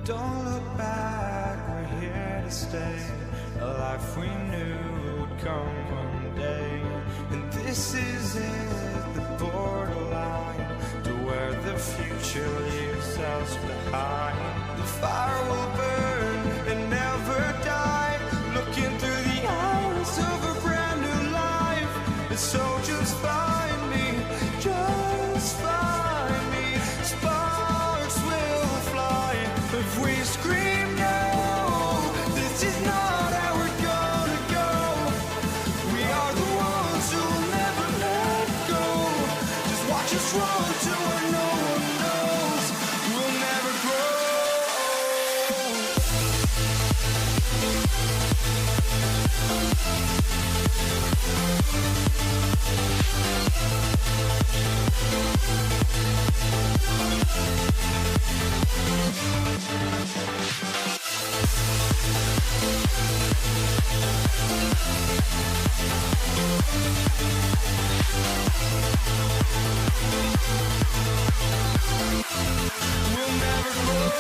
Don't look back, we're here to stay. A life we knew would come one day. And this is it, the borderline to where the future leaves us behind. The fire will burn and never die, looking through the eyes of a brand new life. And so just find me, just find me. Sparks will fly if we scream no. This is not how we're gonna go. We are the ones who will never let go. Just watch us run to where no one knows. We'll never grow. We'll never grow.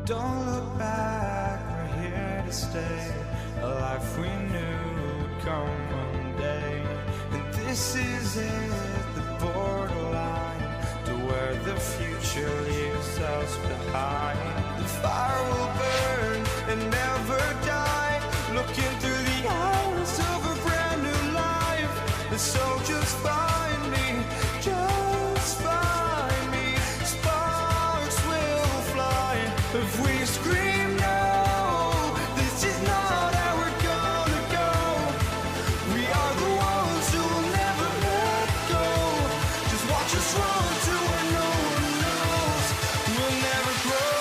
Don't look back, we're here to stay. A life we knew would come one day. And this is it, the borderline to where the future leaves us behind. The fire will burn and never die, looking through the eyes of a brand new life. And so just find me, just find me. Sparks will fly if we scream no. This is not how we're gonna go. We are the ones who will never let go. Just watch us run to where no one knows. We'll never grow.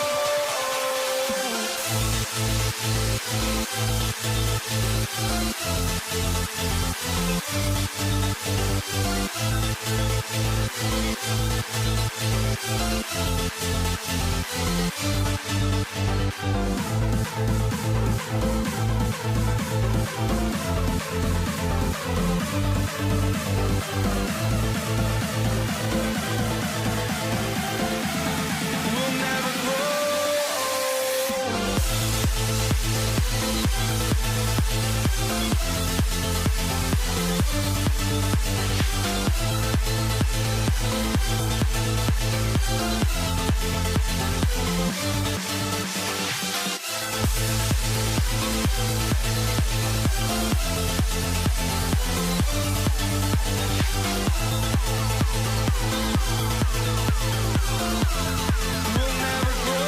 We'll never grow. We'll never grow.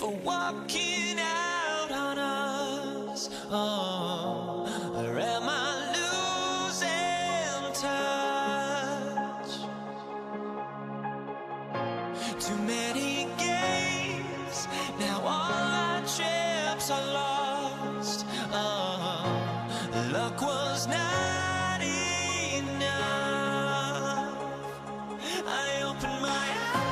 for walking out on us? Oh, or am I losing touch? Too many games, now all our chips are lost. Oh, luck was not enough. I opened my eyes.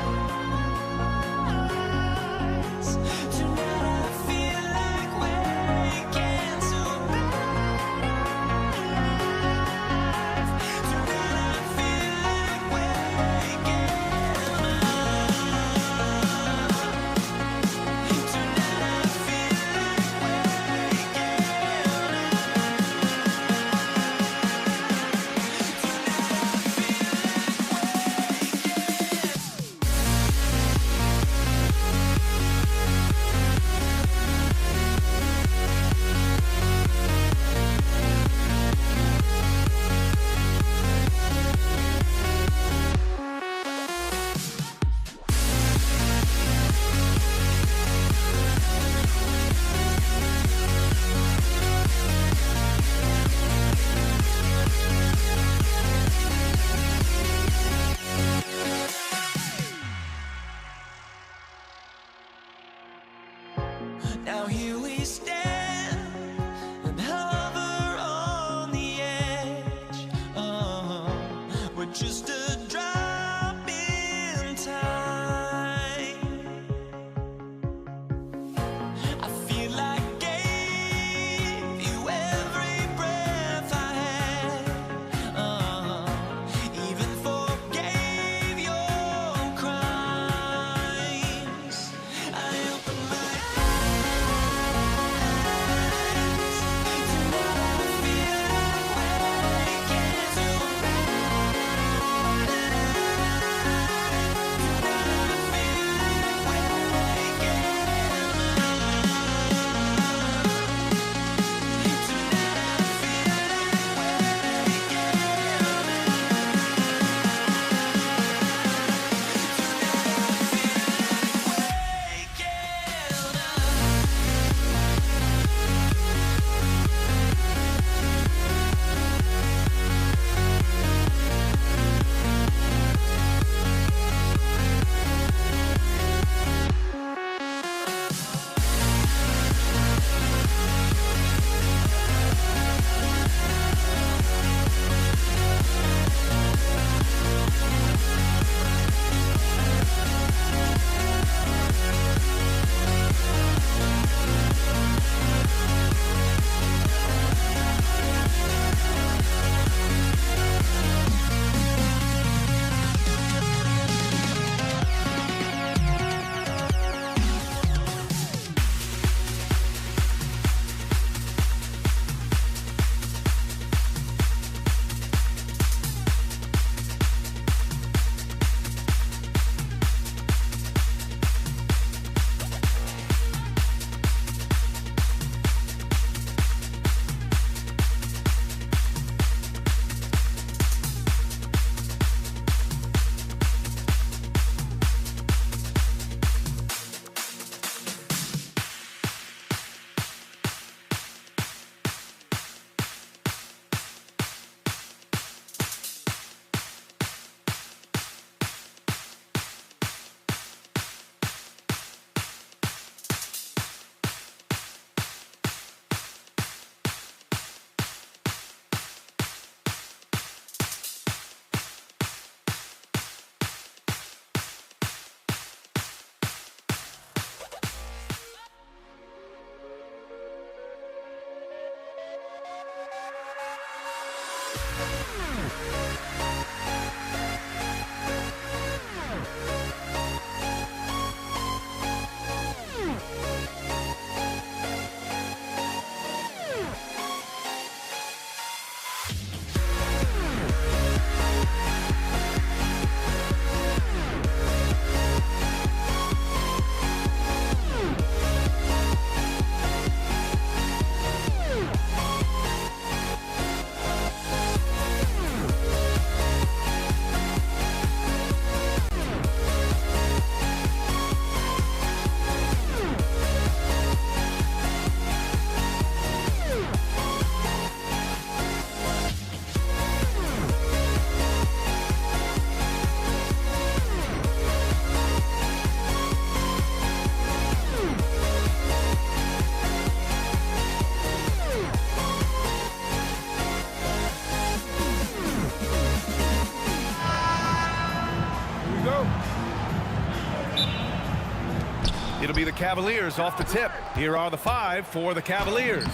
It'll be the Cavaliers off the tip. Here are the 5 for the Cavaliers.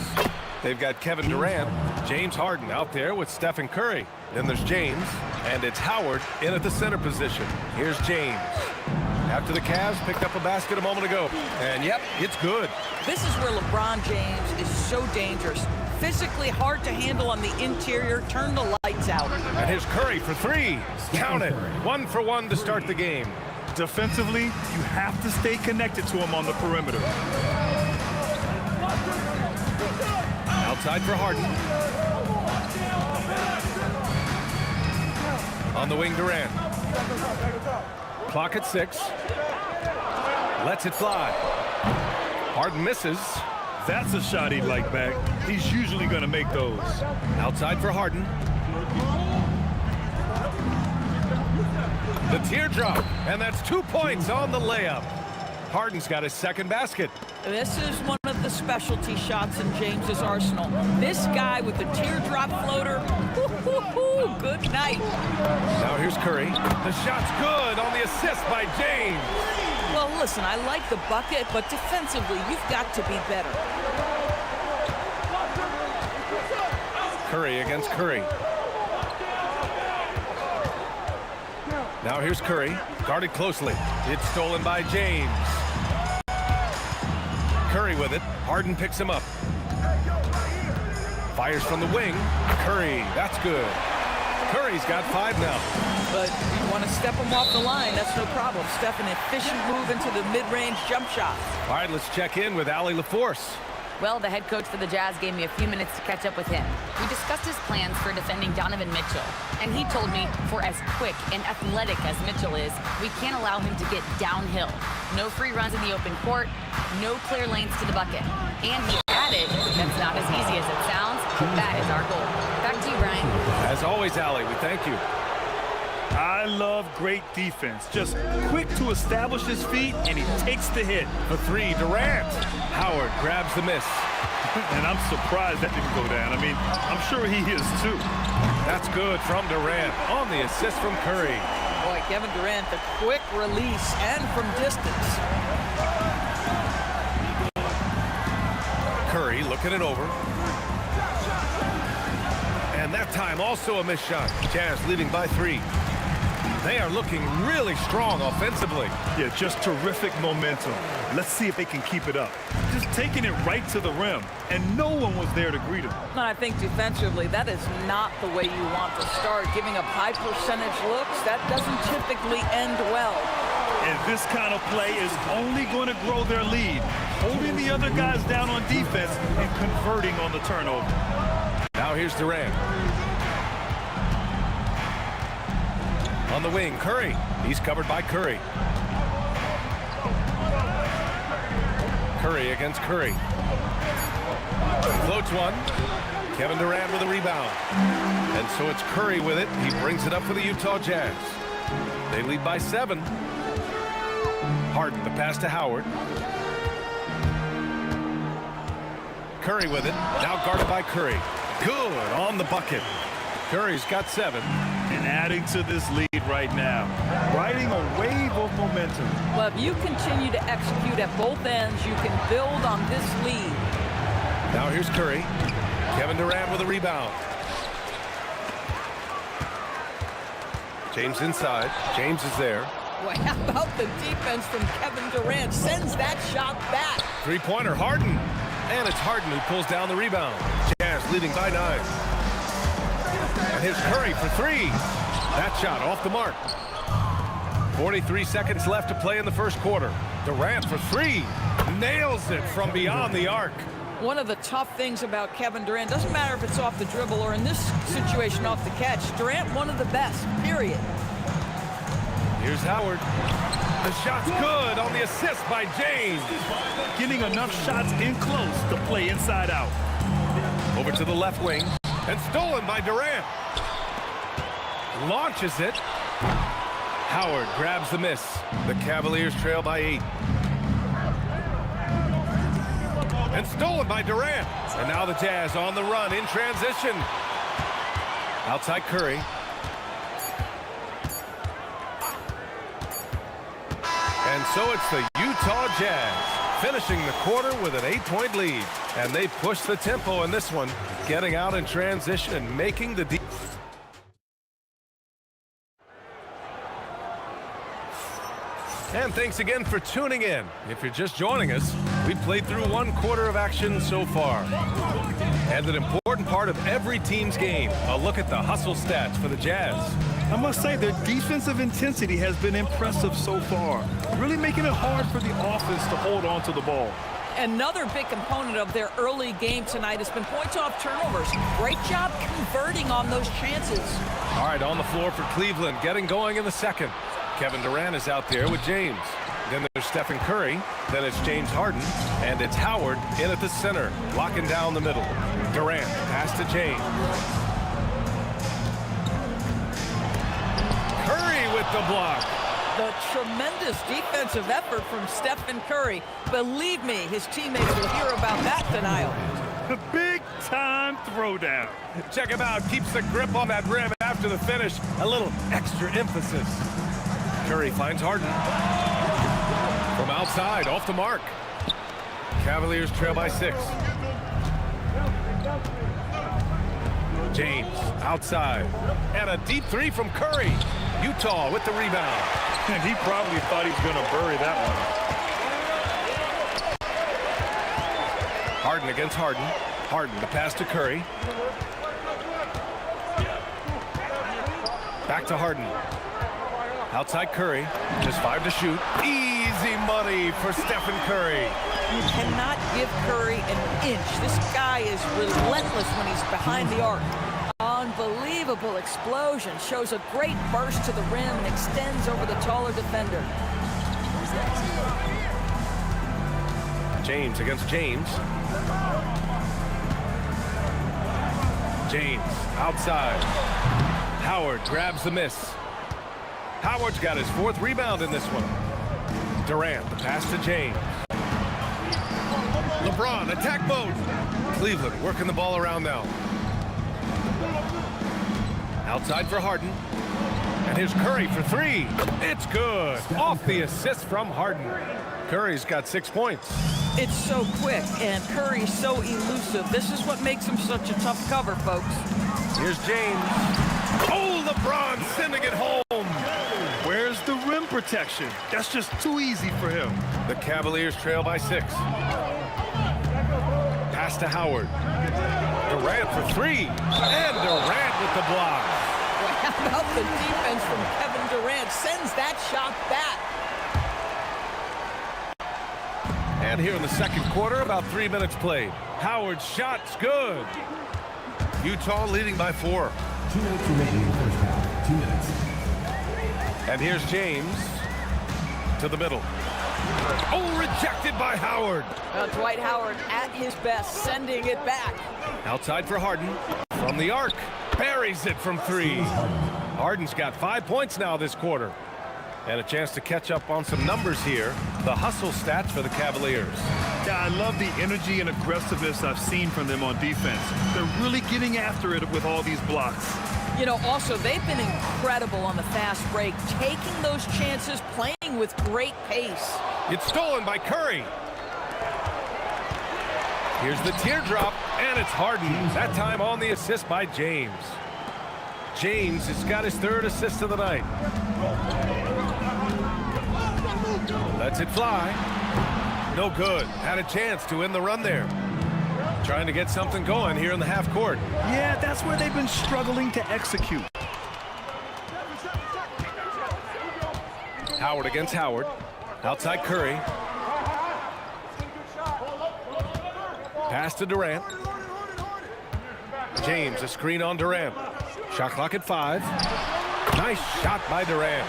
They've got Kevin Durant, James Harden out there with Stephen Curry. Then there's James, and it's Howard in at the center position. Here's James. After the Cavs picked up a basket a moment ago. And yep, it's good. This is where LeBron James is so dangerous. Physically hard to handle on the interior. Turn the lights out. And here's Curry for 3. Count it. 1 for 1 to start the game. Defensively, you have to stay connected to him on the perimeter. Outside for Harden. On the wing, Durant. Clock at 6. Lets it fly. Harden misses. That's a shot he'd like back. He's usually going to make those. Outside for Harden. The teardrop, and that's 2 points on the layup. Harden's got his second basket. This is one of the specialty shots in James's arsenal. This guy with the teardrop floater, good night. Now here's Curry. The shot's good on the assist by James. Well, listen, I like the bucket, but defensively, you've got to be better. Curry against Curry. Now here's Curry, guarded closely. It's stolen by James. Curry with it. Harden picks him up. Fires from the wing. Curry, that's good. Curry's got 5 now. But you want to step him off the line, that's no problem. Step an efficient move into the mid-range jump shot. All right, let's check in with Allie LaForce. Well, the head coach for the Jazz gave me a few minutes to catch up with him. We discussed his plans for defending Donovan Mitchell, and he told me for as quick and athletic as Mitchell is, we can't allow him to get downhill. No free runs in the open court, no clear lanes to the bucket. And he added, that's not as easy as it sounds, that is our goal. Back to you, Brian. As always, Allie, we thank you. I love great defense. Just quick to establish his feet, and he takes the hit. For 3, Durant. Howard grabs the miss. And I'm surprised that didn't go down. I mean, I'm sure he is too. That's good from Durant on the assist from Curry. Boy, Kevin Durant, the quick release and from distance. Curry looking it over. And that time also a missed shot. Jazz leading by 3. They are looking really strong offensively. Yeah, just terrific momentum. Let's see if they can keep it up. Just taking it right to the rim, and no one was there to greet him. And I think defensively, that is not the way you want to start. Giving up high percentage looks, that doesn't typically end well. And this kind of play is only going to grow their lead, holding the other guys down on defense and converting on the turnover. Now here's Durant. On the wing, Curry. He's covered by Curry. Curry against Curry. Floats one. Kevin Durant with a rebound. And so it's Curry with it. He brings it up for the Utah Jazz. They lead by 7. Harden, the pass to Howard. Curry with it. Now guarded by Curry. Good on the bucket. Curry's got 7. And adding to this lead right now, riding a wave of momentum. Well, if you continue to execute at both ends, you can build on this lead. Now here's Curry. Kevin Durant with a rebound. James inside. James is there. Well, how about the defense from Kevin Durant? Sends that shot back. Three-pointer, Harden. And it's Harden who pulls down the rebound. Jazz leading by 9. And here's Curry for 3. That shot off the mark. 43 seconds left to play in the first quarter. Durant for 3. Nails it from beyond the arc. One of the tough things about Kevin Durant, doesn't matter if it's off the dribble or in this situation off the catch, Durant one of the best, period. Here's Howard. The shot's good on the assist by James. Getting enough shots in close to play inside out. Over to the left wing. And stolen by Durant. Launches it. Howard grabs the miss. The Cavaliers trail by 8. And stolen by Durant. And now the Jazz on the run in transition. Outside Curry. And so it's the Utah Jazz finishing the quarter with an 8-point lead. And they push the tempo in this one, getting out in transition and making the deep. And thanks again for tuning in. If you're just joining us, we've played through 1 quarter of action so far. And an important part of every team's game, a look at the hustle stats for the Jazz. I must say their defensive intensity has been impressive so far, really making it hard for the offense to hold on to the ball. Another big component of their early game tonight has been points off turnovers. Great job converting on those chances. All right, on the floor for Cleveland, getting going in the second. Kevin Durant is out there with James. Then there's Stephen Curry. Then it's James Harden. And it's Howard in at the center, locking down the middle. Durant, pass to James. Curry with the block. The tremendous defensive effort from Stephen Curry. Believe me, his teammates will hear about that tonight. The big-time throwdown. Check him out. Keeps the grip on that rim after the finish. A little extra emphasis. Curry finds Harden. From outside, off the mark. Cavaliers trail by 6. James outside. And a deep 3 from Curry. Utah with the rebound. And he probably thought he was going to bury that one. Harden against Harden. Harden the pass to Curry. Back to Harden. Outside Curry. Just 5 to shoot. Easy money for Stephen Curry. You cannot give Curry an inch. This guy is relentless when he's behind the arc. Unbelievable explosion. Shows a great burst to the rim and extends over the taller defender. James against James. James outside. Howard grabs the miss. Howard's got his 4th rebound in this one. Durant, the pass to James. LeBron, attack mode. Cleveland working the ball around now. Outside for Harden. And here's Curry for 3. It's good. Off the assist from Harden. Curry's got 6 points. It's so quick, and Curry's so elusive. This is what makes him such a tough cover, folks. Here's James. Oh, LeBron sending it home. Where's the rim protection? That's just too easy for him. The Cavaliers trail by 6. Pass to Howard. Durant for 3. And Durant with the block. Well, how about the defense from Kevin Durant? Sends that shot back. And here in the second quarter, about 3 minutes played. Howard's shot's good. Utah leading by 4. 2 minutes remaining in the first half. 2 minutes. And here's James to the middle. Oh, rejected by Howard. Dwight Howard at his best, sending it back. Outside for Harden. From the arc. Buries it from 3. Harden's got 5 points now this quarter. And a chance to catch up on some numbers here. The hustle stats for the Cavaliers. Yeah, I love the energy and aggressiveness I've seen from them on defense. They're really getting after it with all these blocks. You know, also, they've been incredible on the fast break, taking those chances, playing with great pace. It's stolen by Curry. Here's the teardrop, and it's Harden. That time on the assist by James. James has got his 3rd assist of the night. Lets it fly. No good. Had a chance to win the run there. Trying to get something going here in the half court. Yeah, that's where they've been struggling to execute. Howard against Howard. Outside Curry. Pass to Durant. James, a screen on Durant. Shot clock at 5. Nice shot by Durant.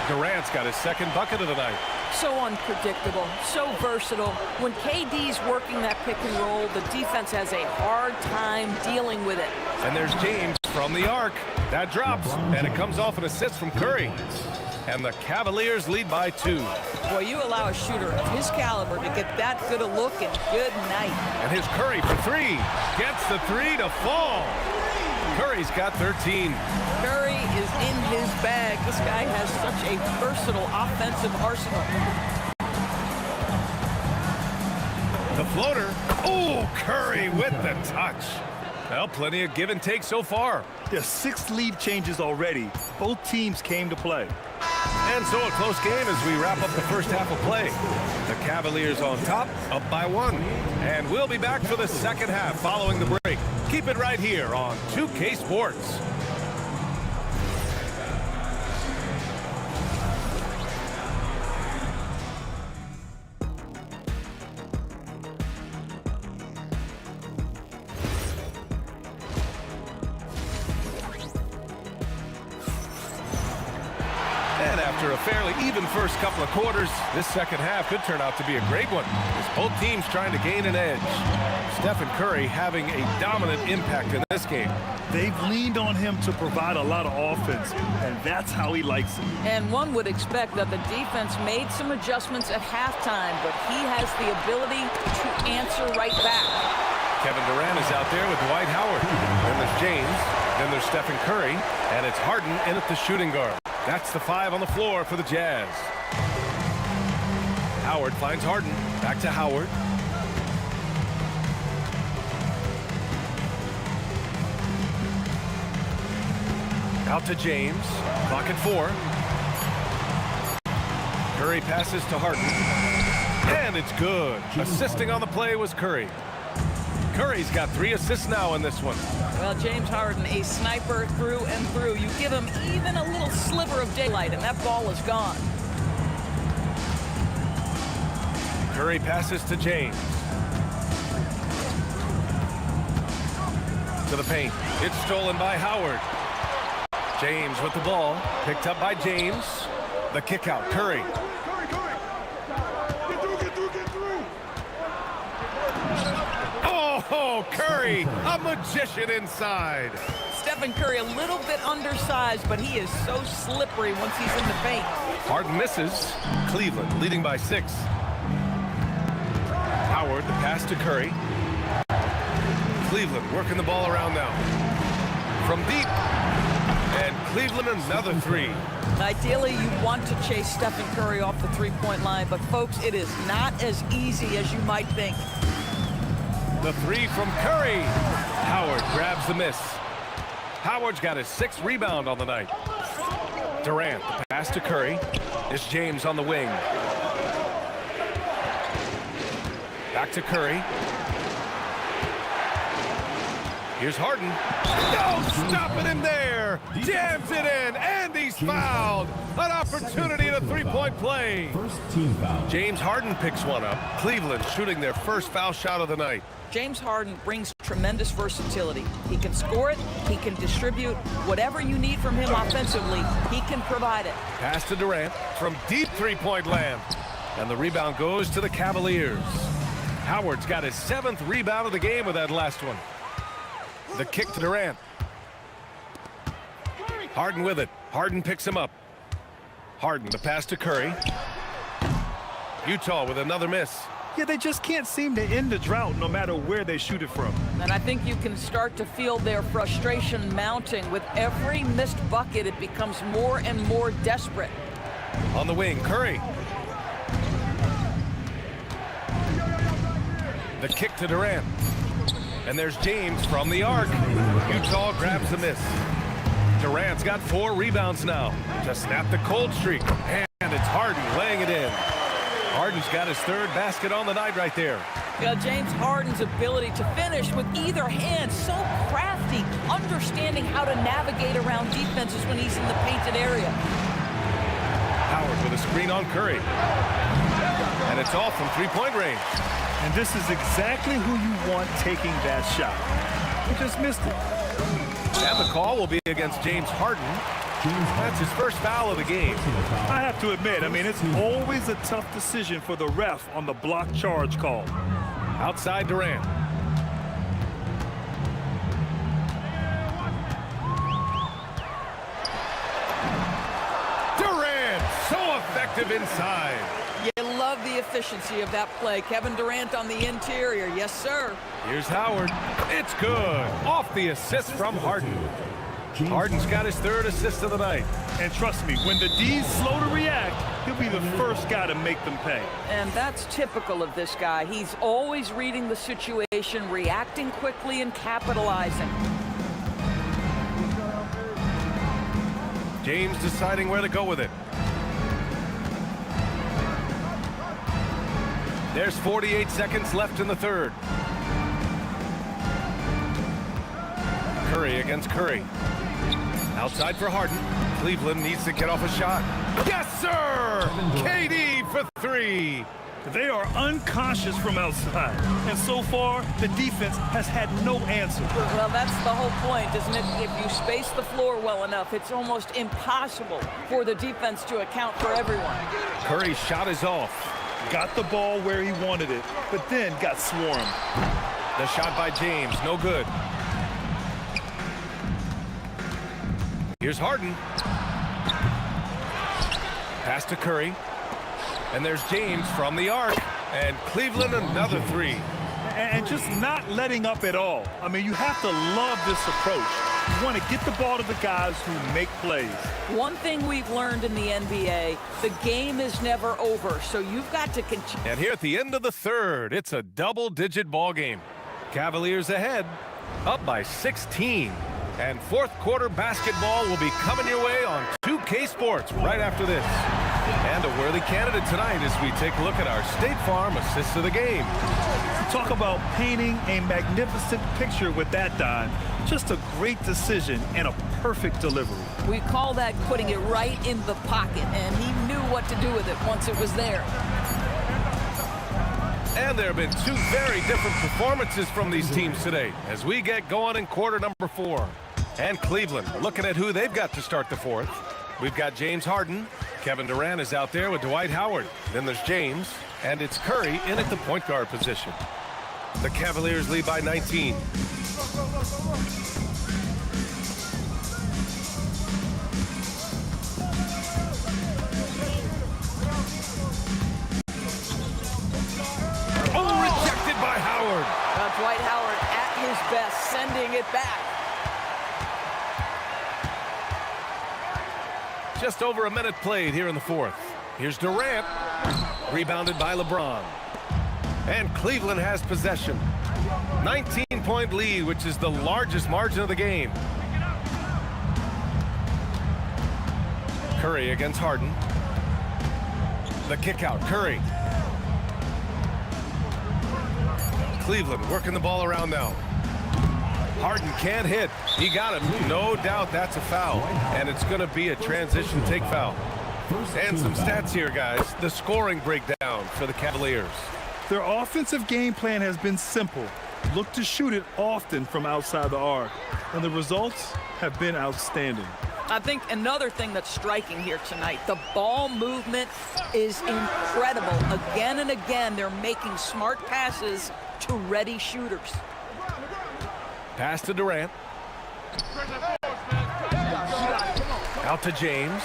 Durant's got his 2nd bucket of the night. So unpredictable, so versatile. When KD's working that pick and roll, the defense has a hard time dealing with it. And there's James from the arc. That drops, and it comes off an assist from Curry. And the Cavaliers lead by 2. Boy, you allow a shooter of his caliber to get that good a look, and good night. And here's Curry for 3. Gets the 3 to fall. Curry's got 13. Curry is in his bag. This guy has such a versatile offensive arsenal. The floater. Oh, Curry with the touch. Well, plenty of give and take so far. There's 6 lead changes already. Both teams came to play. And so a close game as we wrap up the first half of play. The Cavaliers on top, up by 1. And we'll be back for the second half following the break. Keep it right here on 2K Sports. And after a fairly even first couple of quarters, this second half could turn out to be a great one, as both teams trying to gain an edge. Stephen Curry having a dominant impact in this game. They've leaned on him to provide a lot of offense, and that's how he likes it. And one would expect that the defense made some adjustments at halftime, but he has the ability to answer right back. Kevin Durant is out there with Dwight Howard. Then there's James. Then there's Stephen Curry. And it's Harden in at the shooting guard. That's the 5 on the floor for the Jazz. Howard finds Harden. Back to Howard. Out to James. Clock at 4. Curry passes to Harden. And it's good. Assisting on the play was Curry. Curry's got 3 assists now in this one. Well, James Harden, a sniper through and through. You give him even a little sliver of daylight, and that ball is gone. Curry passes to James. To the paint. It's stolen by Howard. James with the ball. Picked up by James. The kick out. Curry. Oh, Curry, a magician inside. Stephen Curry, a little bit undersized, but he is so slippery once he's in the paint. Harden misses. Cleveland leading by 6. Howard, the pass to Curry. Cleveland working the ball around now. From deep. And Cleveland another 3. Ideally, you want to chase Stephen Curry off the three-point line, but folks, it is not as easy as you might think. The 3 from Curry. Howard grabs the miss. Howard's got his 6th rebound on the night. Durant, the pass to Curry. It's James on the wing. Back to Curry. Here's Harden. No, stopping him there. Jams it in, and he's fouled. An opportunity at a 3-point play. First team foul. James Harden picks one up. Cleveland shooting their first foul shot of the night. James Harden brings tremendous versatility. He can score it, he can distribute. Whatever you need from him offensively, he can provide it. Pass to Durant from deep 3-point land. And the rebound goes to the Cavaliers. Howard's got his 7th rebound of the game with that last one. The kick to Durant. Harden with it. Harden picks him up. Harden, the pass to Curry. Utah with another miss. Yeah, they just can't seem to end the drought no matter where they shoot it from. And I think you can start to feel their frustration mounting. With every missed bucket, it becomes more and more desperate. On the wing, Curry. The kick to Durant. And there's James from the arc. Utah grabs the miss. Durant's got 4 rebounds now to snap the cold streak. And it's Harden laying it in. Harden's got his 3rd basket on the night right there. Yeah, James Harden's ability to finish with either hand, so crafty, understanding how to navigate around defenses when he's in the painted area. Howard with a screen on Curry. And it's off from 3-point range. And this is exactly who you want taking that shot. He just missed it. And the call will be against James Harden. That's his first foul of the game. I have to admit, I mean, it's always a tough decision for the ref on the block charge call. Outside Durant. Durant, so effective inside. You love the efficiency of that play. Kevin Durant on the interior. Yes, sir. Here's Howard. It's good. Off the assist from Harden. Harden's got his 3rd assist of the night. And trust me, when the D's slow to react, he'll be the first guy to make them pay. And that's typical of this guy. He's always reading the situation, reacting quickly, and capitalizing. James deciding where to go with it. There's 48 seconds left in the 3rd. Curry against Curry. Outside for Harden. Cleveland needs to get off a shot. Yes, sir! KD for 3. They are unconscious from outside. And so far, the defense has had no answer. Well, that's the whole point, isn't it? If you space the floor well enough, it's almost impossible for the defense to account for everyone. Curry's shot is off. Got the ball where he wanted it, but then got swarmed. The shot by James, no good. Here's Harden. Pass to Curry. And there's James from the arc. And Cleveland another 3. And just not letting up at all. I mean, you have to love this approach. You want to get the ball to the guys who make plays. One thing we've learned in the NBA, the game is never over, so you've got to continue. And here at the end of the 3rd, it's a double-digit ball game. Cavaliers ahead, up by 16. And 4th quarter basketball will be coming your way on 2K Sports right after this. And a worthy candidate tonight as we take a look at our State Farm assists of the game. Talk about painting a magnificent picture with that dime. Just a great decision and a perfect delivery. We call that putting it right in the pocket, and he knew what to do with it once it was there. And there have been 2 very different performances from these teams today as we get going in quarter number 4. And Cleveland looking at who they've got to start the 4th. We've got James Harden. Kevin Durant is out there with Dwight Howard. Then there's James, and it's Curry in at the point guard position. The Cavaliers lead by 19. Oh, rejected by Howard. Dwight Howard at his best, sending it back. Just over a minute played here in the 4th. Here's Durant. Rebounded by LeBron. And Cleveland has possession. 19-point lead, which is the largest margin of the game. Curry against Harden. The kick out, Curry. Cleveland working the ball around now. Harden can't hit. He got him. No doubt that's a foul. And it's going to be a transition take foul. And some stats here, guys. The scoring breakdown for the Cavaliers. Their offensive game plan has been simple. Look to shoot it often from outside the arc. And the results have been outstanding. I think another thing that's striking here tonight, the ball movement is incredible. Again and again, they're making smart passes to ready shooters. Pass to Durant. Out to James.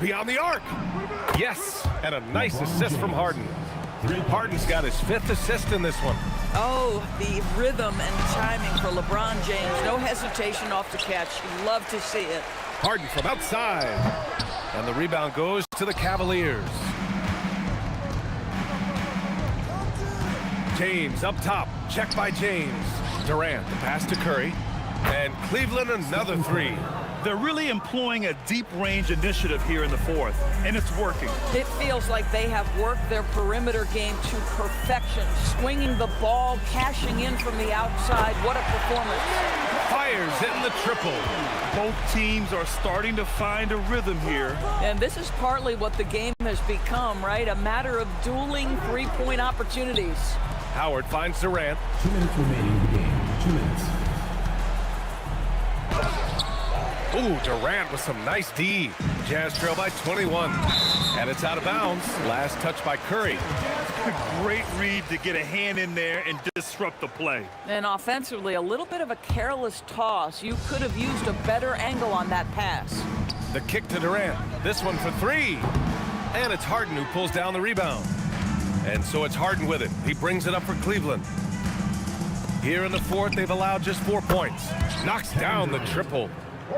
Beyond the arc. Yes, and a nice assist from Harden. Harden's got his 5th assist in this one. Oh, the rhythm and timing for LeBron James. No hesitation off the catch. You love to see it. Harden from outside. And the rebound goes to the Cavaliers. James up top. Check by James. Durant, the pass to Curry. And Cleveland another three. They're really employing a deep-range initiative here in the fourth, and it's working. It feels like they have worked their perimeter game to perfection, swinging the ball, cashing in from the outside. What a performance. Fires in the triple. Both teams are starting to find a rhythm here. And this is partly what the game has become, right? A matter of dueling three-point opportunities. Howard finds Durant. 2 minutes remaining in the game. 2 minutes. Ooh, Durant with some nice D. Jazz trail by 21. And it's out of bounds. Last touch by Curry. A great read to get a hand in there and disrupt the play. And offensively, a little bit of a careless toss. You could have used a better angle on that pass. The kick to Durant. This one for three. And it's Harden who pulls down the rebound. And so it's Harden with it. He brings it up for Cleveland. Here in the fourth, they've allowed just 4 points. Knocks down the triple.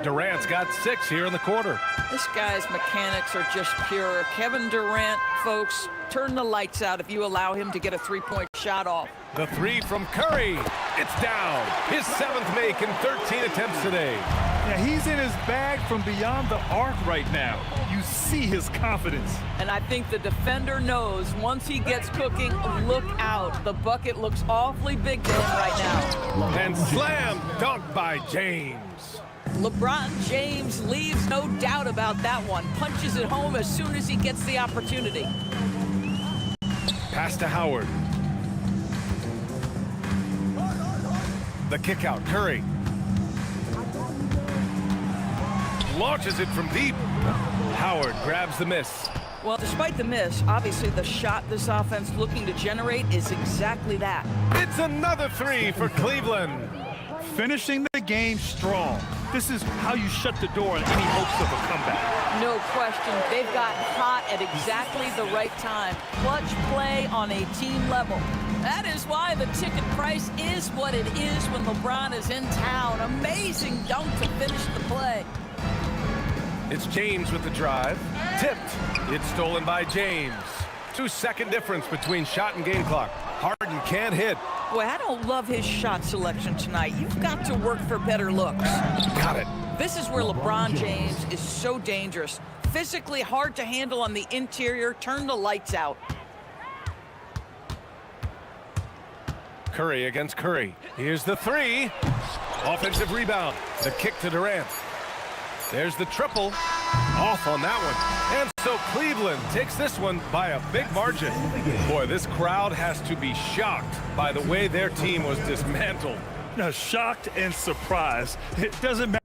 Durant's got 6 here in the quarter. This guy's mechanics are just pure. Kevin Durant, folks, turn the lights out if you allow him to get a three-point shot off. The three from Curry. It's down. His 7th make in 13 attempts today. Yeah, he's in his bag from beyond the arc right now. You see his confidence. And I think the defender knows once he gets cooking, look out. The bucket looks awfully big to him right now. And slam dunk by James. LeBron James leaves no doubt about that one. Punches it home as soon as he gets the opportunity. Pass to Howard. The kick out, Curry. Launches it from deep. Howard grabs the miss. Well, despite the miss, obviously the shot this offense looking to generate is exactly that. It's another three for Cleveland. Finishing the game strong. This is how you shut the door on any hopes of a comeback. No question. They've got hot at exactly the right time. Clutch play on a team level. That is why the ticket price is what it is when LeBron is in town. Amazing dunk to finish the play. It's James with the drive. Tipped. It's stolen by James. 2-second difference between shot and game clock. Harden can't hit. Boy, I don't love his shot selection tonight. You've got to work for better looks. Got it. This is where LeBron James is so dangerous. Physically hard to handle on the interior. Turn the lights out. Curry against Curry. Here's the three. Offensive rebound. The kick to Durant. There's the triple. Off on that one. And so Cleveland takes this one by a big margin. Boy, this crowd has to be shocked by the way their team was dismantled. Now, shocked and surprised. It doesn't matter.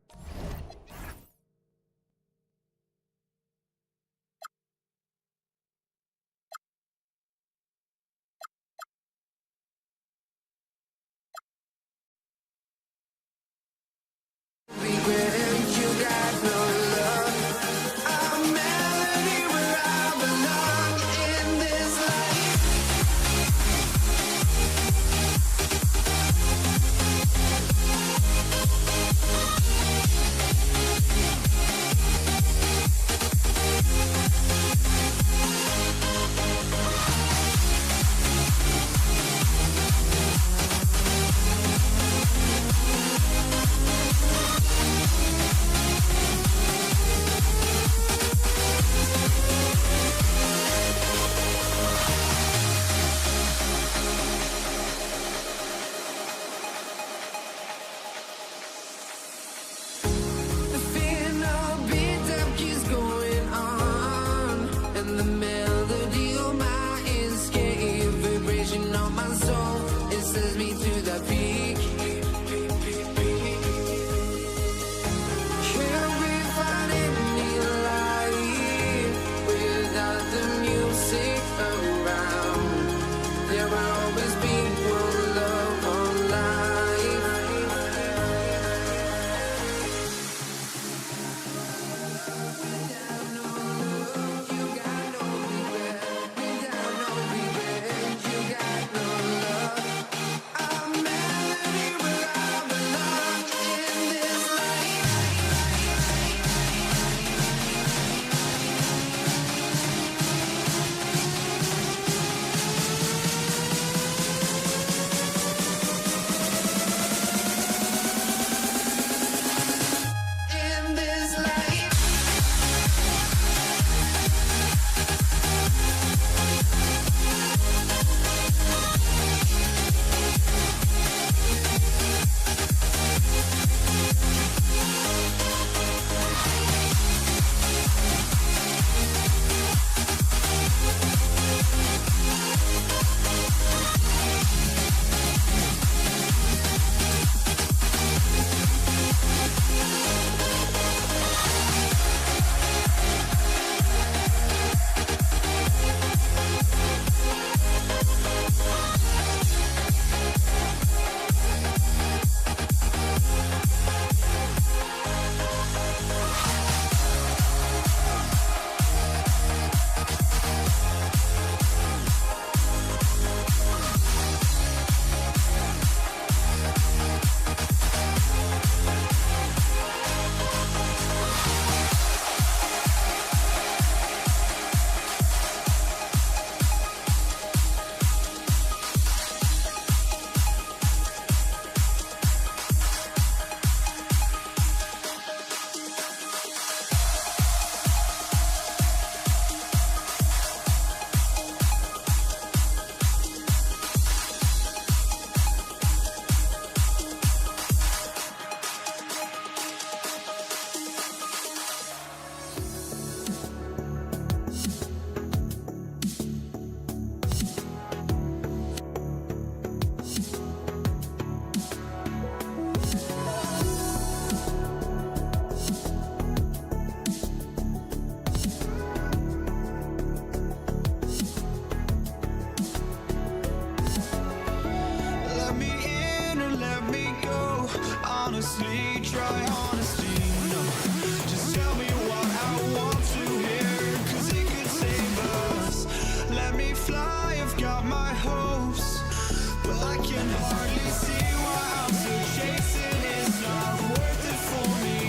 honestly, try honesty. No, just tell me what I want to hear, 'cause it could save us. Let me fly, I've got my hopes, but I can hardly see why I'm still chasing. It's not worth it for me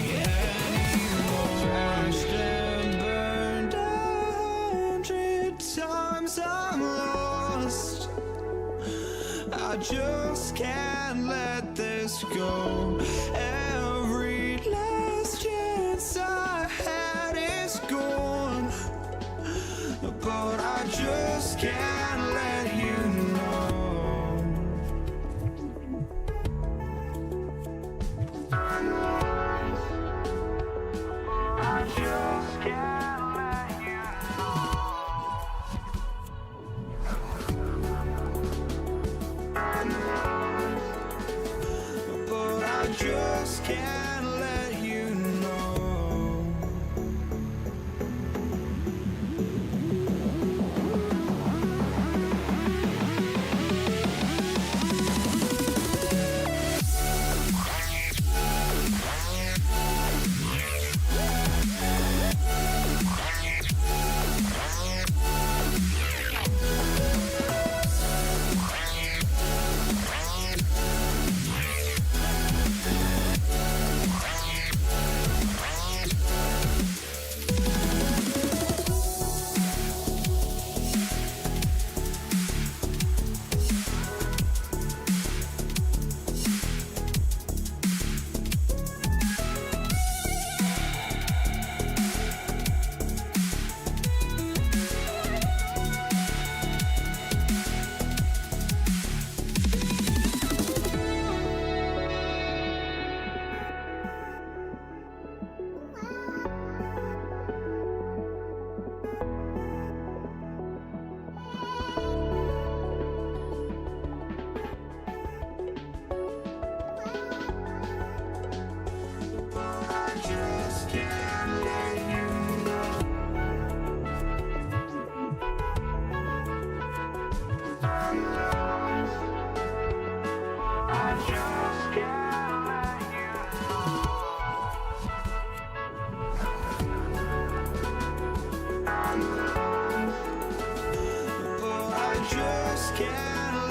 anymore. Crashed and burned 100 times, I'm lost. I just can't let this go. Every last chance I had is gone, but I just can't let you know. I just can't let you know. But I just can't let you know. Can't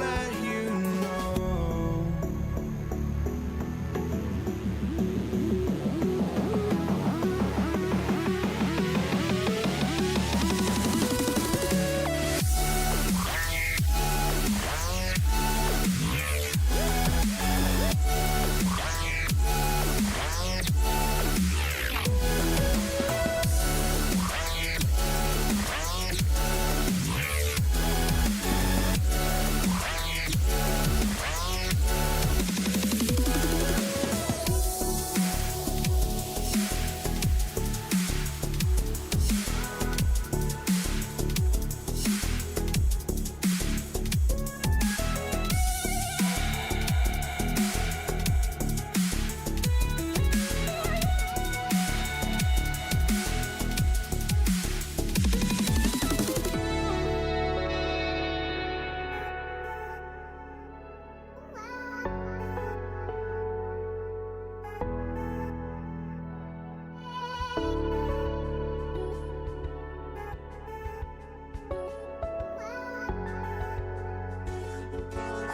let you know.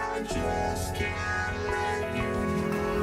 I just can't let you know.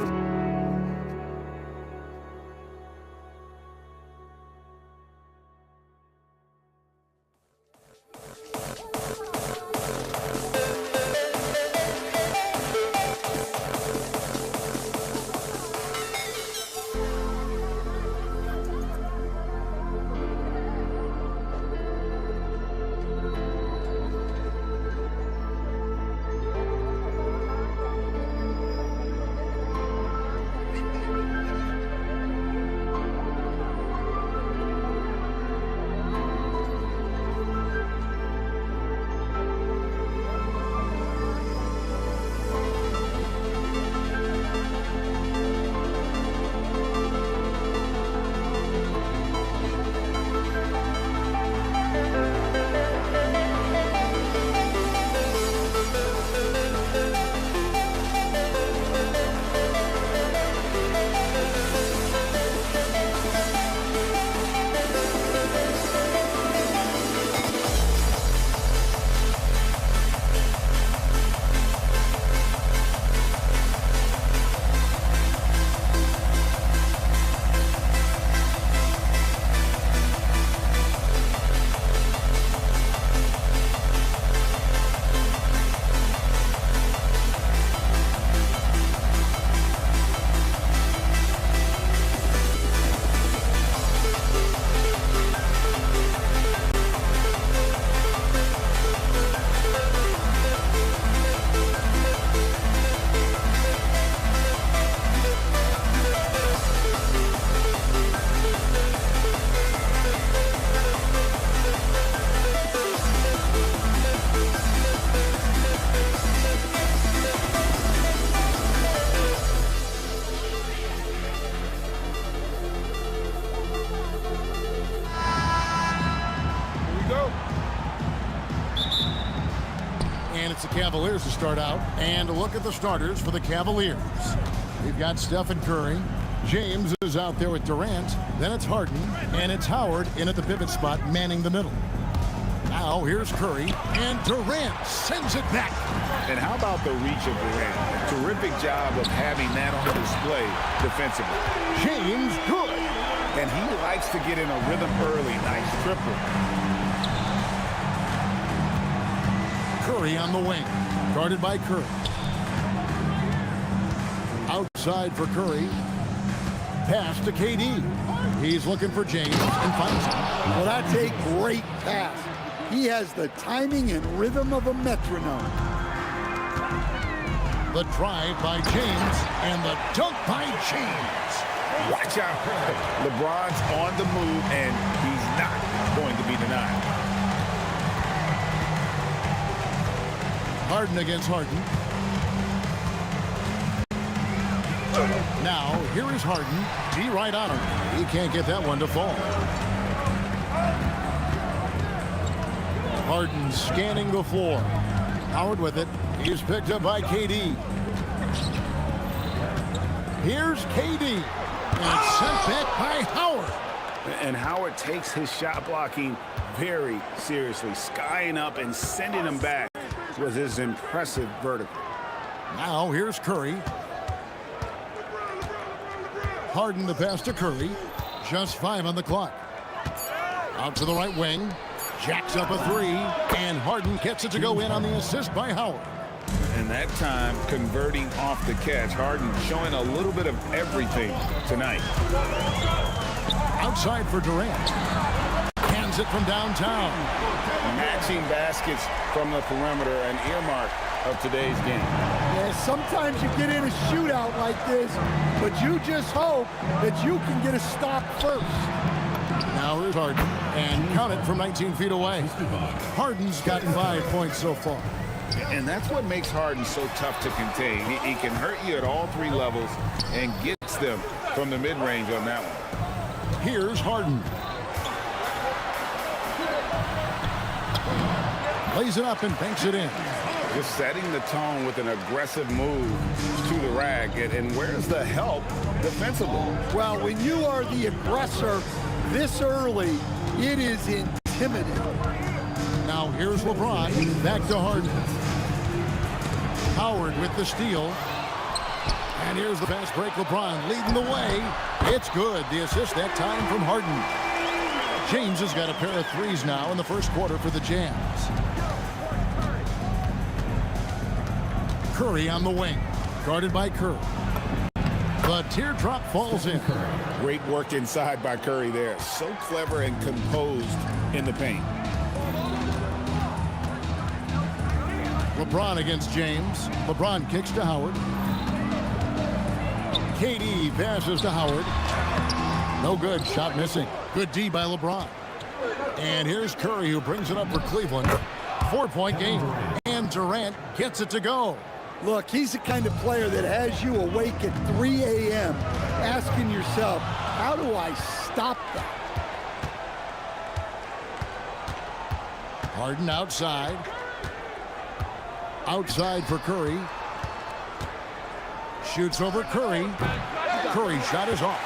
Cavaliers to start out. And look at the starters for the Cavaliers. We've got Stephen Curry. James is out there with Durant. Then it's Harden. And it's Howard in at the pivot spot, manning the middle. Now here's Curry. And Durant sends it back. And how about the reach of Durant? A terrific job of having that on display defensively. James, good. And he likes to get in a rhythm early. Nice triple. Curry on the wing. Guarded by Curry. Outside for Curry. Pass to KD. He's looking for James and finds him. Well, that's a great pass. He has the timing and rhythm of a metronome. The drive by James and the dunk by James. Watch out. LeBron's on the move, and he's not going to be denied. Harden against Harden. Now, here is Harden. He right on him. He can't get that one to fall. Harden scanning the floor. Howard with it. He's picked up by KD. Here's KD. And sent back by Howard. And Howard takes his shot blocking very seriously. Skying up and sending him back with his impressive vertical. Now here's Curry. Harden the pass to Curry. Just 5 on the clock. Out to the right wing. Jacks up a 3. And Harden gets it to go in on the assist by Howard. And that time converting off the catch. Harden showing a little bit of everything tonight. Outside for Durant. Hands it from downtown. Matching baskets from the perimeter, an earmark of today's game. Yeah, sometimes you get in a shootout like this, but you just hope that you can get a stop first. Now here's Harden. And count it from 19 feet away. Harden's gotten 5 points so far. And that's what makes Harden so tough to contain. He can hurt you at all 3 levels and gets them from the mid-range on that one. Here's Harden. Lays it up and banks it in. Just setting the tone with an aggressive move to the rack. And where's the help defensively? Well, when you are the aggressor this early, it is intimidating. Now here's LeBron. Back to Harden. Howard with the steal. And here's the fast break. LeBron leading the way. It's good. The assist that time from Harden. James has got a pair of 3s now in the first quarter for the Jams. Curry on the wing. Guarded by Curry. The teardrop falls in. Great work inside by Curry there. So clever and composed in the paint. LeBron against James. LeBron kicks to Howard. KD passes to Howard. No good. Shot missing. Good D by LeBron. And here's Curry who brings it up for Cleveland. 4-point game. And Durant gets it to go. Look, he's the kind of player that has you awake at 3 a.m. asking yourself, how do I stop that? Harden outside. Outside for Curry. Shoots over Curry. Curry shot is off.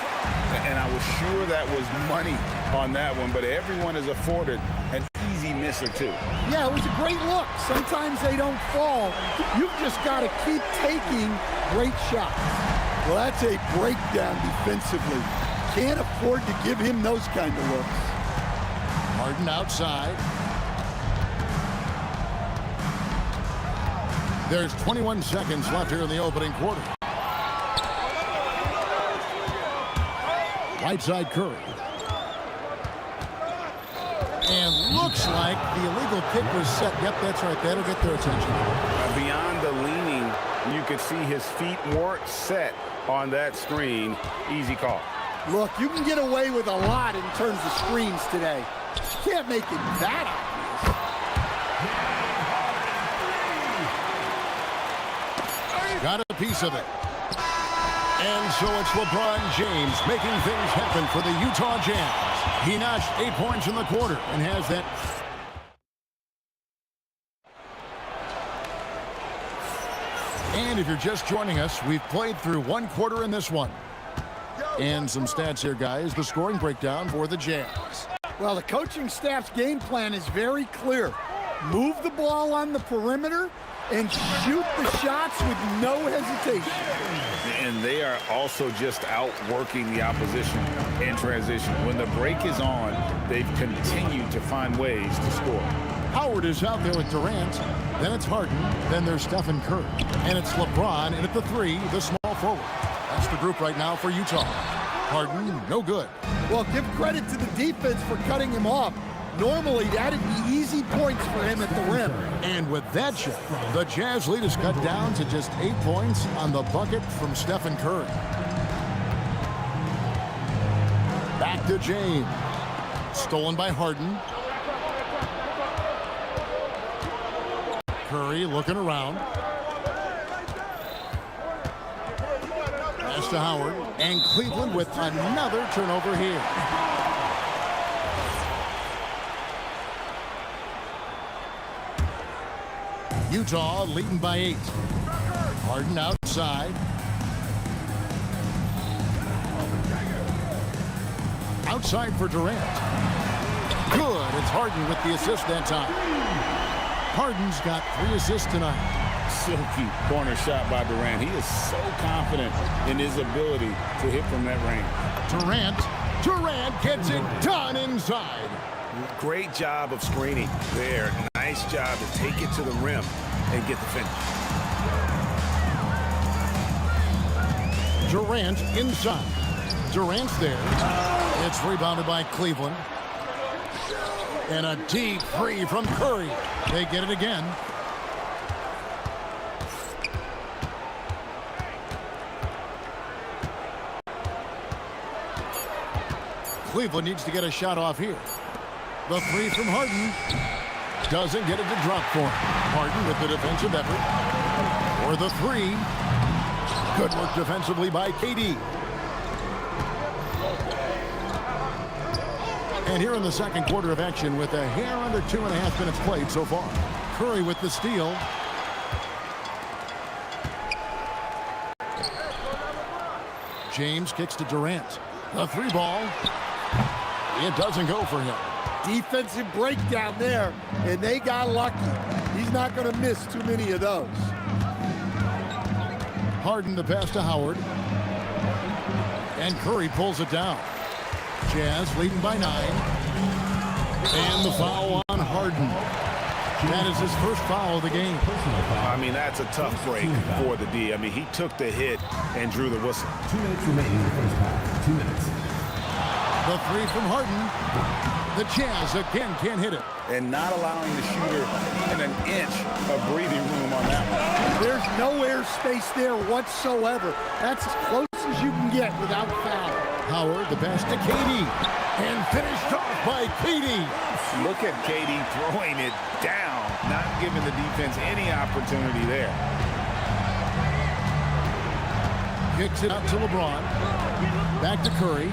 And I was sure that was money on that one, but everyone is afforded an easy miss or 2. Yeah, it was a great look. Sometimes they don't fall. You've just got to keep taking great shots. Well, that's a breakdown defensively. Can't afford to give him those kind of looks. Harden outside. There's 21 seconds left here in the opening quarter. Right side Curry. And looks like the illegal pick was set. Yep, that's right. That'll get their attention. Beyond the leaning, you could see his feet weren't set on that screen. Easy call. Look, you can get away with a lot in terms of screens today. You can't make it that obvious. Got a piece of it. And so it's LeBron James making things happen for the Utah Jazz. He notched 8 points in the quarter and has that. if you're just joining us, we've played through one quarter in this one. And some stats here, guys. The scoring breakdown for the Jazz. Well, the coaching staff's game plan is very clear. Move the ball on the perimeter and shoot the shots with no hesitation. And they are also just outworking the opposition in transition. When the break is on, they've continued to find ways to score. Howard is out there with Durant. Then it's Harden. Then there's Stephen Curry. And it's LeBron. And at the three, the small forward. That's the group right now for Utah. Harden, no good. Well, give credit to the defense for cutting him off. Normally, that'd be easy points for him at the rim. And with that shot, the Jazz lead is cut down to just 8 points on the bucket from Stephen Curry. Back to James. Stolen by Harden. Curry looking around. Pass to Howard. And Cleveland with another turnover here. Utah leading by 8. Harden outside. Outside for Durant. Good. It's Harden with the assist that time. Harden's got 3 assists tonight. Silky corner shot by Durant. He is so confident in his ability to hit from that range. Durant gets it done inside. Great job of screening there. Nice job to take it to the rim and get the finish. Durant inside. Durant's there. It's rebounded by Cleveland. And a deep three from Curry. They get it again. Cleveland needs to get a shot off here. The three from Harden. Doesn't get it to drop for him. Harden with the defensive effort. For the three. Good work defensively by KD. And here in the second quarter of action with a hair under 2.5 minutes played so far. Curry with the steal. James kicks to Durant. The three ball. It doesn't go for him. Defensive breakdown there, and they got lucky. He's not going to miss too many of those. Harden the pass to Howard. And Curry pulls it down. Jazz leading by 9. And the foul on Harden. That is his first foul of the game. I mean, that's a tough break for the D. I mean, he took the hit and drew the whistle. 2 minutes remaining in the first half. 2 minutes. The three from Harden. The Jazz again can't hit it. And not allowing the shooter even an inch of breathing room on that one. There's no air space there whatsoever. That's as close as you can get without foul. Howard, the pass to KD. And finished off by KD. Look at KD throwing it down, not giving the defense any opportunity there. Kicks it out to LeBron. Back to Curry.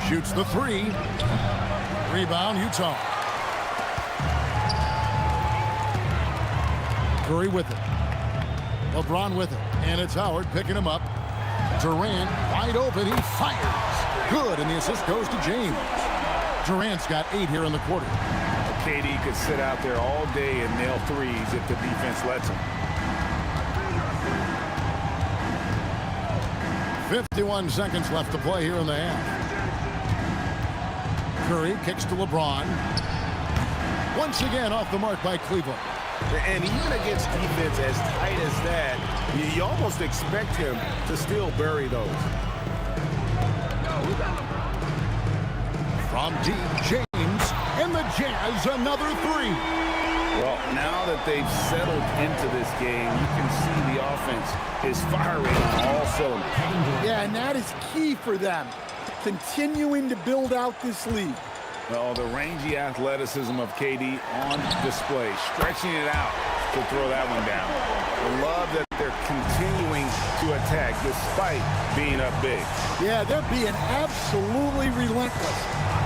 Shoots the three. Rebound, Utah. Curry with it. LeBron with it. And it's Howard picking him up. Durant wide open. He fires. Good. And the assist goes to James. Durant's got 8 here in the quarter. KD could sit out there all day and nail threes if the defense lets him. 51 seconds left to play here in the half. Curry kicks to LeBron. Once again off the mark by Cleveland. And even against defense as tight as that, you almost expect him to still bury those. From deep, James, and the Jazz another three. Well, now that they've settled into this game, you can see the offense is firing on all cylinders. Yeah, and that is key for them. Continuing to build out this lead. Well, the rangy athleticism of KD on display, stretching it out to throw that one down. I love that they're continuing to attack despite being up big. Yeah, they're being absolutely relentless.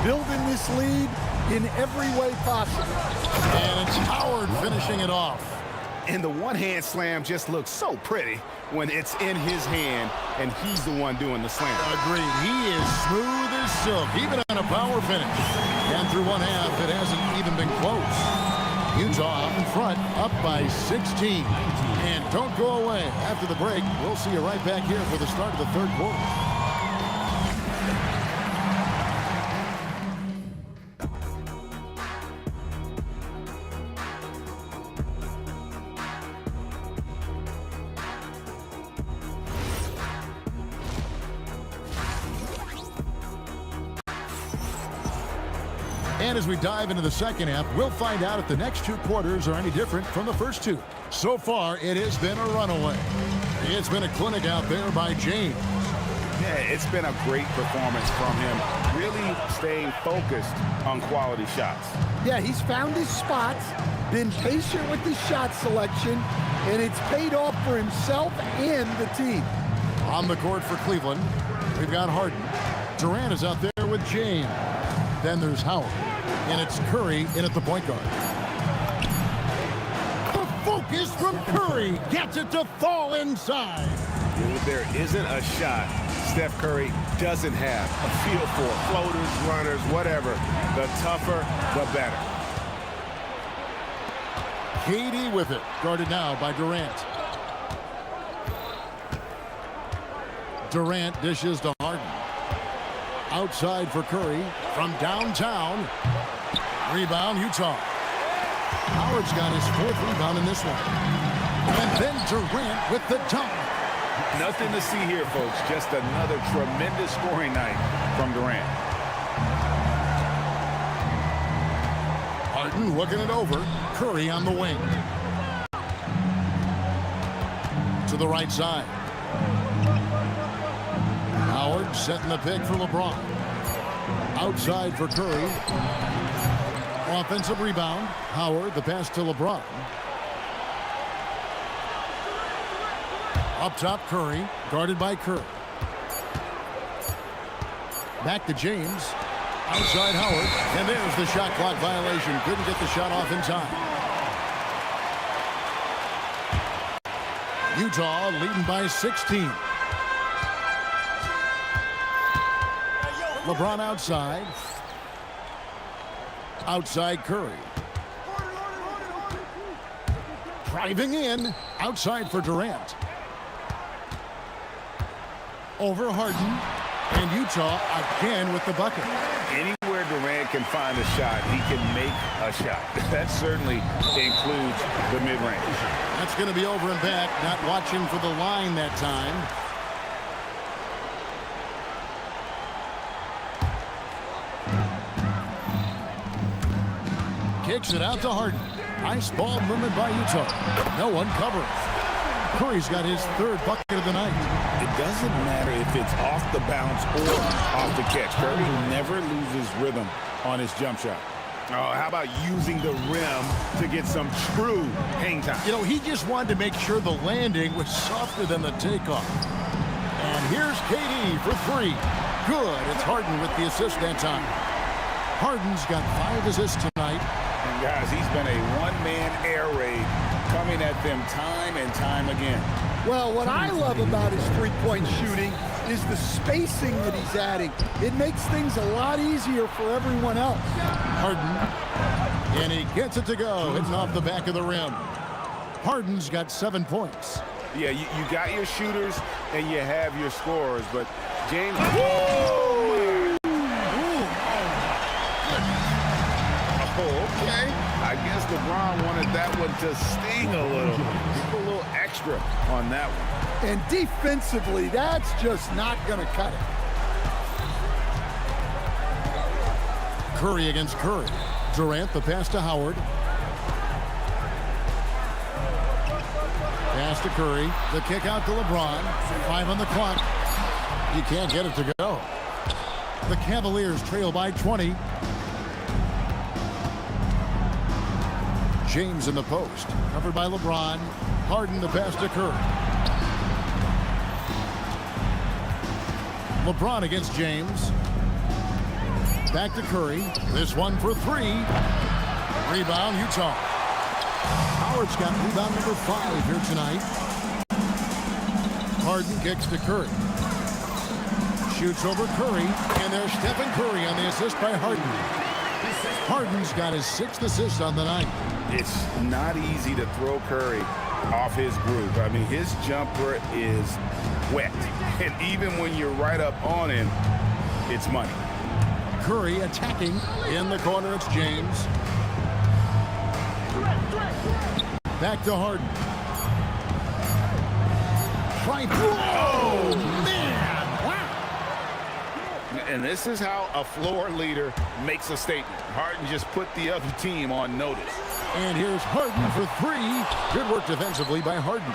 Building this lead in every way possible. And it's Howard finishing it off. And the one-hand slam just looks so pretty when it's in his hand and he's the one doing the slam. Agreed. He is smooth as silk, even on a power finish. And through one half, it hasn't even been close. Utah up in front, up by 16. And don't go away. After the break, we'll see you right back here for the start of the third quarter. And as we dive into the second half, we'll find out if the next two quarters are any different from the first two. So far, it has been a runaway. It's been a clinic out there by James. Yeah, it's been a great performance from him, really staying focused on quality shots. Yeah, he's found his spots, been patient with his shot selection, and it's paid off for himself and the team. On the court for Cleveland, we've got Harden. Durant is out there with James. Then there's Howard. And it's Curry in at the point guard. The focus from Curry gets it to fall inside. If there isn't a shot Steph Curry doesn't have a feel for, floaters, runners, whatever, the tougher, the better. KD with it, guarded now by Durant. Durant dishes to Harden. Outside for Curry from downtown. Rebound, Utah. Howard's got his fourth rebound in this one. And then Durant with the dunk. Nothing to see here, folks. Just another tremendous scoring night from Durant. Harden looking it over. Curry on the wing. To the right side. Howard setting the pick for LeBron. Outside for Curry. Offensive rebound. Howard, the pass to LeBron. Up top, Curry, guarded by Curry. Back to James. Outside Howard. And there's the shot clock violation. Couldn't get the shot off in time. Utah leading by 16. LeBron outside. Outside Curry. Driving in. Outside for Durant. Over Harden. And Utah again with the bucket. Anywhere Durant can find a shot, he can make a shot. That certainly includes the mid-range. That's going to be over and back. Not watching for the line that time. Kicks it out to Harden. Nice ball movement by Utah. No one covers. Curry's got his third bucket of the night. It doesn't matter if it's off the bounce or off the catch. Curry never loses rhythm on his jump shot. Oh, how about using the rim to get some true hang time? You know, he just wanted to make sure the landing was softer than the takeoff. And here's KD for three. Good. It's Harden with the assist that time. Harden's got 5 assists tonight. And guys, he's been a one-man air raid coming at them time and time again. Well, what I love about his three-point shooting is the spacing that he's adding. It makes things a lot easier for everyone else. Harden, and he gets it to go, hitting off the back of the rim. Harden's got 7 points. Yeah, you got your shooters and you have your scorers, but James... Okay. I guess LeBron wanted that one to sting a little extra on that one. And defensively, that's just not going to cut it. Curry against Curry. Durant, the pass to Howard. Pass to Curry. The kick out to LeBron. 5 on the clock. He can't get it to go. The Cavaliers trail by 20. James in the post. Covered by LeBron. Harden the pass to Curry. LeBron against James. Back to Curry. This one for three. Rebound, Utah. Howard's got rebound number 5 here tonight. Harden kicks to Curry. Shoots over Curry, and there's Stephen Curry on the assist by Harden. Harden's got his 6th assist on the night. It's not easy to throw Curry off his groove. I mean, his jumper is wet. And even when you're right up on him, it's money. Curry attacking. In the corner, it's James. Back to Harden. Oh, man! Wow! And this is how a floor leader makes a statement. Harden just put the other team on notice. And here's Harden for 3. Good work defensively by Harden.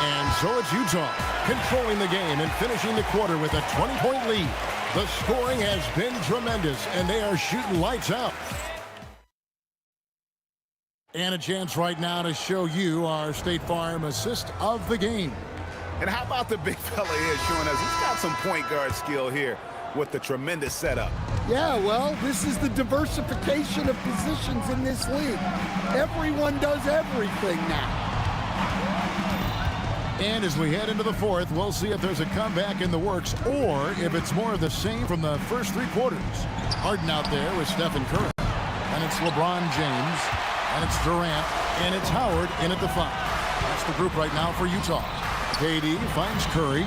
And so it's Utah controlling the game and finishing the quarter with a 20-point lead. The scoring has been tremendous, and they are shooting lights out. And a chance right now to show you our State Farm assist of the game. And how about the big fella here showing us he's got some point guard skill here with the tremendous setup. Yeah, well, this is the diversification of positions in this league. Everyone does everything now. And as we head into the 4th, we'll see if there's a comeback in the works or if it's more of the same from the first 3 quarters. Harden out there with Stephen Curry. And it's LeBron James. And it's Durant. And it's Howard in at the 5. That's the group right now for Utah. KD finds Curry.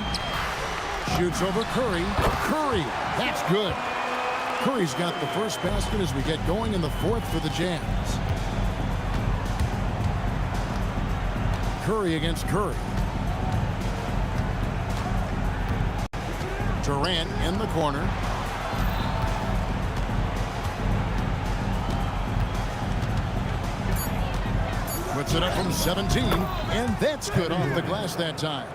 Shoots over Curry. Curry! That's good. Curry's got the first basket as we get going in the 4th for the Jazz. Curry against Curry. Durant in the corner. Puts it up from 17, and that's good off the glass that time.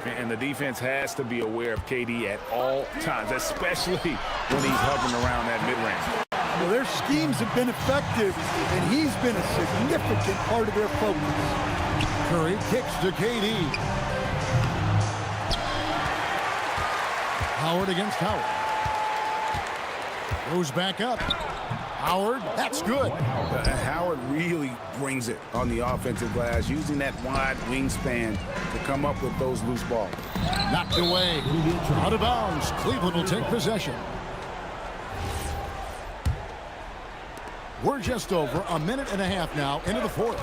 And the defense has to be aware of KD at all times, especially when he's hovering around that mid-range. Well, their schemes have been effective, and he's been a significant part of their focus. Curry kicks to KD. Howard against Howard. Goes back up. Howard, that's good. Howard really brings it on the offensive glass, using that wide wingspan to come up with those loose balls. Knocked away. Out of bounds. Cleveland will take possession. We're just over a minute and a half now into the 4th.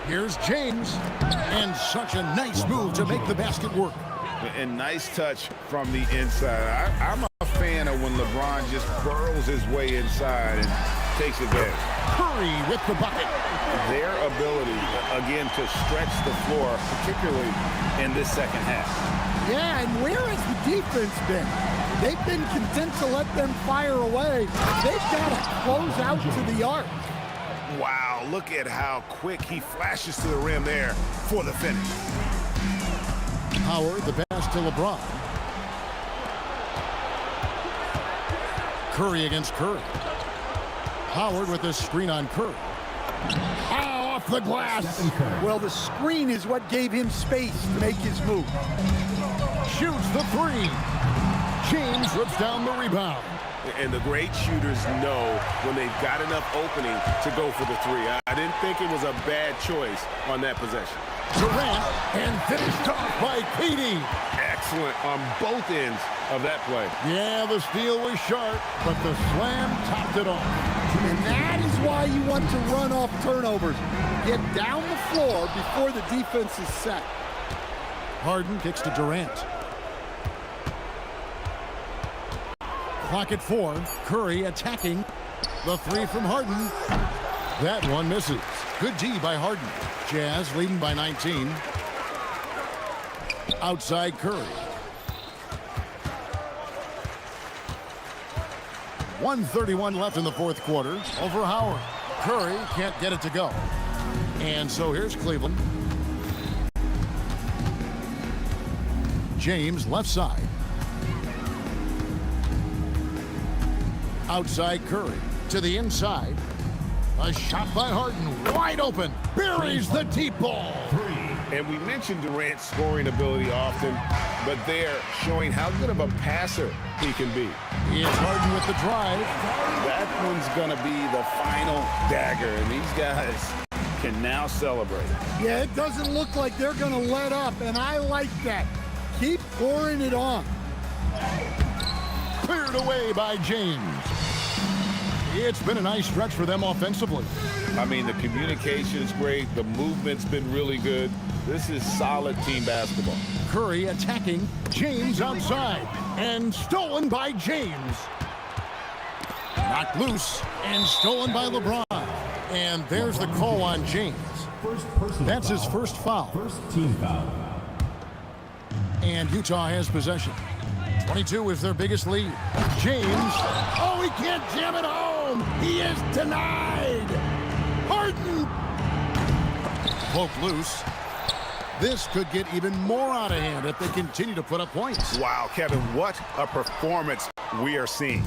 Here's James. And such a nice move to make the basket work. And nice touch from the inside. I'm a fan of when LeBron just burrows his way inside and takes advantage. Curry with the bucket. Their ability, again, to stretch the floor, particularly in this second half. Yeah, and where has the defense been? They've been content to let them fire away. They've got to close out to the arc. Wow, look at how quick he flashes to the rim there for the finish. Howard, the pass to LeBron. Curry against Curry. Howard with this screen on Curry. Oh, off the glass. Well, the screen is what gave him space to make his move. Shoots the 3. James rips down the rebound. And the great shooters know when they've got enough opening to go for the 3. I didn't think it was a bad choice on that possession. Durant, and finished off by KD. Excellent on both ends of that play. Yeah, the steal was sharp, but the slam topped it off. And that is why you want to run off turnovers. Get down the floor before the defense is set. Harden kicks to Durant. Clock at 4. Curry attacking. The 3 from Harden. That one misses. Good D by Harden. Jazz leading by 19. Outside Curry. 1:31 left in the 4th quarter. Over Howard. Curry can't get it to go. And so here's Cleveland. James left side. Outside Curry. To the inside. A shot by Harden. Wide open. Buries the deep ball. And we mentioned Durant's scoring ability often, but they're showing how good of a passer he can be. Here's Harden with the drive. That one's going to be the final dagger, and these guys can now celebrate. Yeah, it doesn't look like they're going to let up, and I like that. Keep pouring it on. Cleared away by James. It's been a nice stretch for them offensively. I mean, the communication is great. The movement's been really good. This is solid team basketball. Curry attacking. James outside. And stolen by James. Knocked loose and stolen by LeBron. And there's the call on James. That's his first foul. First team foul. And Utah has possession. 22 is their biggest lead. James. Oh, he can't jam it home. He is denied. Harden. Poked loose. This could get even more out of hand if they continue to put up points. Wow, Kevin, what a performance we are seeing.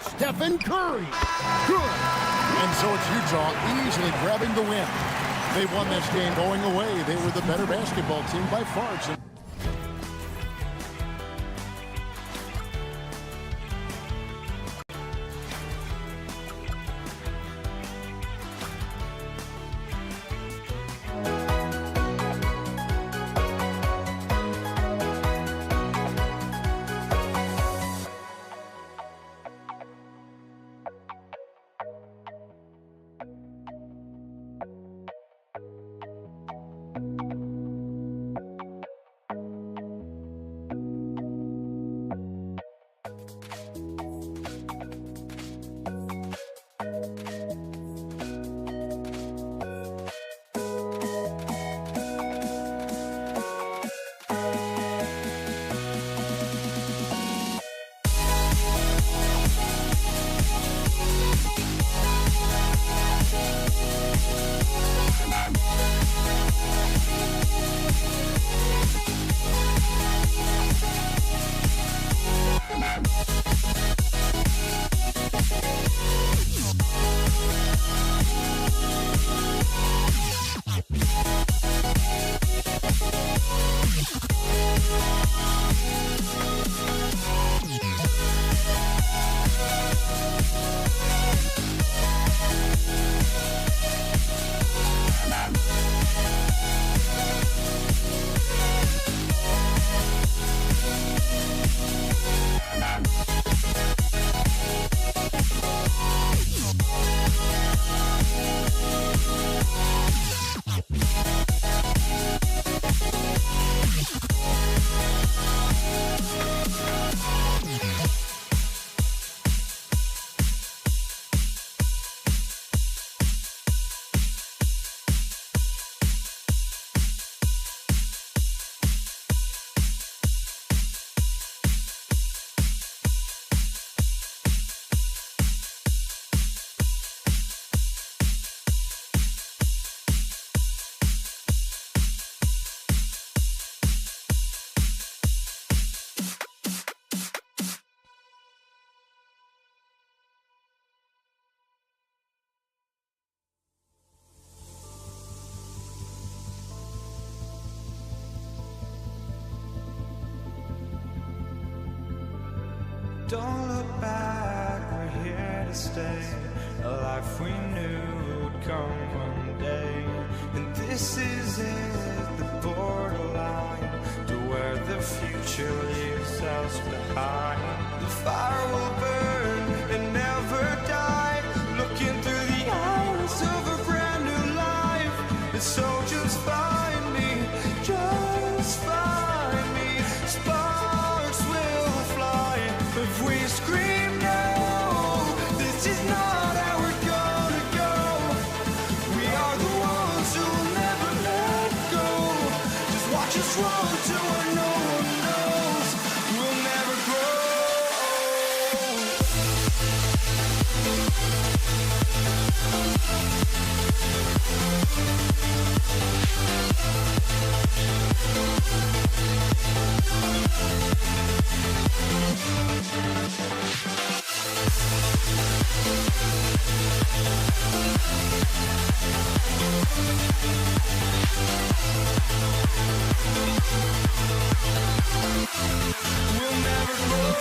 Stephen Curry. Good. And so it's Utah easily grabbing the win. They won this game going away. They were the better basketball team by far. Don't look back, we're here to stay. A life we knew would come one day. And this is it, the borderline to where the future leaves us behind. The fire will burn and never die, looking through the eyes of a brand new life. And so just find me, just find me. Sparks will fly if we scream no. This is not how we're gonna go. We are the ones who will never let go. Just watch us run to where no one knows. We'll never grow. We'll never grow.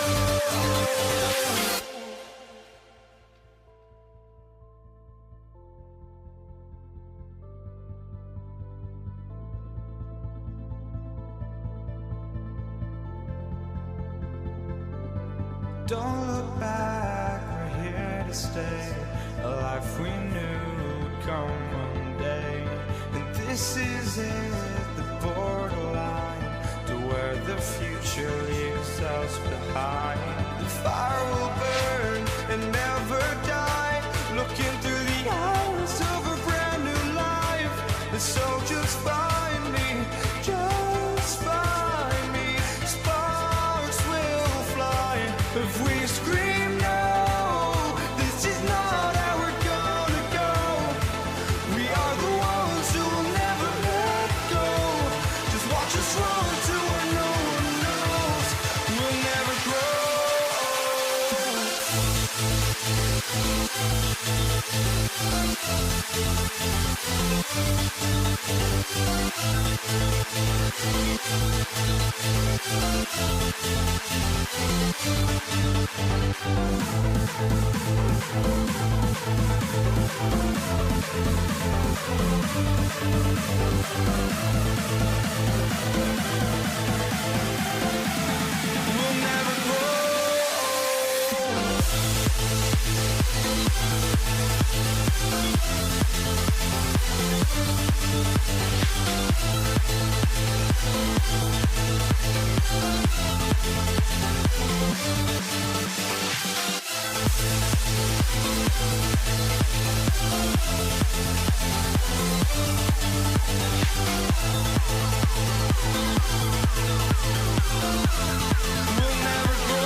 Don't look back, we're here to stay. A life we knew would come one day. And this is it, the borderline to where the future leaves us behind. The fire will burn and never die, looking through the eyes of a brand new life. And so just find me, just find me. Sparks will fly if we scream no. This is not how we're gonna go. We are the ones who will never let go. Just watch us run to where no one knows. We'll never grow. We'll never grow. We'll never grow.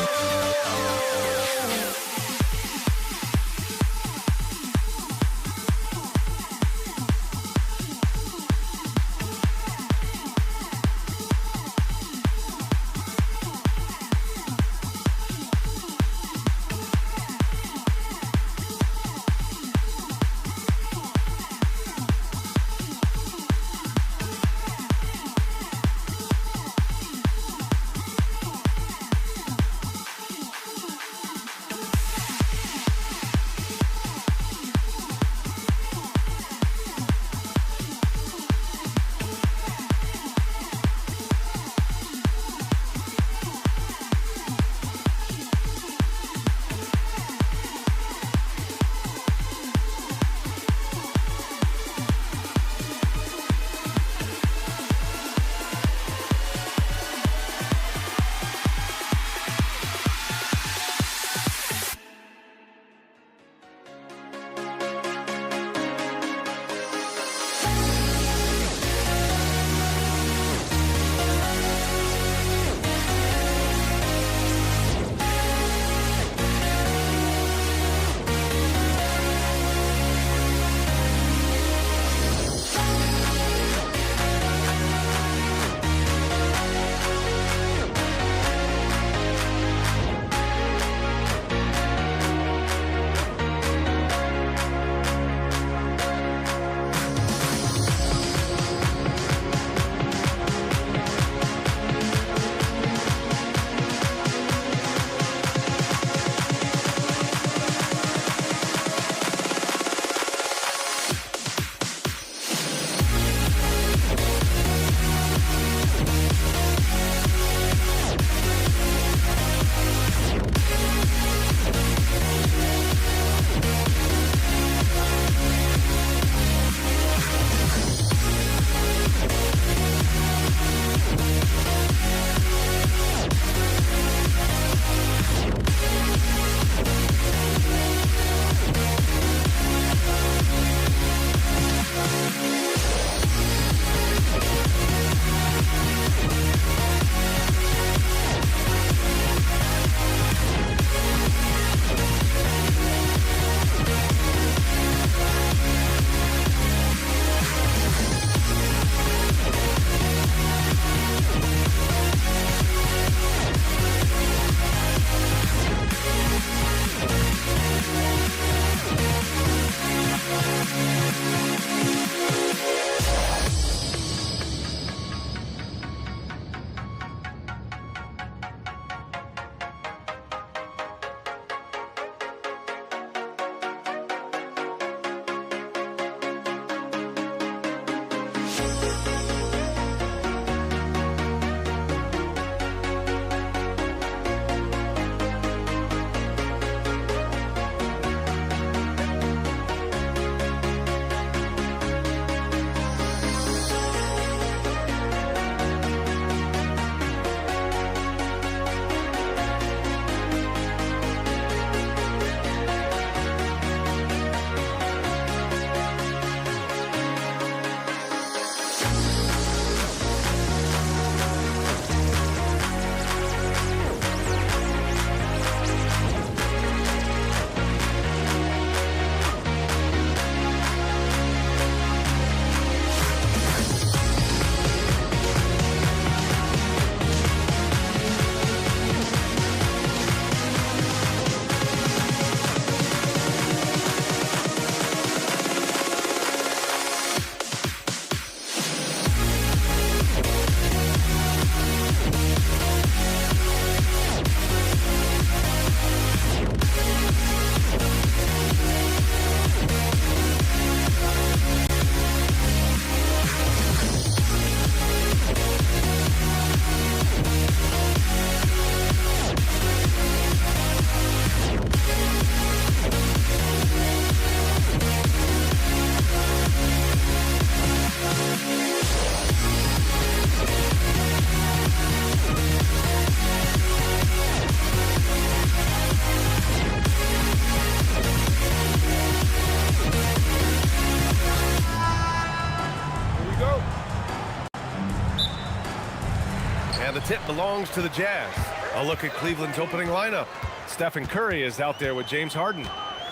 And the tip belongs to the Jazz. A look at Cleveland's opening lineup. Stephen Curry is out there with James Harden.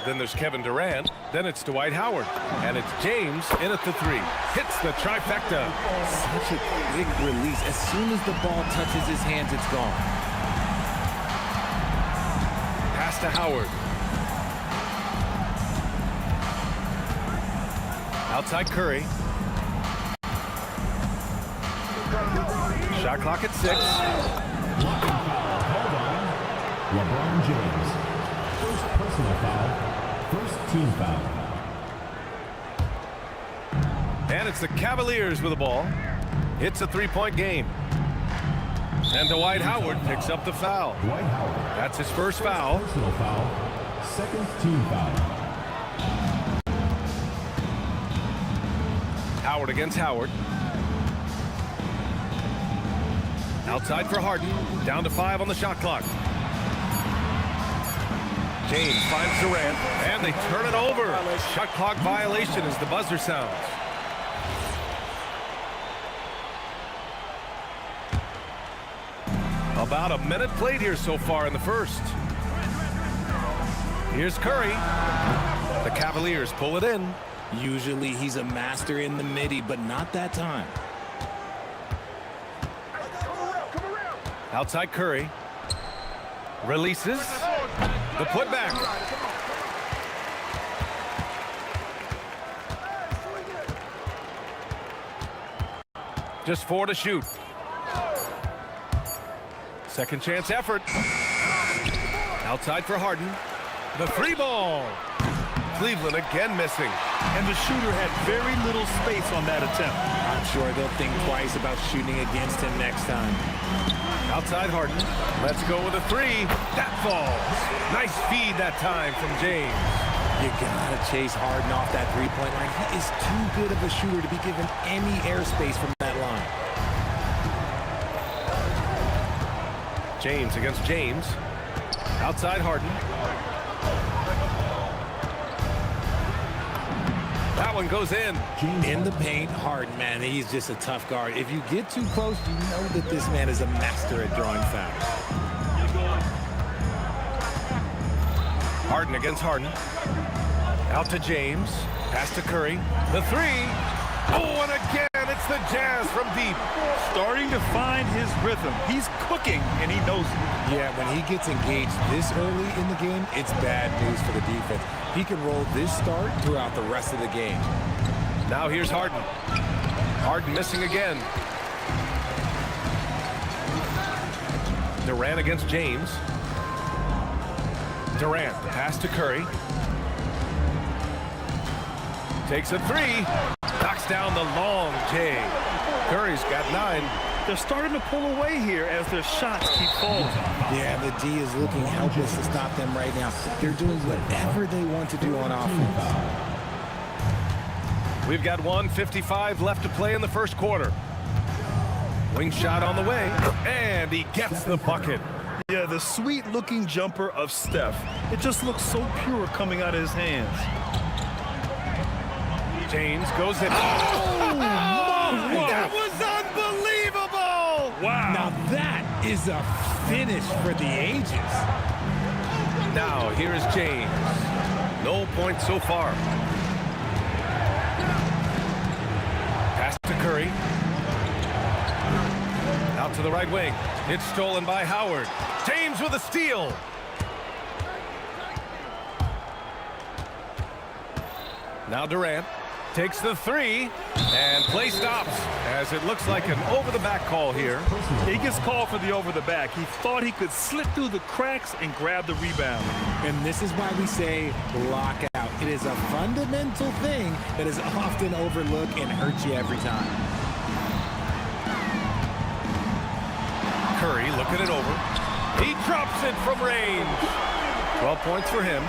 Then there's Kevin Durant. Then it's Dwight Howard. And it's James in at the three. Hits the trifecta. Such a quick release. As soon as the ball touches his hands, it's gone. Pass to Howard. Outside Curry. Shot clock at 6. LeBron James. First personal foul. First team foul. And it's the Cavaliers with the ball. It's a three-point game. And Dwight Howard picks up the foul. Dwight Howard. That's his first foul. Personal foul. Second team foul. Howard against Howard. Outside for Harden. Down to 5 on the shot clock. James finds Durant, and they turn it over. Shot clock violation as the buzzer sounds. About a minute played here so far in the first. Here's Curry. The Cavaliers pull it in. Usually he's a master in the midi, but not that time. Outside Curry. Releases. The putback. Just 4 to shoot. Second chance effort. Outside for Harden. The 3 ball. Cleveland again missing. And the shooter had very little space on that attempt. I'm sure they'll think twice about shooting against him next time. Outside Harden. Let's go with a 3. That falls. Nice feed that time from James. You gotta chase Harden off that three-point line. He is too good of a shooter to be given any airspace from that line. James against James. Outside Harden. That one goes in. In the paint, Harden, man, he's just a tough guard. If you get too close, you know that this man is a master at drawing fouls. Harden against Harden. Out to James. Pass to Curry. The 3. Oh, and again, it's the Jazz from deep. Starting to find his rhythm. He's cooking, and he knows it. Yeah, when he gets engaged this early in the game, it's bad news for the defense. He can roll this start throughout the rest of the game. Now here's Harden. Harden missing again. Durant against James. Durant, the pass to Curry. Takes a 3. Knocks down the long J. Curry's got 9. They're starting to pull away here as their shots keep falling. Yeah, the D is looking helpless to stop them right now. They're doing whatever they want to do on offense. We've got 1:55 left to play in the first quarter. Wing shot on the way, and he gets the bucket. Yeah, the sweet-looking jumper of Steph. It just looks so pure coming out of his hands. James goes in. Oh, that was unbelievable! Wow. Now that is a finish for the ages. Now here's James. No points so far. Pass to Curry. Out to the right wing. It's stolen by Howard. James with a steal. Now Durant takes the 3, and play stops as it looks like an over-the-back call here. He gets called for the over-the-back. He thought he could slip through the cracks and grab the rebound. And this is why we say lockout. It is a fundamental thing that is often overlooked and hurts you every time. Curry looking it over. He drops it from range. 12 points for him.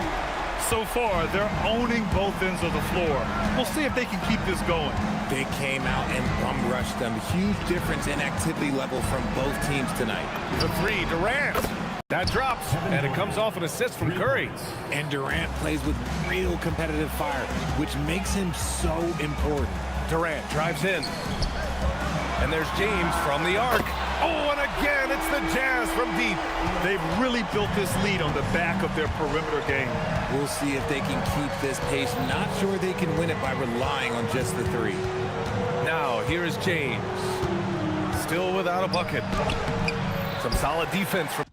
So far, they're owning both ends of the floor. We'll see if they can keep this going. They came out and bum-rushed them. Huge difference in activity level from both teams tonight. The 3, Durant. That drops, and it comes off an assist from Curry. And Durant plays with real competitive fire, which makes him so important. Durant drives in. And there's James from the arc. Oh, and again, it's the Jazz from deep. They've really built this lead on the back of their perimeter game. We'll see if they can keep this pace. Not sure they can win it by relying on just the 3. Now, here is James. Still without a bucket. Some solid defense from...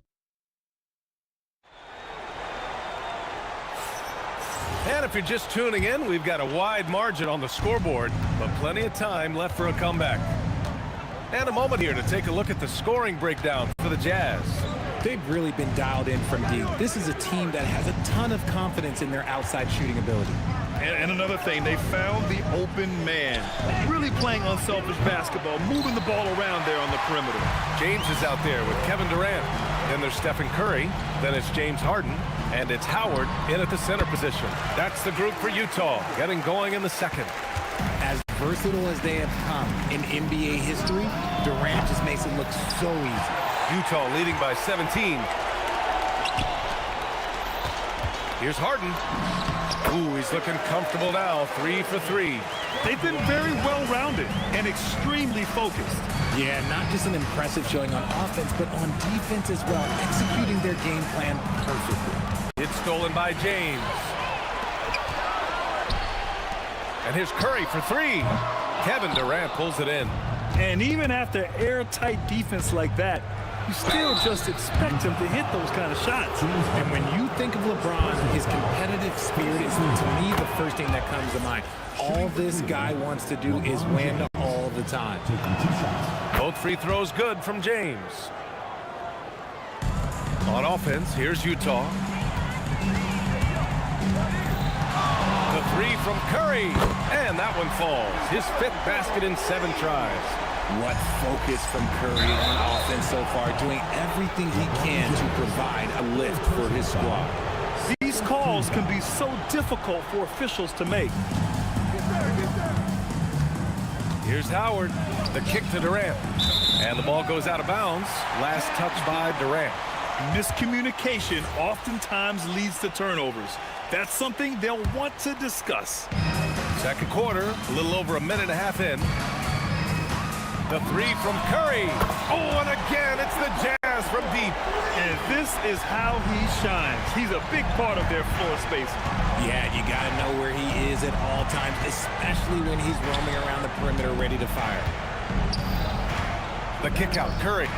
And if you're just tuning in, we've got a wide margin on the scoreboard, but plenty of time left for a comeback. And a moment here to take a look at the scoring breakdown for the Jazz. They've really been dialed in from deep. This is a team that has a ton of confidence in their outside shooting ability. And another thing, they found the open man. Really playing unselfish basketball, moving the ball around there on the perimeter. James is out there with Kevin Durant. Then there's Stephen Curry. Then it's James Harden. And it's Howard in at the center position. That's the group for Utah, getting going in the second. As versatile as they have come in NBA history, Durant just makes it look so easy. Utah leading by 17. Here's Harden. Ooh, he's looking comfortable now. 3 for 3. They've been very well-rounded and extremely focused. Yeah, not just an impressive showing on offense, but on defense as well, executing their game plan perfectly. It's stolen by James. And here's Curry for 3. Kevin Durant pulls it in. And even after airtight defense like that, you still just expect him to hit those kind of shots. And when you think of LeBron, his competitive spirit is, to me, the first thing that comes to mind. All this guy wants to do is win all the time. Both free throws good from James. On offense, here's Utah. The 3 from Curry, and that one falls. His 5th basket in 7 tries. What focus from Curry on offense so far, doing everything he can to provide a lift for his squad. These calls can be so difficult for officials to make. Here's Howard, the kick to Durant, and the ball goes out of bounds. Last touch by Durant. Miscommunication oftentimes leads to turnovers. That's something they'll want to discuss. Second quarter, a little over a minute and a half in. The 3 from Curry. Oh, and again, it's the Jazz from deep. And this is how he shines. He's a big part of their floor space. Yeah, you got to know where he is at all times, especially when he's roaming around the perimeter ready to fire. The kick out, Curry.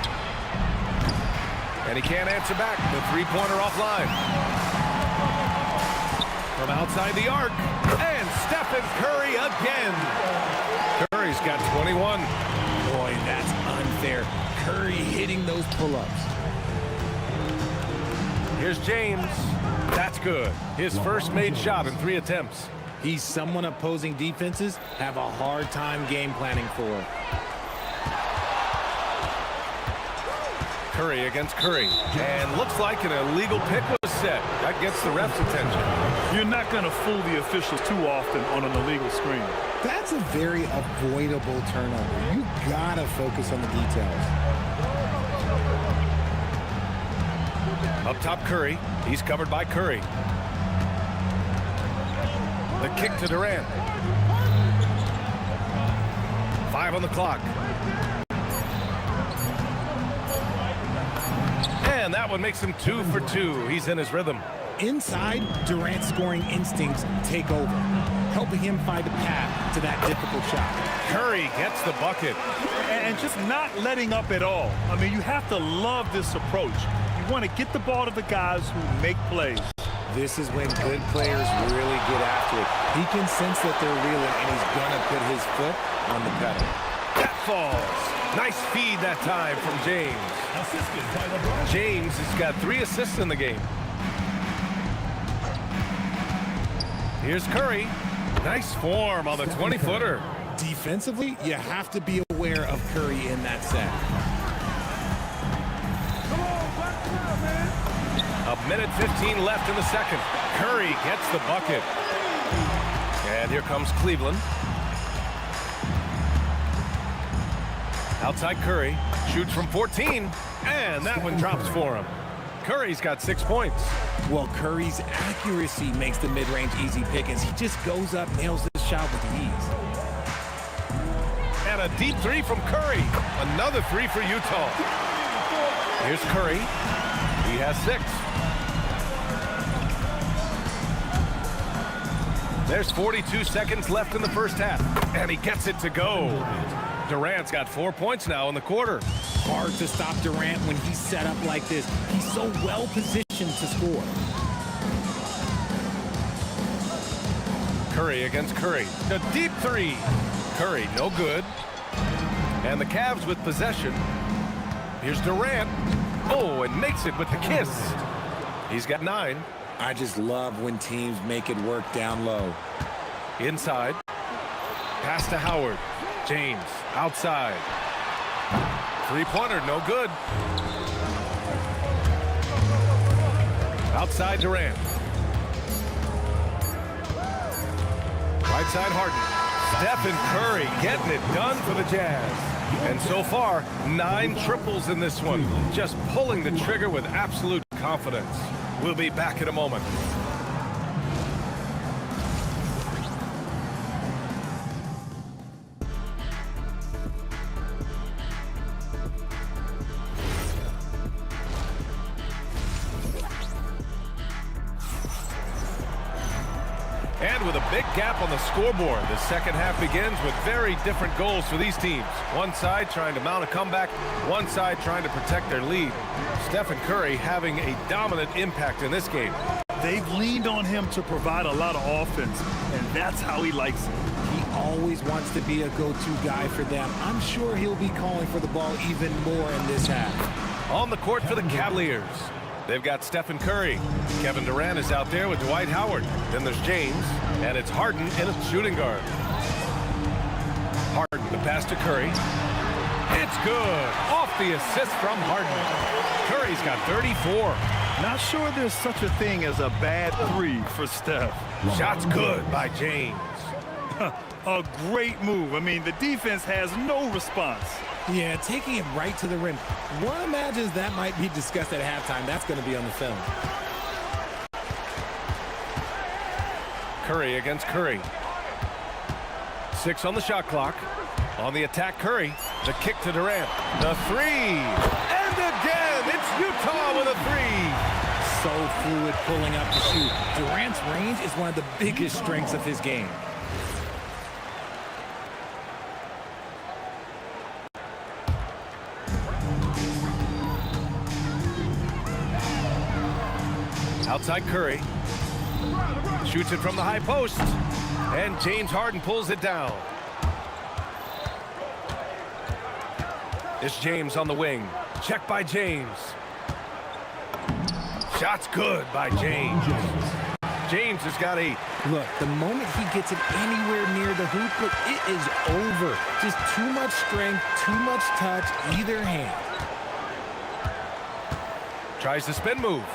And he can't answer back. The 3-pointer offline. From outside the arc. And Stephen Curry again. Curry's got 21. Boy, that's unfair. Curry hitting those pull-ups. Here's James. That's good. His first made shot in 3 attempts. He's someone opposing defenses have a hard time game planning for. Curry against Curry. And looks like an illegal pick was set. That gets the ref's attention. You're not going to fool the officials too often on an illegal screen. That's a very avoidable turnover. You gotta focus on the details. Up top, Curry. He's covered by Curry. The kick to Durant. 5 on the clock. And that one makes him 2 for 2. He's in his rhythm. Inside, Durant's scoring instincts take over, helping him find a path to that difficult shot. Curry gets the bucket. And just not letting up at all. I mean, you have to love this approach. You want to get the ball to the guys who make plays. This is when good players really get after it. He can sense that they're reeling, and he's going to put his foot on the pedal. That falls. Nice feed that time from James. James has got 3 assists in the game. Here's Curry. Nice form on the 20-footer. Defensively, you have to be aware of Curry in that set. A minute 15 left in the second. Curry gets the bucket. And here comes Cleveland. Outside Curry. Shoots from 14. And that one drops for him. Curry's got 6 points. Well, Curry's accuracy makes the mid-range easy pickings. He just goes up, nails the shot with ease. And a deep 3 from Curry. Another 3 for Utah. Here's Curry. He has 6. There's 42 seconds left in the first half. And he gets it to go. Durant's got 4 points now in the quarter. Hard to stop Durant when he's set up like this. He's so well positioned to score. Curry against Curry. The deep 3. Curry, no good. And the Cavs with possession. Here's Durant. Oh, and makes it with the kiss. He's got 9. I just love when teams make it work down low. Inside. Pass to Howard. James outside. 3-pointer, no good. Outside Durant. Right side Harden. Stephen Curry getting it done for the Jazz. And so far, 9 triples in this one. Just pulling the trigger with absolute confidence. We'll be back in a moment. And with a big gap on the scoreboard, the second half begins with very different goals for these teams. One side trying to mount a comeback, one side trying to protect their lead. Stephen Curry having a dominant impact in this game. They've leaned on him to provide a lot of offense, and that's how he likes it. He always wants to be a go-to guy for them. I'm sure he'll be calling for the ball even more in this half. On the court for the Cavaliers. They've got Stephen Curry. Kevin Durant is out there with Dwight Howard. Then there's James, and it's Harden in a shooting guard. Harden, the pass to Curry. It's good. Off the assist from Harden. Curry's got 34. Not sure there's such a thing as a bad 3 for Steph. Shot's good by James. A great move. I mean, the defense has no response. Yeah, taking it right to the rim. One imagines that might be discussed at halftime. That's going to be on the film. Curry against Curry. 6 on the shot clock. On the attack, Curry. The kick to Durant. The 3. And again, it's Utah with a 3. So fluid pulling up to shoot. Durant's range is one of the biggest strengths of his game. Outside Curry. Shoots it from the high post. And James Harden pulls it down. It's James on the wing. Check by James. Shot's good by James. James has got 8. Look, the moment he gets it anywhere near the hoop, look, it is over. Just too much strength, too much touch, either hand. Tries the spin move.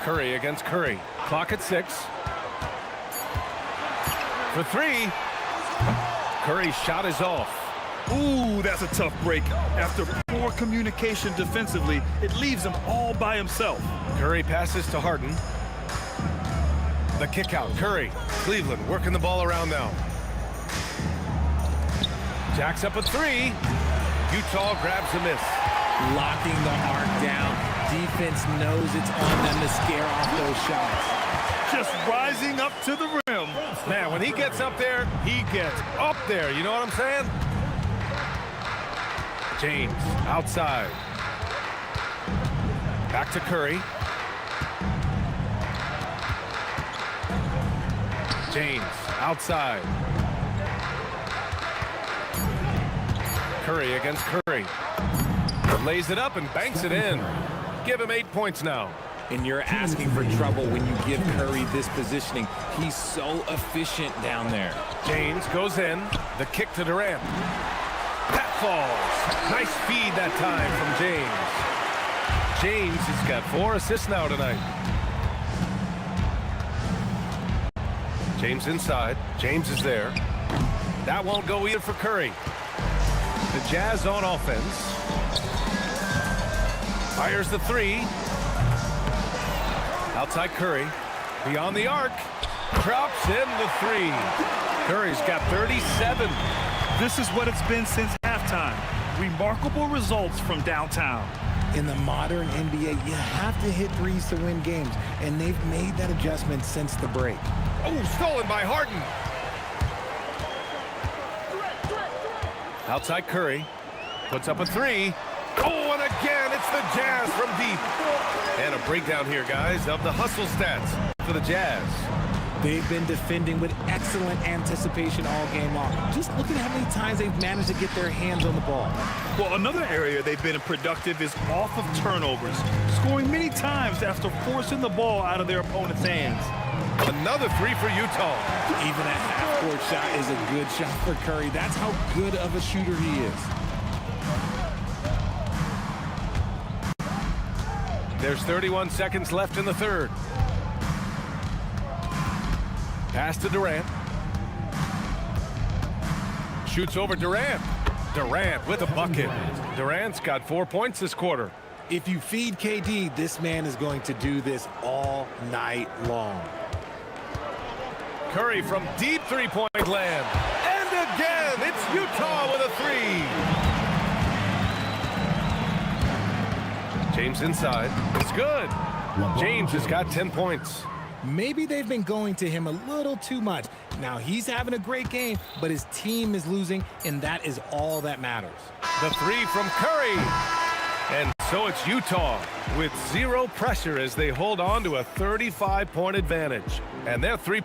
Curry against Curry. Clock at 6. For 3. Curry's shot is off. Ooh, that's a tough break. After poor communication defensively, it leaves him all by himself. Curry passes to Harden. The kick out. Curry. Cleveland working the ball around now. Jacks up a 3. Utah grabs a miss. Locking the arc down. Defense knows it's on them to scare off those shots. Just rising up to the rim. Man, when he gets up there, he gets up there. You know what I'm saying? James outside. Back to Curry. James outside. Curry against Curry. Lays it up and banks it in. Give him 8 points now. And you're asking for trouble when you give Curry this positioning. He's so efficient down there. James goes in. The kick to Durant. That falls. Nice feed that time from James. James has got 4 assists now tonight. James inside. James is there. That won't go either for Curry. The Jazz on offense. Fires the 3. Outside Curry. Beyond the arc. Drops in the 3. Curry's got 37. This is what it's been since halftime. Remarkable results from downtown. In the modern NBA, you have to hit threes to win games, and they've made that adjustment since the break. Oh, stolen by Harden. Outside Curry. Puts up a 3. Oh, and again, it's the Jazz from deep. And a breakdown here, guys, of the hustle stats for the Jazz. They've been defending with excellent anticipation all game long. Just look at how many times they've managed to get their hands on the ball. Well, another area they've been productive is off of turnovers, scoring many times after forcing the ball out of their opponent's hands. Another 3 for Utah. Even a half-court shot is a good shot for Curry. That's how good of a shooter he is. There's 31 seconds left in the third. Pass to Durant. Shoots over Durant. Durant with a bucket. Durant's got 4 points this quarter. If you feed KD, this man is going to do this all night long. Curry from deep three-point land. And again, it's Utah with a 3. James inside. It's good. James has got 10 points. Maybe they've been going to him a little too much. Now he's having a great game, but his team is losing, and that is all that matters. The 3 from Curry. And so it's Utah with 0 pressure as they hold on to a 35-point advantage. And their 3.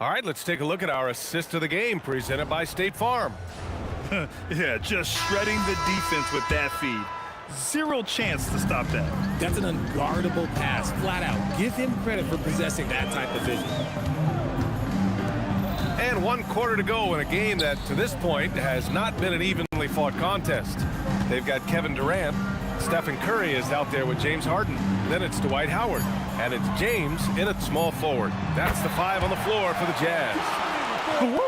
All right, let's take a look at our assist of the game presented by State Farm. Yeah, just shredding the defense with that feed. 0 chance to stop that. That's an unguardable pass, flat out. Give him credit for possessing that type of vision. And 1 quarter to go in a game that, to this point, has not been an evenly fought contest. They've got Kevin Durant. Stephen Curry is out there with James Harden. Then it's Dwight Howard. And it's James in at small forward. That's the 5 on the floor for the Jazz. Woo!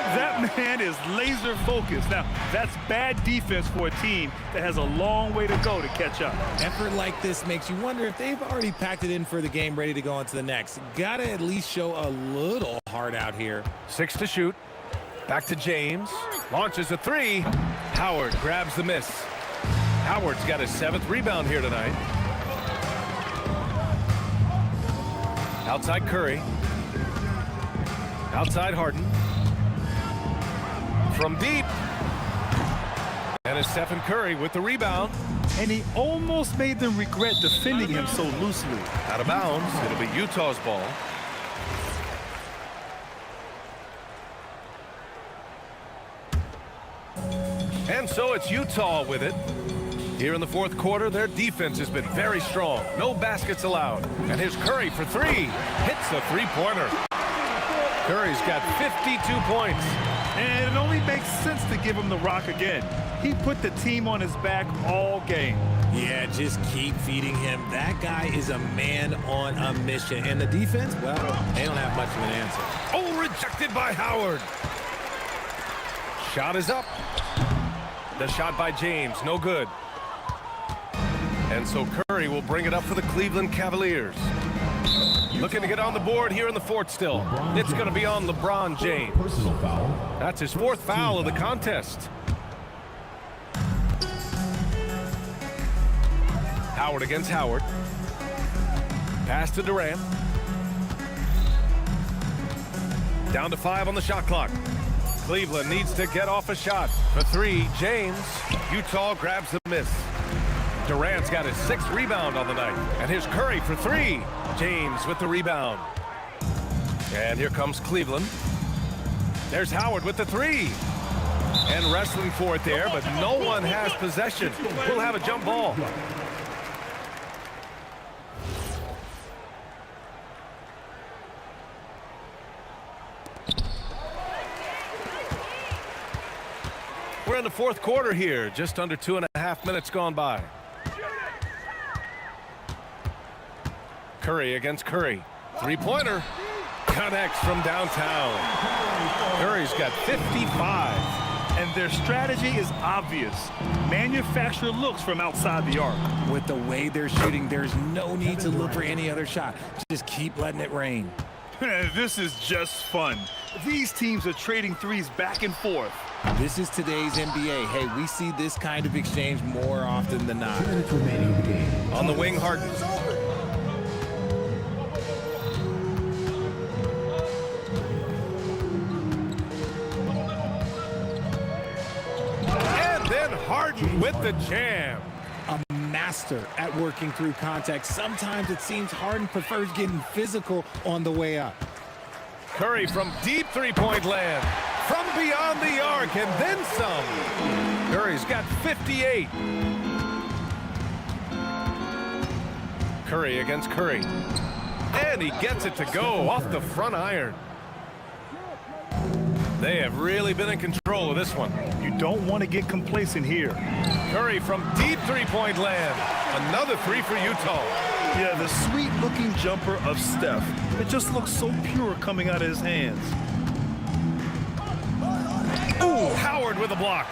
That man is laser focused. Now, that's bad defense for a team that has a long way to go to catch up. Effort like this makes you wonder if they've already packed it in for the game, ready to go on to the next. Gotta at least show a little heart out here. 6 to shoot. Back to James. Launches a 3. Howard grabs the miss. Howard's got his 7th rebound here tonight. Outside Curry. Outside Harden. From deep. And it's Stephen Curry with the rebound. And he almost made them regret defending him so loosely. Out of bounds. It'll be Utah's ball. And so it's Utah with it. Here in the fourth quarter, their defense has been very strong. No baskets allowed. And here's Curry for three. Hits a three-pointer. Curry's got 52 points. And it only makes sense to give him the rock again. He put the team on his back all game. Yeah, just keep feeding him. That guy is a man on a mission. And the defense, well, they don't have much of an answer. Oh, rejected by Howard. Shot is up. The shot by James, no good. And so Curry will bring it up for the Cleveland Cavaliers. Looking to get on the board here in the fourth still. It's going to be on LeBron James. Personal foul. That's his fourth foul of the contest. Howard against Howard. Pass to Durant. Down to 5 on the shot clock. Cleveland needs to get off a shot. For three, James. Utah grabs the miss. Durant's got his 6th rebound on the night. And here's Curry for three. James with the rebound. And here comes Cleveland. There's Howard with the three. And wrestling for it there, but no one has possession. We'll have a jump ball. We're in the fourth quarter here. Just under 2.5 minutes gone by. Curry against Curry. Three-pointer. Connects from downtown. Curry's got 55. And their strategy is obvious. Manufacture looks from outside the arc. With the way they're shooting, there's no need to look for any other shot. Just keep letting it rain. This is just fun. These teams are trading threes back and forth. This is today's NBA. Hey, we see this kind of exchange more often than not. 2 minutes remaining in the game. On the wing, Harden. And then Harden with the jam. A master at working through contact. Sometimes it seems Harden prefers getting physical on the way up. Curry from deep three-point land. From beyond the arc and then some. Curry's got 58. Curry against Curry. And he gets it to go off the front iron. They have really been in control of this one. You don't want to get complacent here. Curry from deep three-point land. Another three for Utah. Yeah, the sweet-looking jumper of Steph. It just looks so pure coming out of his hands. Ooh, Howard with a block.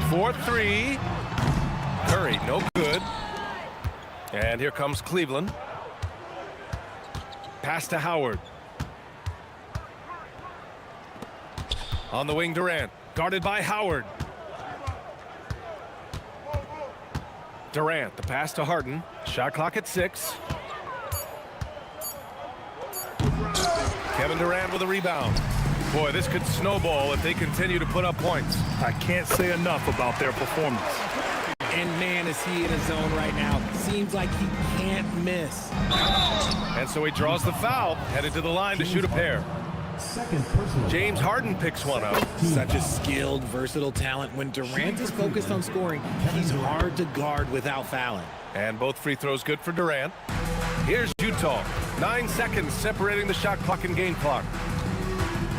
4-3. Curry, no good. And here comes Cleveland. Pass to Howard. On the wing, Durant. Guarded by Howard. Durant, the pass to Harden. Shot clock at 6. Kevin Durant with a rebound. Boy, this could snowball if they continue to put up points. I can't say enough about their performance. And man, is he in his zone right now. Seems like he can't miss. And so he draws the foul, headed to the line to shoot a pair. Second personal. James Harden picks one up. Such a skilled, versatile talent. When Durant is focused on scoring, he's hard to guard without fouling. And both free throws good for Durant. Here's Utah. 9 seconds separating the shot clock and game clock.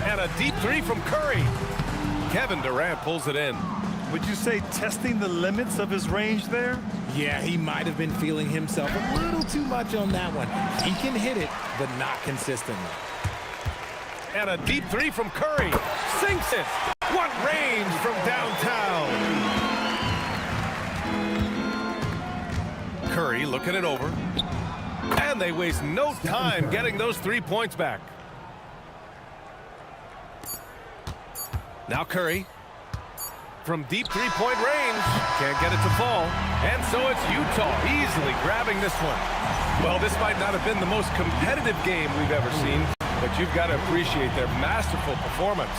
And a deep three from Curry. Kevin Durant pulls it in. Would you say testing the limits of his range there? Yeah, he might have been feeling himself a little too much on that one. He can hit it, but not consistently. And a deep three from Curry. Sinks it. What range from downtown. Curry looking it over. And they waste no time getting those 3 points back. Now Curry. From deep three-point range. Can't get it to fall. And so it's Utah easily grabbing this one. Well, this might not have been the most competitive game we've ever seen, but you've got to appreciate their masterful performance.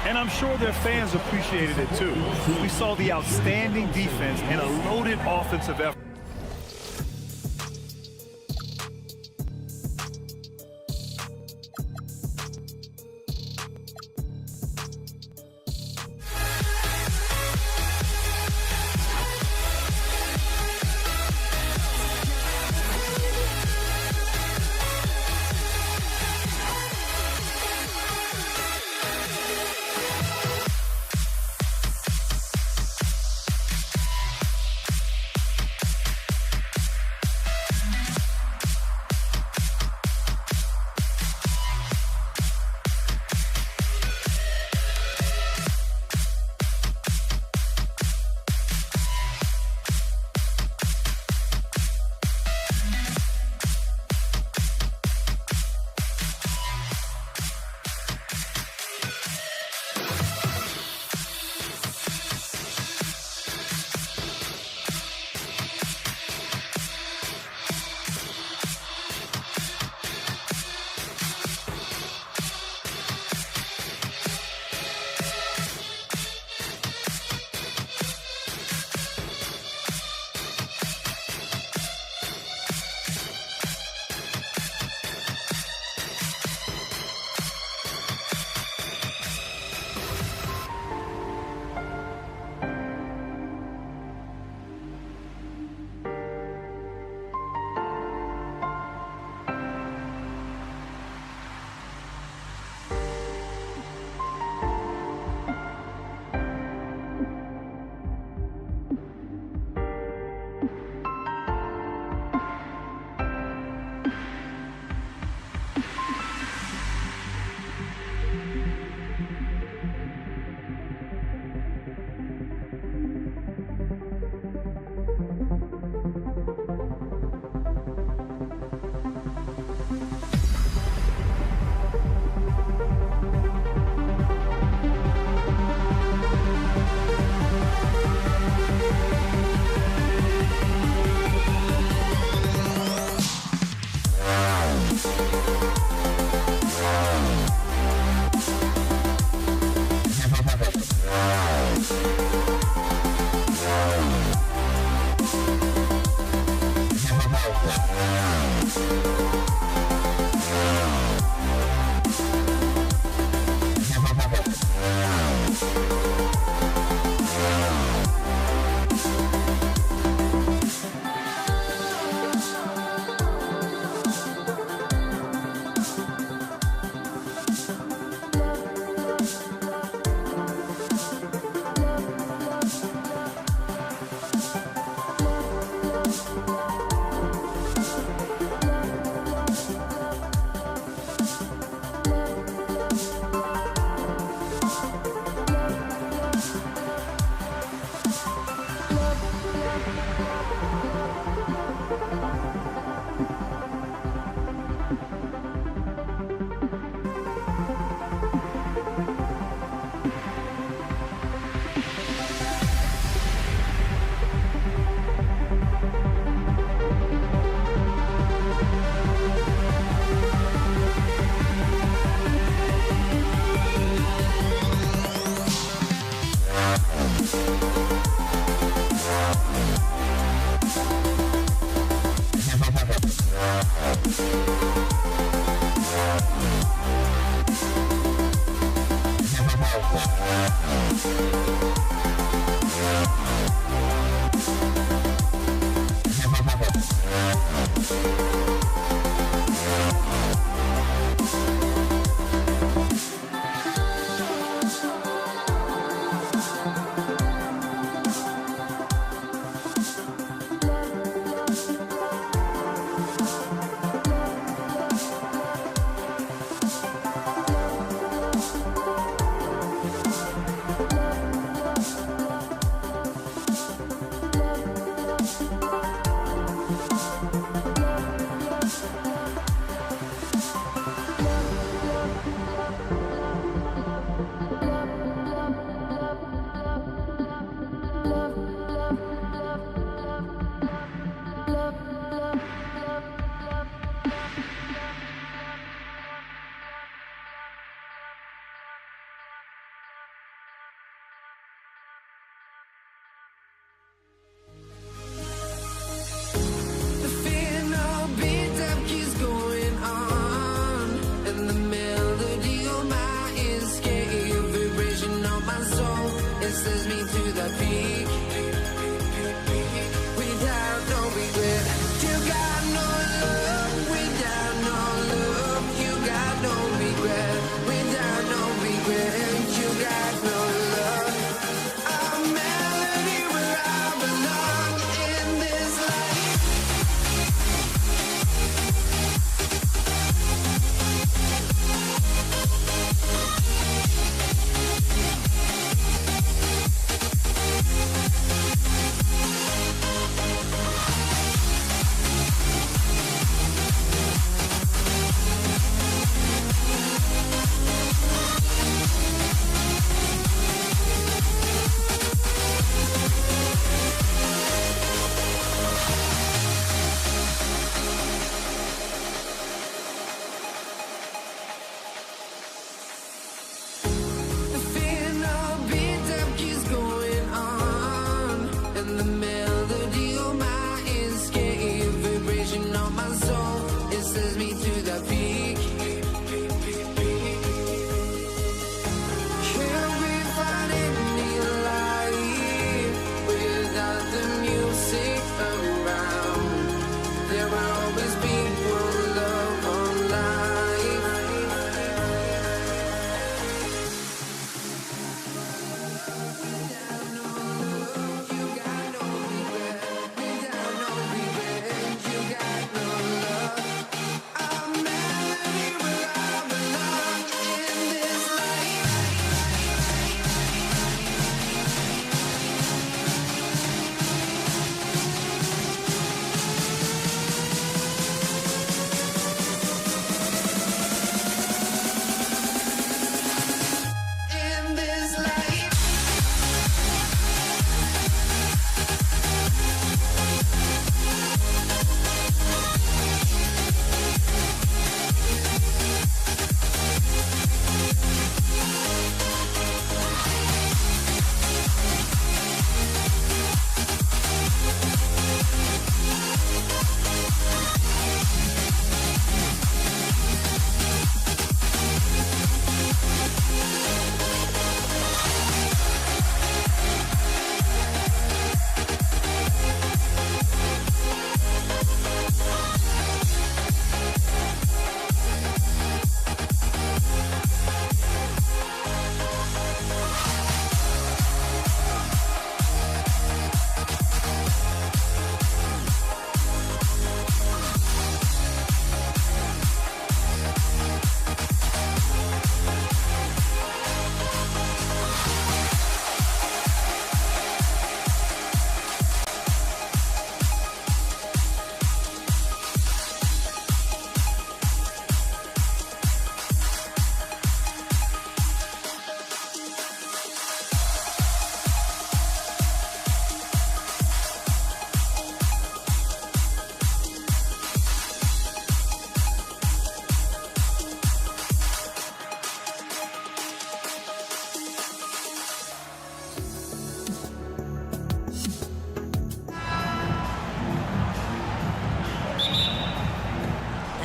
And I'm sure their fans appreciated it too. We saw the outstanding defense and a loaded offensive effort.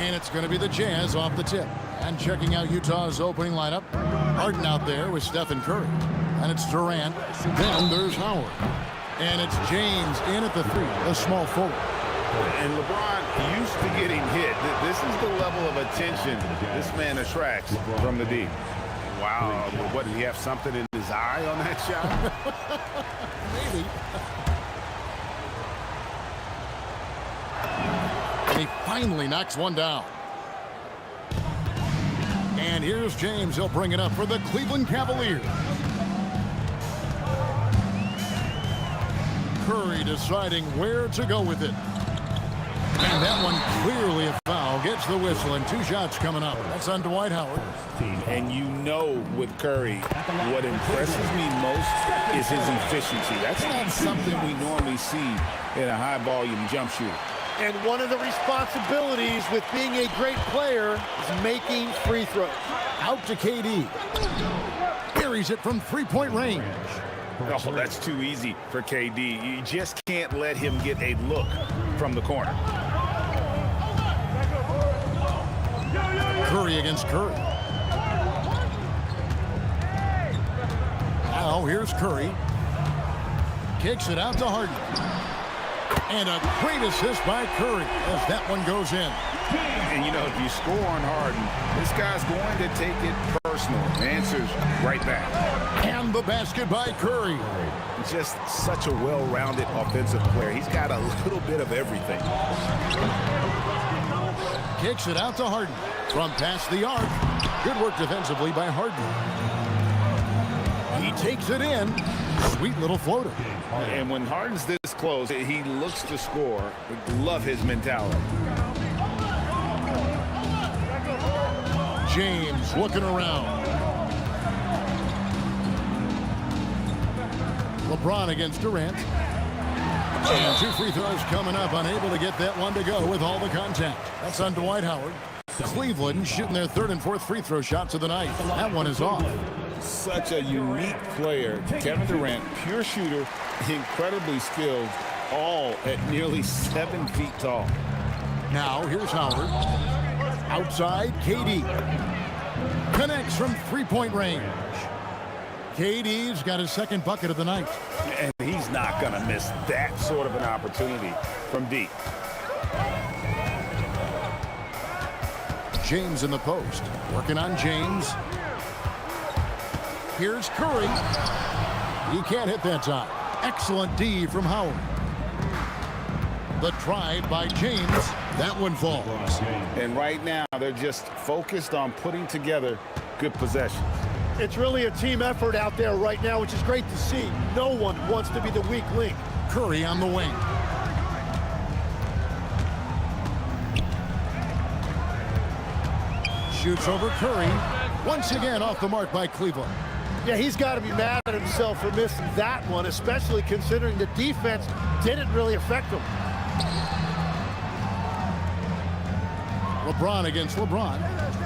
And it's going to be the Jazz off the tip. And checking out Utah's opening lineup, Harden out there with Stephen Curry. And it's Durant. Then there's Howard. And it's James in at the 3, a small forward. And LeBron used to getting hit. This is the level of attention this man attracts from the D. Wow. What, did he have something in his eye on that shot? Maybe. And he finally knocks one down. And here's James. He'll bring it up for the Cleveland Cavaliers. Curry deciding where to go with it. And that one clearly a foul. Gets the whistle, and 2 shots coming up. That's on Dwight Howard. And you know with Curry, what impresses me most is his efficiency. That's not something we normally see in a high-volume jump shooter. And one of the responsibilities with being a great player is making free throws. Out to KD. Buries it from 3-point range. Oh, that's too easy for KD. You just can't let him get a look from the corner. Curry against Curry. Now here's Curry. Kicks it out to Harden. And a great assist by Curry as that one goes in. And, you know, if you score on Harden, this guy's going to take it personal. The answer's right back. And the basket by Curry. Just such a well-rounded offensive player. He's got a little bit of everything. Kicks it out to Harden from past the arc. Good work defensively by Harden. He takes it in. Sweet little floater. And when Harden's this close, he looks to score. Love his mentality. James looking around. LeBron against Durant. And 2 free throws coming up. Unable to get that one to go with all the contact. That's on Dwight Howard. Cleveland shooting their 3rd and 4th free throw shots of the night. That one is off. Such a unique player. Kevin Durant, pure shooter, incredibly skilled, all at nearly 7 feet tall. Now here's Howard. Outside, KD. Connects from 3-point range. KD's got his 2nd bucket of the night. And he's not going to miss that sort of an opportunity from deep. James in the post. Working on James. Here's Curry. He can't hit that time. Excellent D from Howard. The drive by James. That one falls. And right now, they're just focused on putting together good possessions. It's really a team effort out there right now, which is great to see. No one wants to be the weak link. Curry on the wing. Shoots over Curry. Once again off the mark by Cleveland. Yeah, he's got to be mad at himself for missing that one, especially considering the defense didn't really affect him. LeBron against LeBron.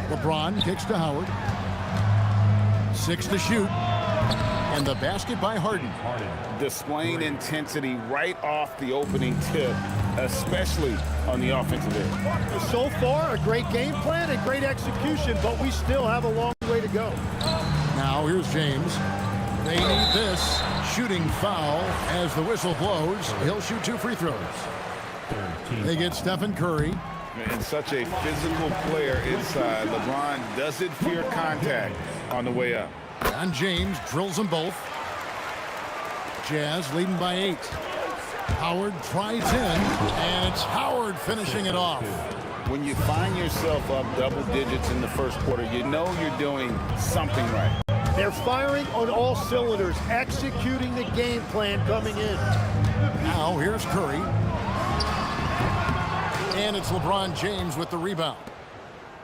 LeBron kicks to Howard. 6 to shoot. And the basket by Harden. Displaying intensity right off the opening tip, especially on the offensive end. So far, a great game plan and great execution, but we still have a long way to go. Now here's James. They need this. Shooting foul as the whistle blows. He'll shoot 2 free throws. They get Stephen Curry. And such a physical player inside. LeBron doesn't fear contact on the way up. And James drills them both. Jazz leading by 8. Howard tries in, and it's Howard finishing it off. When you find yourself up double digits in the first quarter, you know you're doing something right. They're firing on all cylinders, executing the game plan coming in. Now here's Curry. And it's LeBron James with the rebound.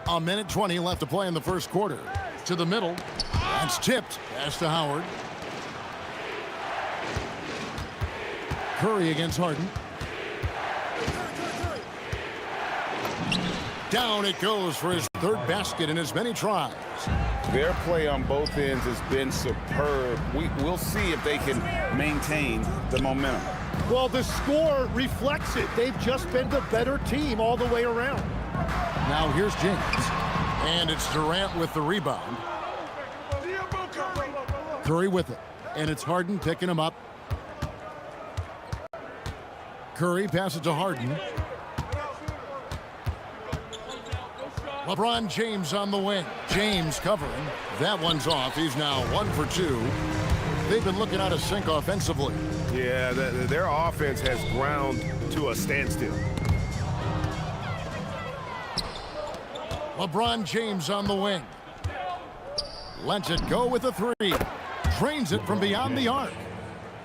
1:20 left to play in the first quarter. To the middle. That's tipped. Pass to Howard. Curry against Harden. Down it goes for his 3rd basket in as many tries. Their play on both ends has been superb. We'll see if they can maintain the momentum. Well, the score reflects it. They've just been the better team all the way around. Now here's James. And it's Durant with the rebound. Curry with it. And it's Harden picking him up. Curry passes to Harden. LeBron James on the wing. James covering. That one's off. He's now 1 for 2. They've been looking out of sync offensively. Yeah, their offense has ground to a standstill. LeBron James on the wing. Lets it go with a 3. Drains it from beyond the arc.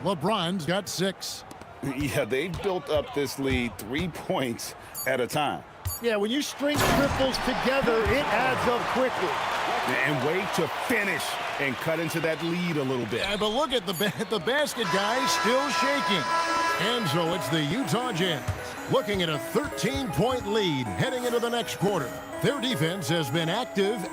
LeBron's got 6. Yeah, they've built up this lead 3 points at a time. Yeah, when you string triples together, it adds up quickly. And wait to finish and cut into that lead a little bit. Yeah, but look at the basket guy still shaking. And so it's the Utah Jazz looking at a 13-point lead heading into the next quarter. Their defense has been active.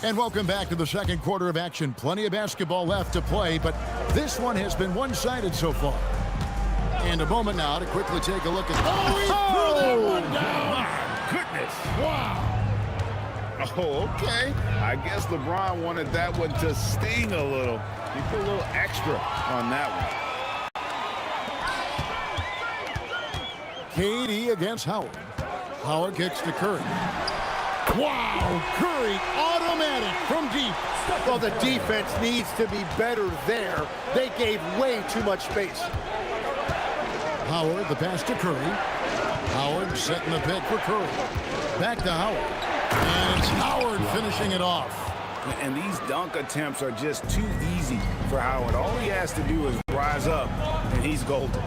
And welcome back to the second quarter of action. Plenty of basketball left to play, but this one has been one-sided so far. And a moment now to quickly take a look at... Oh, he threw that one down! My goodness. Wow. Oh, okay. I guess LeBron wanted that one to sting a little. He put a little extra on that one. KD against Howard. Howard kicks to Curry. Wow, Curry automatic from deep. Well, the defense needs to be better there. They gave way too much space. Howard, the pass to Curry. Howard setting the pick for Curry. Back to Howard. And it's Howard finishing it off. And these dunk attempts are just too easy for Howard. All he has to do is rise up, and he's golden.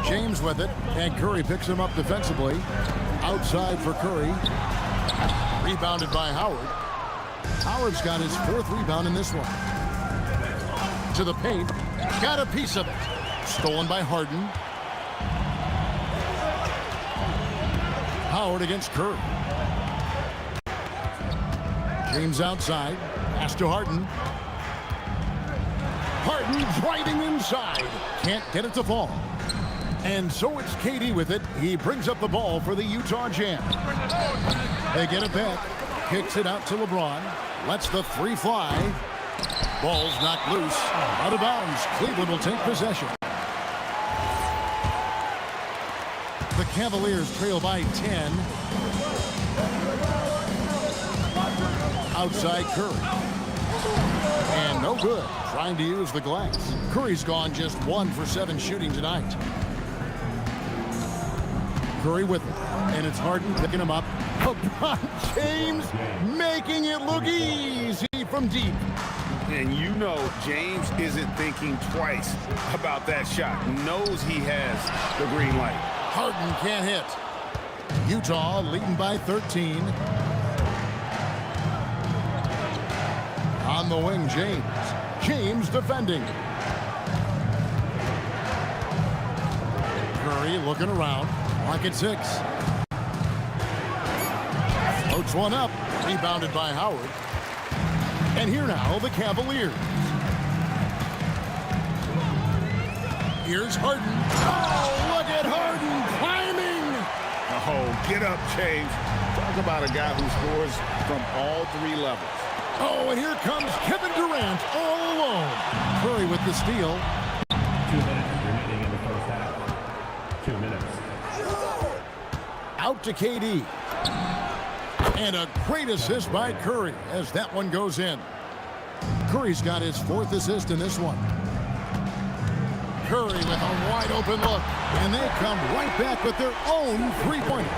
James with it, and Curry picks him up defensively. Outside for Curry. Rebounded by Howard. Howard's got his 4th rebound in this one. To the paint. Got a piece of it. Stolen by Harden. Howard against Curry. James outside. Pass to Harden. Harden driving inside. Can't get it to fall. And so it's KD with it. He brings up the ball for the Utah Jazz. They get it back. Kicks it out to LeBron. Lets the 3 fly. Ball's knocked loose. Out of bounds. Cleveland will take possession. The Cavaliers trail by 10. Outside Curry. And no good. Trying to use the glass. Curry's gone just 1 for 7 shooting tonight. Curry with it. And it's Harden picking him up. LeBron James making it look easy from deep. And you know James isn't thinking twice about that shot. Knows he has the green light. Harden can't hit. Utah leading by 13. On the wing, James. James defending. Curry looking around. Lock at 6. Floats one up. Rebounded by Howard. And here now, the Cavaliers. Here's Harden. Oh, look at Harden climbing. Oh, get up, James. Talk about a guy who scores from all 3 levels. Oh, and here comes Kevin Durant all alone. Curry with the steal. 2 minutes remaining in the first half. 2 minutes. Out to KD. And a great assist by Curry as that one goes in. Curry's got his 4th assist in this one. Curry with a wide open look. And they come right back with their own 3-pointer.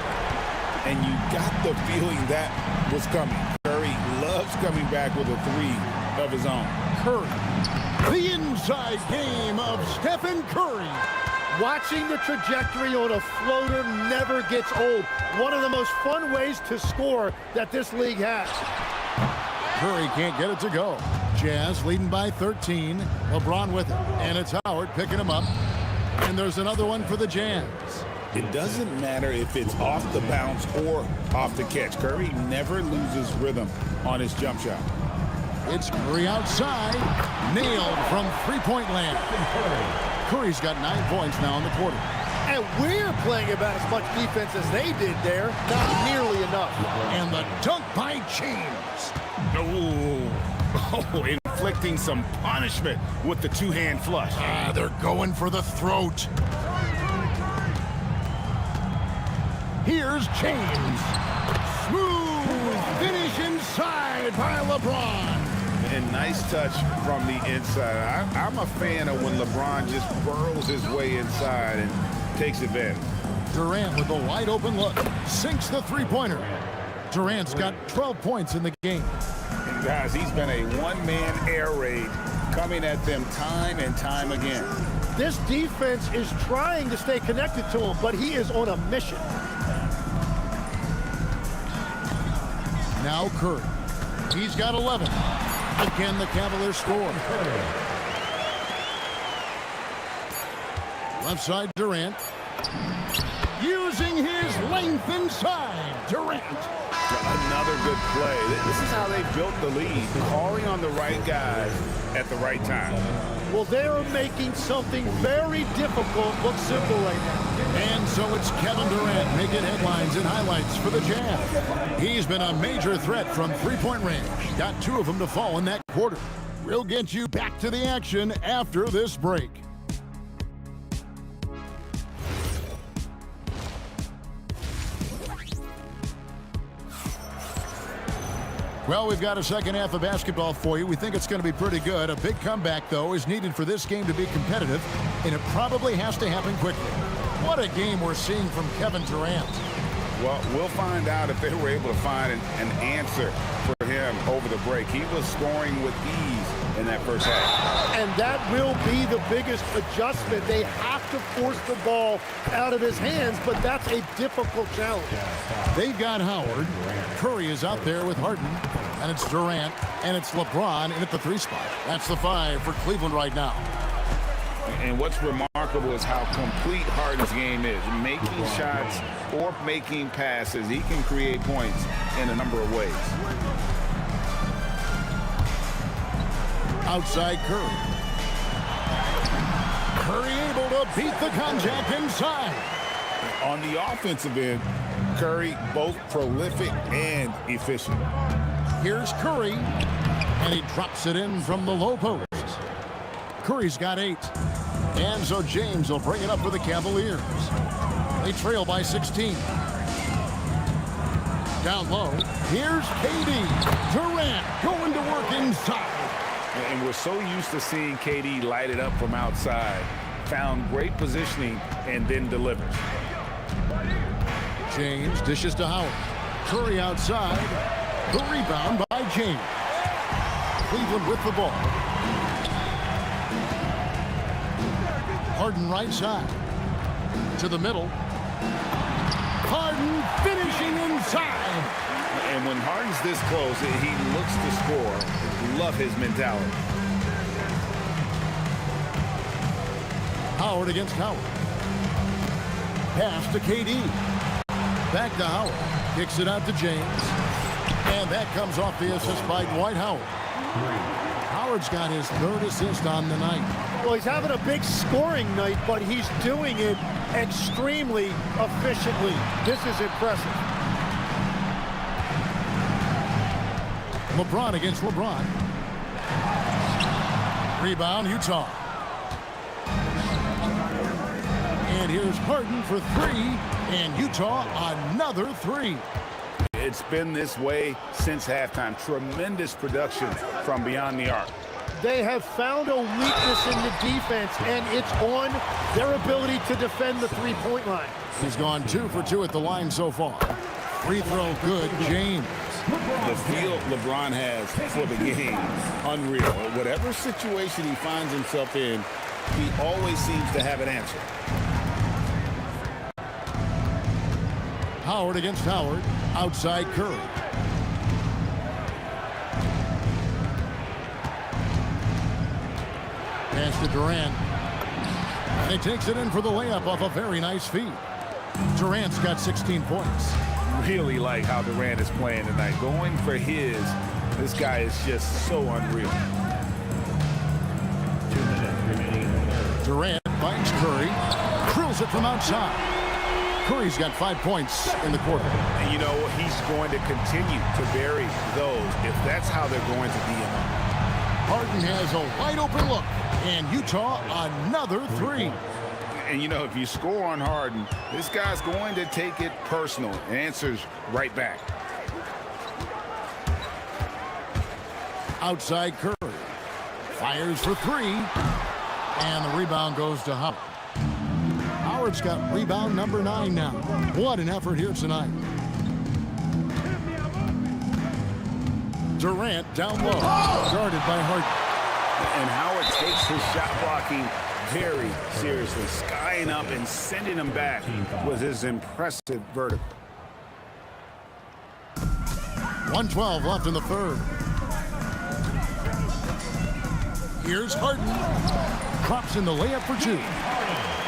And you got the feeling that was coming. Curry loves coming back with a 3 of his own. Curry. The inside game of Stephen Curry. Watching the trajectory on a floater never gets old. One of the most fun ways to score that this league has. Curry can't get it to go. Jazz leading by 13. LeBron with it. And it's Howard picking him up. And there's another one for the Jazz. It doesn't matter if it's off the bounce or off the catch. Curry never loses rhythm on his jump shot. It's Curry outside. Nailed from three-point land. Curry's got 9 points now in the quarter. And we're playing about as much defense as they did there. Not nearly enough. And the dunk by James. Oh, inflicting some punishment with the two-hand flush. They're going for the throat. Here's James. Smooth finish inside by LeBron. And nice touch from the inside. I'm a fan of when LeBron just burrows his way inside and takes advantage. Durant with a wide open look. Sinks the three-pointer. Durant's got 12 points in the game. And guys, he's been a one-man air raid coming at them time and time again. This defense is trying to stay connected to him, but he is on a mission. Now Curry. He's got 11. Again, the Cavaliers score. Left side, Durant. Using his length inside. Durant. Another good play. This is how they built the lead. Calling on the right guys at the right time. Well, they are making something very difficult look simple right now. And so it's Kevin Durant making headlines and highlights for the Jazz. He's been a major threat from three-point range. Got 2 of them to fall in that quarter. We'll get you back to the action after this break. Well, we've got a second half of basketball for you. We think it's going to be pretty good. A big comeback, though, is needed for this game to be competitive, and it probably has to happen quickly. What a game we're seeing from Kevin Durant. Well, we'll find out if they were able to find an answer for him over the break. He was scoring with ease in that first half. And that will be the biggest adjustment. They have to force the ball out of his hands, but that's a difficult challenge. They've got Howard. Curry is out there with Harden. And it's Durant. And it's LeBron in at the 3 spot. That's the 5 for Cleveland right now. And what's remarkable is how complete Harden's game is. Making shots or making passes. He can create points in a number of ways. Outside Curry. Curry able to beat the contact inside. On the offensive end, Curry both prolific and efficient. Here's Curry. And he drops it in from the low post. Curry's got 8. And so James will bring it up for the Cavaliers. They trail by 16. Down low. Here's KD. Durant going to work inside. And we're so used to seeing KD light it up from outside. Found great positioning and then delivers. James dishes to Howard. Curry outside. The rebound by James. Cleveland with the ball. Harden right side. To the middle. Harden finishing inside. And when Harden's this close, he looks to score. Love his mentality. Howard against Howard. Pass to KD. Back to Howard. Kicks it out to James. And that comes off the assist by Dwight Howard. Howard's got his 3rd assist on the night. Well, he's having a big scoring night, but he's doing it extremely efficiently. This is impressive. LeBron against LeBron. Rebound, Utah. And here's Harden for 3. And Utah, another 3. It's been this way since halftime. Tremendous production from beyond the arc. They have found a weakness in the defense, and it's on their ability to defend the three-point line. He's gone 2 for 2 at the line so far. Free throw good, James. The feel LeBron has for the game, unreal. Whatever situation he finds himself in, he always seems to have an answer. Howard against Howard. Outside Curry. Pass to Durant. And he takes it in for the layup off a very nice feed. Durant's got 16 points. Really like how Durant is playing tonight. Going for his This guy is just so unreal. 2 minutes remaining in the third. Durant finds Curry, drills it from outside. Curry's got 5 points in the quarter. And you know, he's going to continue to bury those if that's how they're going to be in them. Harden has a wide open look, and Utah another 3. And you know, if you score on Harden, this guy's going to take it personal and answers right back. Outside Curry. Fires for 3. And the rebound goes to Howard. Howard's got rebound number 9 now. What an effort here tonight. Durant down low. Guarded by Harden. And Howard takes his shot blocking very seriously. Skying up and sending him back was his impressive vertical. 1:12 left in the third. Here's Harden. Drops in the layup for 2.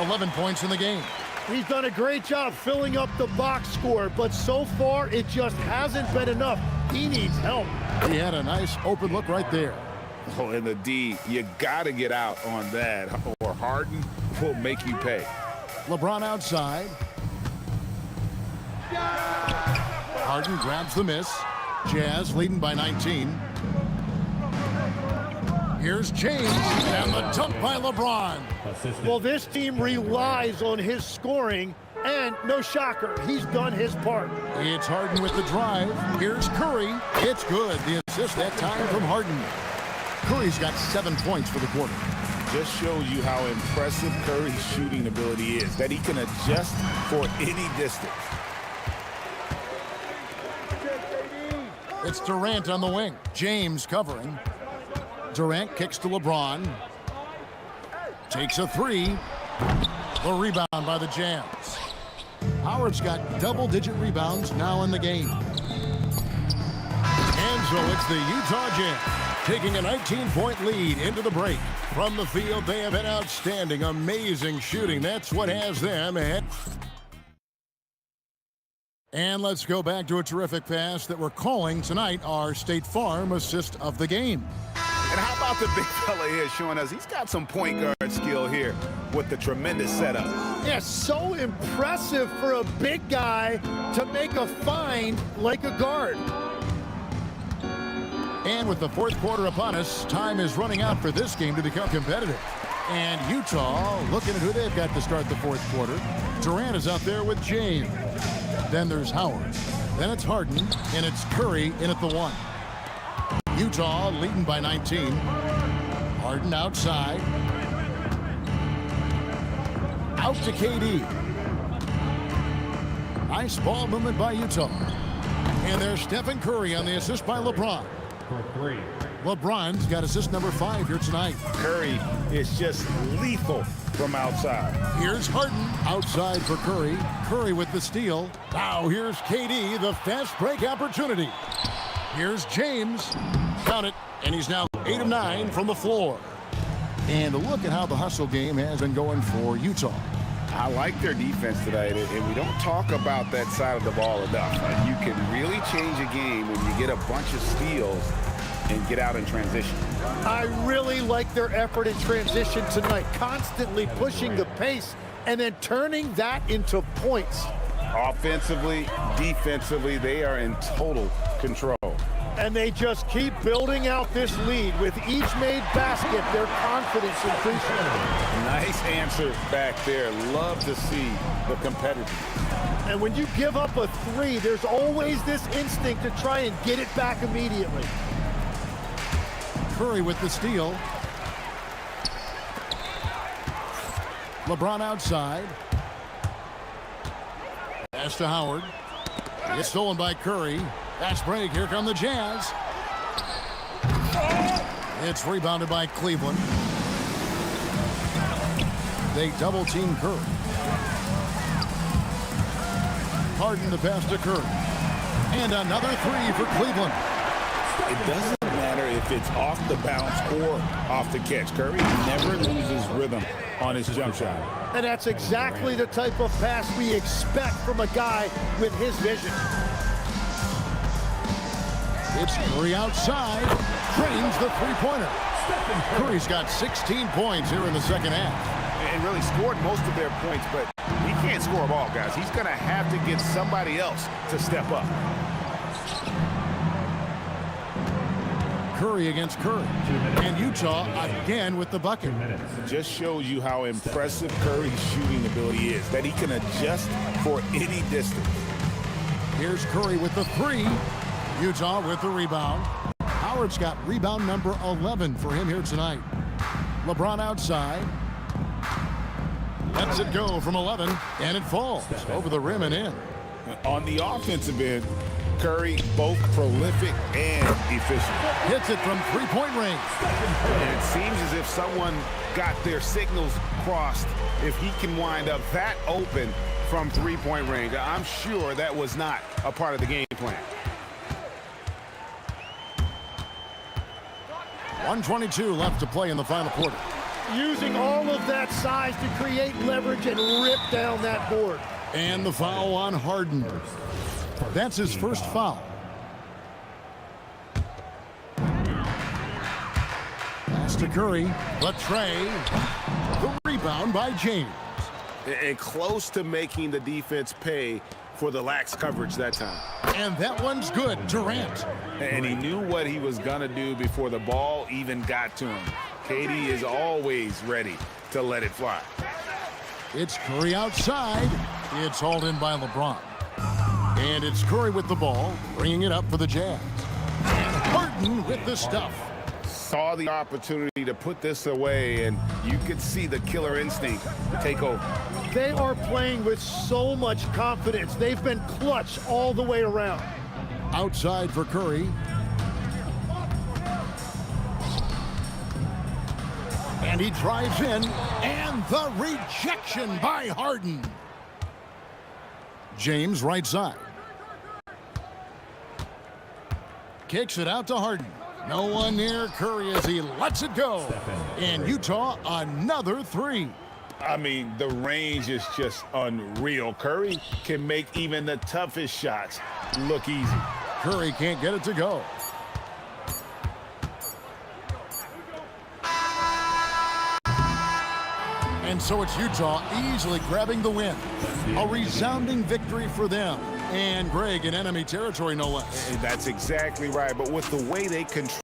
11 points in the game. He's done a great job filling up the box score, but so far it just hasn't been enough. He needs help. He had a nice open look right there. Oh, and the D, you got to get out on that, or Harden will make you pay. LeBron outside. Harden grabs the miss. Jazz leading by 19. Here's James, and the dunk by LeBron. Well, this team relies on his scoring, and no shocker, he's done his part. It's Harden with the drive. Here's Curry. It's good. The assist that time from Harden. Curry's got 7 points for the quarter. Just shows you how impressive Curry's shooting ability is, that he can adjust for any distance. It's Durant on the wing. James covering. Durant kicks to LeBron. Takes a 3. The rebound by the Jazz. Howard's got double-digit rebounds now in the game. And so it's the Utah Jazz taking a 19-point lead into the break. From the field, they have been outstanding, amazing shooting. That's what has them ahead. And let's go back to a terrific pass that we're calling tonight our State Farm assist of the game. And how about the big fella here showing us he's got some point guard skill here with the tremendous setup. Yeah, so impressive for a big guy to make a find like a guard. And with the fourth quarter upon us, time is running out for this game to become competitive. And Utah looking at who they've got to start the fourth quarter. Durant is out there with James. Then there's Howard. Then it's Harden, and it's Curry in at the 1. Utah leading by 19. Harden outside. Out to KD. Nice ball movement by Utah. And there's Stephen Curry on the assist by LeBron. For 3. LeBron's got assist number 5 here tonight. Curry is just lethal from outside. Here's Harden outside for Curry. Curry with the steal. Now here's KD, the fast break opportunity. Here's James. Count it, and he's now 8 of 9 from the floor. And look at how the hustle game has been going for Utah. I like their defense tonight, and we don't talk about that side of the ball enough. You can really change a game when you get a bunch of steals and get out in transition. I really like their effort in transition tonight, constantly pushing the pace and then turning that into points. Offensively, defensively, they are in total control. And they just keep building out this lead. With each made basket, their confidence increasing. Nice answer back there. Love to see the competitive. And when you give up a 3, there's always this instinct to try and get it back immediately. Curry with the steal. LeBron outside. Pass to Howard. It's stolen by Curry. Fast break. Here come the Jazz. It's rebounded by Cleveland. They double team Curry. Harden the pass to Curry. And another 3 for Cleveland. It doesn't matter if it's off the bounce or off the catch. Curry never loses rhythm on his jump shot. And that's exactly the type of pass we expect from a guy with his vision. It's Curry outside. Drains the three-pointer. Curry's got 16 points here in the second half. And really scored most of their points, but he can't score them all, guys. He's going to have to get somebody else to step up. Curry against Curry. And Utah again with the bucket. Just shows you how impressive Curry's shooting ability is, that he can adjust for any distance. Here's Curry with the three. Utah with the rebound. Howard's got rebound number 11 for him here tonight. LeBron outside. Lets it go from 11, and it falls over the rim and in. On the offensive end, Curry both prolific and efficient. Hits it from three-point range. And it seems as if someone got their signals crossed. If he can wind up that open from three-point range, I'm sure that was not a part of the game plan. 1:22 left to play in the final quarter. Using all of that size to create leverage and rip down that board. And the foul on Harden. That's his first foul. Pass to Curry. The tray. The rebound by James. And close to making the defense pay for the lax coverage that time. And that one's good. Durant. And he knew what he was going to do before the ball even got to him. KD is always ready to let it fly. It's Curry outside. It's hauled in by LeBron. And it's Curry with the ball, bringing it up for the Jazz. And Harden with the stuff. Saw the opportunity to put this away, and you could see the killer instinct take over. They are playing with so much confidence. They've been clutch all the way around. Outside for Curry. And he drives in, and the rejection by Harden. James right side. Kicks it out to Harden. No one near Curry as he lets it go. And Utah, another three. I mean, the range is just unreal. Curry can make even the toughest shots look easy. Curry can't get it to go. And so it's Utah easily grabbing the win. A resounding victory for them. And Greg in enemy territory, no less. That's exactly right. But with the way they control.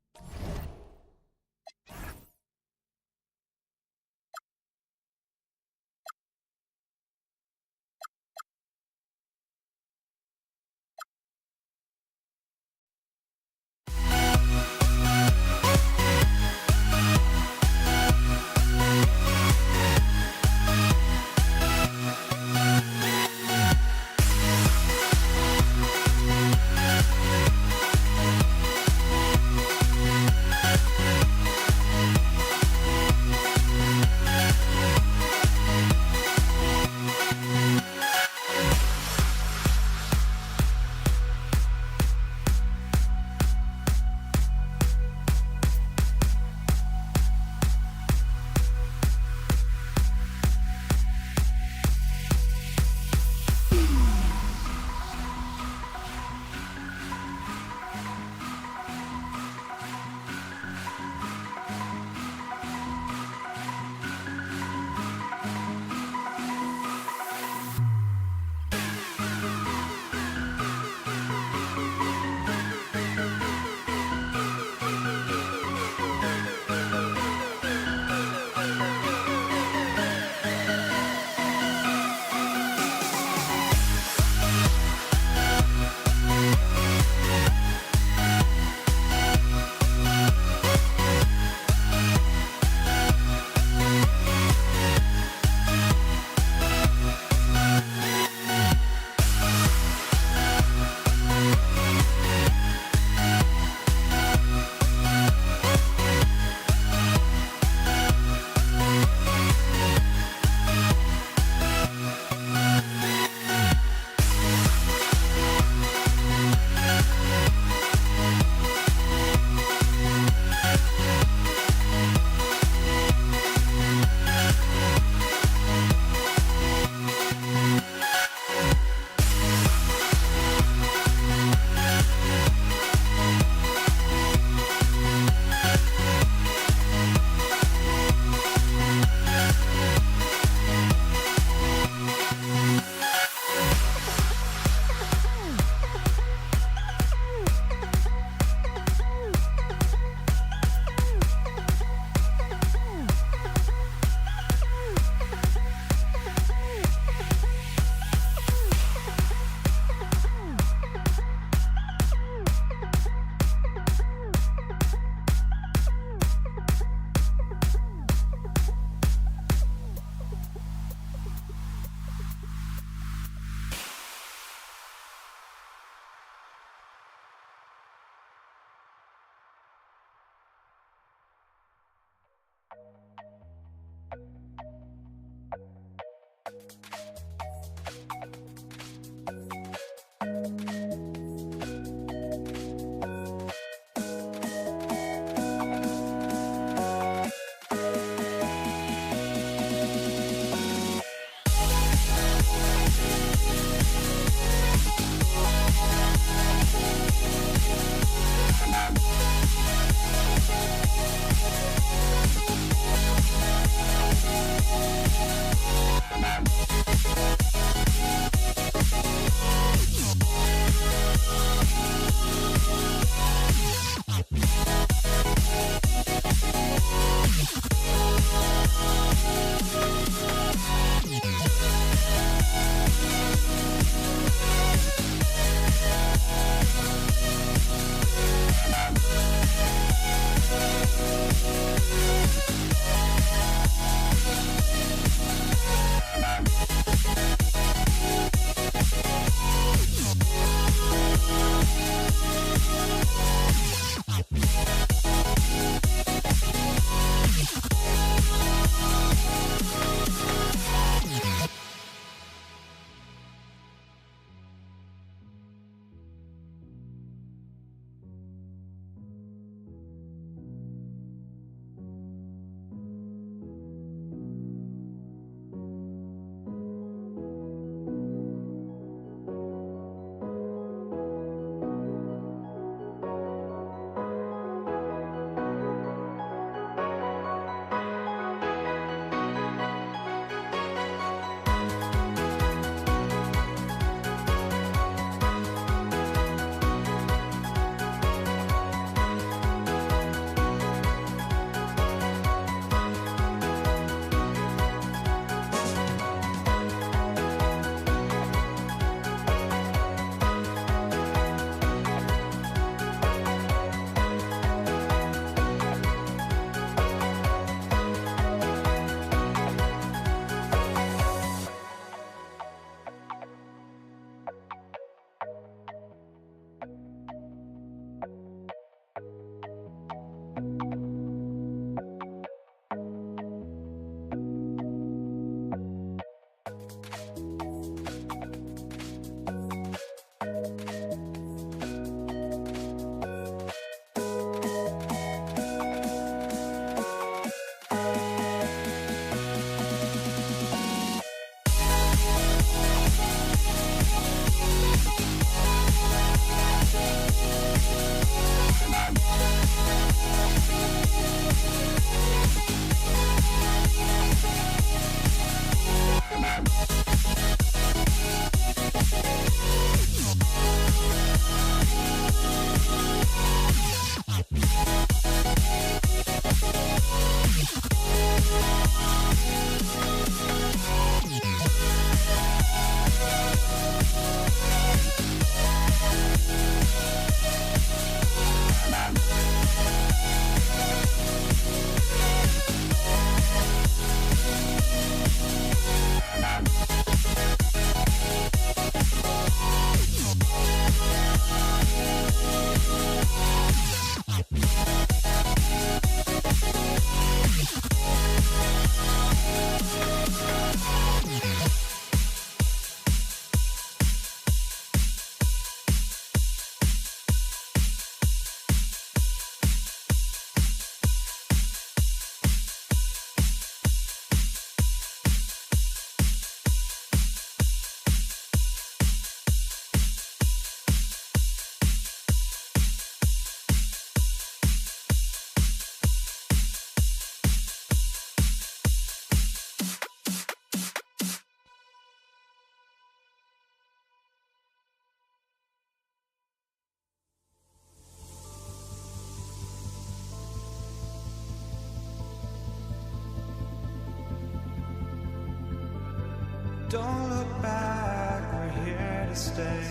Don't look back, we're here to stay.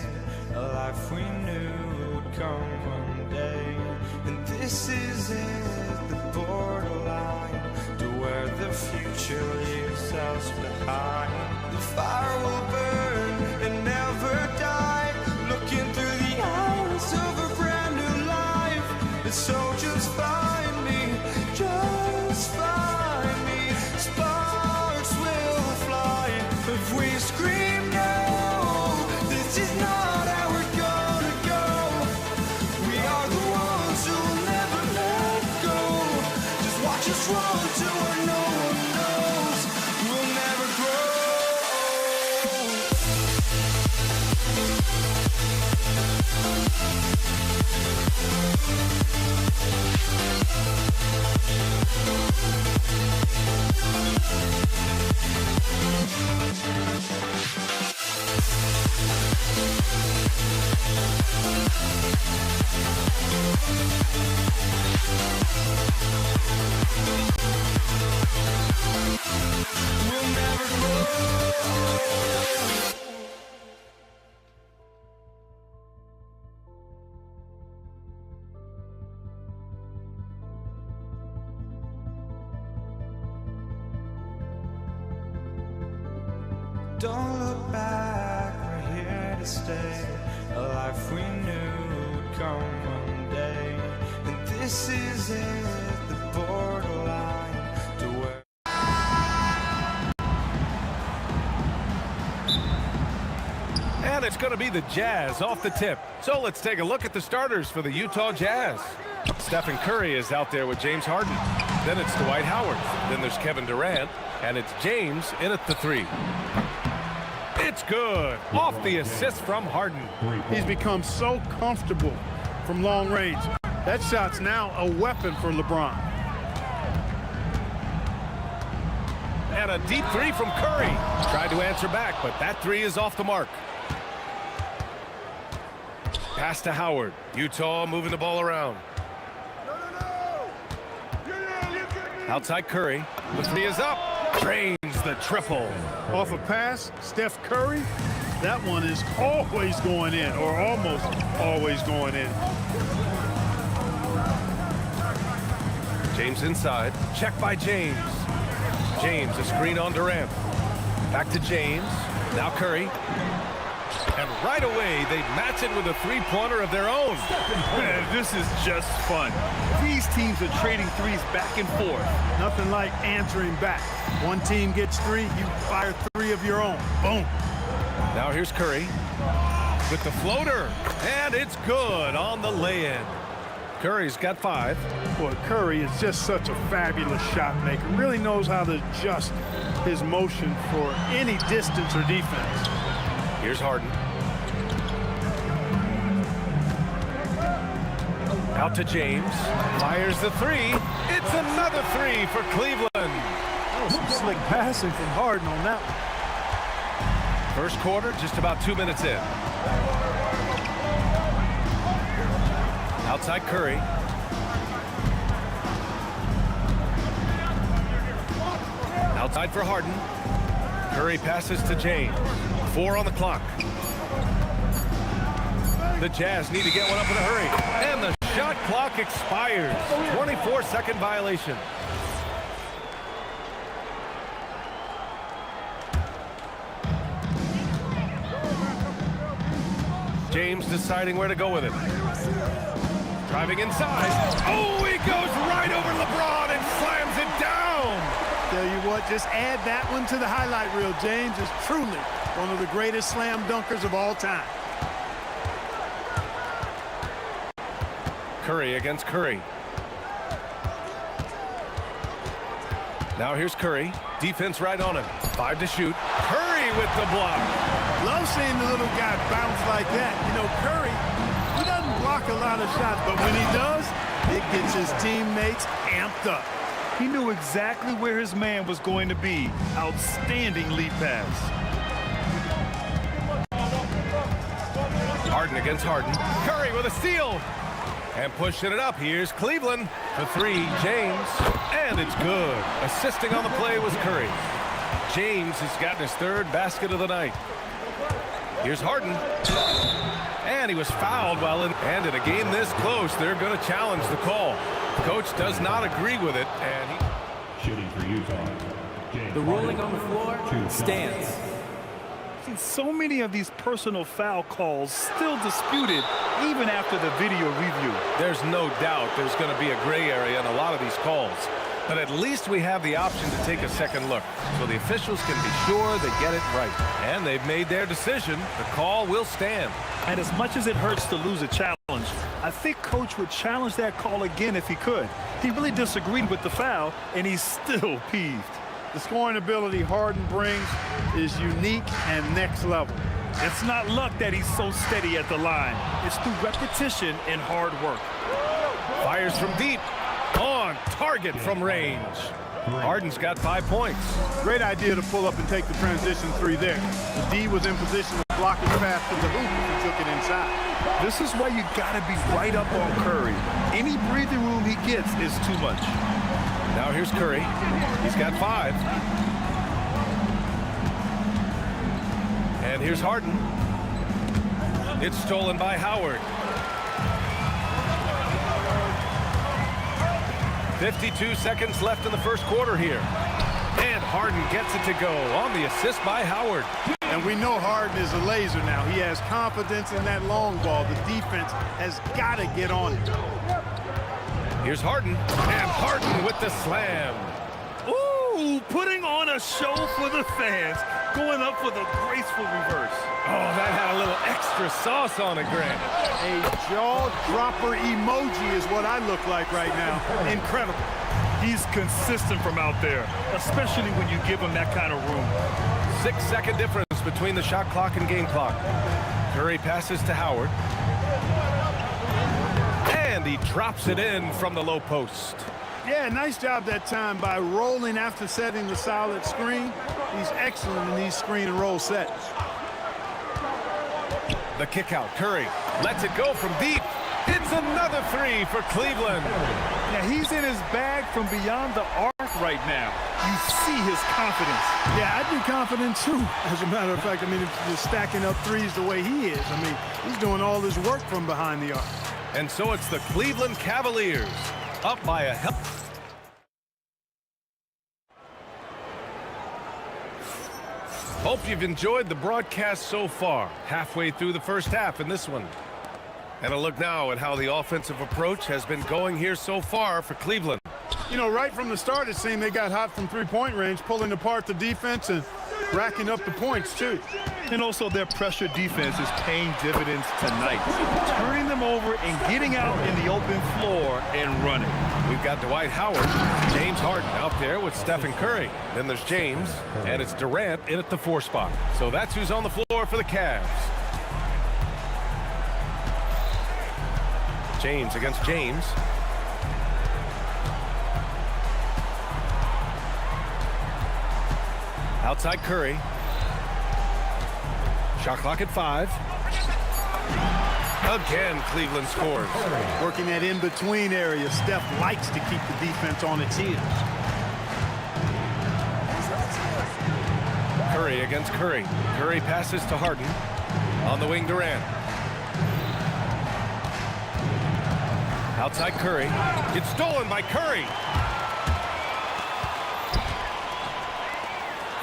A life we knew would come one day. And this is it, the borderline to where the future leaves us behind. The fire will burn and never die, looking through the eyes of a brand new life. And so just find me, just find me. Sparks will fly if we scream no. This is not how we're gonna go. We are the ones who will never let go. Just watch us run to where no one knows. We'll never grow. We'll never grow. Don't look back, we're here to stay. A life we knew would come one day. And this is it, the borderline to where. And it's going to be the Jazz off the tip. So let's take a look at the starters for the Utah Jazz. Stephen Curry is out there with James Harden. Then it's Dwight Howard. Then there's Kevin Durant. And it's James in at the 3. It's good. Off the assist from Harden. He's become so comfortable from long range. That shot's now a weapon for LeBron. And a deep 3 from Curry. Tried to answer back, but that 3 is off the mark. Pass to Howard. Utah moving the ball around. Outside Curry. The 3 is up. Drains the triple. Off a pass, Steph Curry, that one is always going in, or almost always going in. James inside. Check by James. James, a screen on Durant. Back to James. Now Curry. And right away, they match it with a three-pointer of their own. Man, this is just fun. These teams are trading threes back and forth. Nothing like answering back. One team gets 3, you fire 3 of your own. Boom. Now here's Curry with the floater. And it's good on the lay-in. Curry's got 5. Boy, Curry is just such a fabulous shot maker. Really knows how to adjust his motion for any distance or defense. Here's Harden. Out to James. Fires the 3. It's another 3 for Cleveland. That was some slick passing from Harden on that one. First quarter, just about 2 minutes in. Outside Curry. Outside for Harden. Curry passes to James. 4 on the clock. The Jazz need to get one up in a hurry. And the shot clock expires. 24-second violation. James deciding where to go with it. Driving inside. Oh, he goes right over LeBron and slams it down. Tell you what, just add that one to the highlight reel. James is truly one of the greatest slam dunkers of all time. Curry against Curry. Now here's Curry. Defense right on him. 5 to shoot. Curry with the block. Love seeing the little guy bounce like that. You know, Curry, he doesn't block a lot of shots, but when he does, it gets his teammates amped up. He knew exactly where his man was going to be. Outstanding lead pass. Harden against Harden. Curry with a steal. And pushing it up. Here's Cleveland. The 3, James. And it's good. Assisting on the play was Curry. James has gotten his third basket of the night. Here's Harden. And he was fouled while in. And in a game this close, they're going to challenge the call. Coach does not agree with it. And Shooting for Utah. James the ruling on the floor stands. Seen so many of these personal foul calls still disputed even after the video review. There's no doubt there's going to be a gray area in a lot of these calls. But at least we have the option to take a second look, so the officials can be sure they get it right. And they've made their decision. The call will stand. And as much as it hurts to lose a challenge, I think Coach would challenge that call again if he could. He really disagreed with the foul, and he's still peeved. The scoring ability Harden brings is unique and next level. It's not luck that he's so steady at the line. It's through repetition and hard work. Fires from deep. On target from range. Harden's got 5 points. Great idea to pull up and take the transition three there. The D was in position to block his path to the hoop and took it inside. This is why you got to be right up on Curry. Any breathing room he gets is too much. Now here's Curry. He's got 5. And here's Harden. It's stolen by Howard. 52 seconds left in the first quarter here. And Harden gets it to go on the assist by Howard. And we know Harden is a laser now. He has confidence in that long ball. The defense has got to get on it. Here's Harden. And Harden with the slam. Ooh, putting on a show for the fans. Going up with a graceful reverse. Oh, that had a little extra sauce on it, Grant. A jaw-dropper emoji is what I look like right now. Incredible. He's consistent from out there, especially when you give him that kind of room. 6-second difference between the shot clock and game clock. Curry passes to Howard. And he drops it in from the low post. Yeah, nice job that time by rolling after setting the solid screen. He's excellent in these screen and roll sets. The kick out. Curry lets it go from deep. It's another 3 for Cleveland. Yeah, he's in his bag from beyond the arc right now. You see his confidence. Yeah, I'd be confident too. As a matter of fact, I mean, if you're stacking up threes the way he is, I mean, he's doing all his work from behind the arc. And so it's the Cleveland Cavaliers up by a help. Hope you've enjoyed the broadcast so far. Halfway through the first half in this one. And a look now at how the offensive approach has been going here so far for Cleveland. You know, right from the start, it seemed they got hot from three-point range, pulling apart the defense and racking up the points, too. And also their pressure defense is paying dividends tonight. Turning them over and getting out in the open floor and running. We've got Dwight Howard, James Harden out there with Stephen Curry. Then there's James, and it's Durant in at the 4 spot. So that's who's on the floor for the Cavs. James against James. Outside Curry. Shot clock at 5. Again, Cleveland scores. Working that in-between area. Steph likes to keep the defense on its heels. Curry against Curry. Curry passes to Harden. On the wing, Durant. Outside Curry. It's stolen by Curry.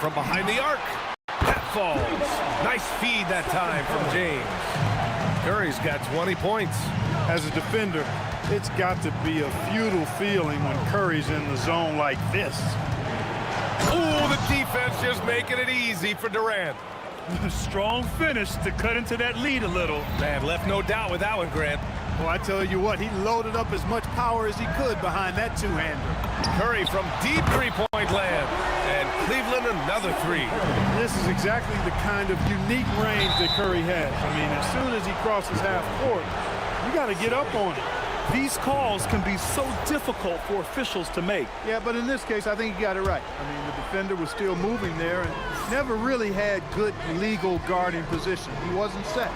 From behind the arc. That falls. Nice feed that time from James. Curry's got 20 points. As a defender, it's got to be a futile feeling when Curry's in the zone like this. Ooh, the defense just making it easy for Durant. Strong finish to cut into that lead a little. Man, left no doubt with that one, Grant. Well, I tell you what, he loaded up as much power as he could behind that two-hander. Curry from deep three-point land. And Cleveland another 3. This is exactly the kind of unique range that Curry has. I mean, as soon as he crosses half court, you got to get up on it. These calls can be so difficult for officials to make. Yeah, but in this case, I think he got it right. I mean, the defender was still moving there and never really had good legal guarding position. He wasn't set.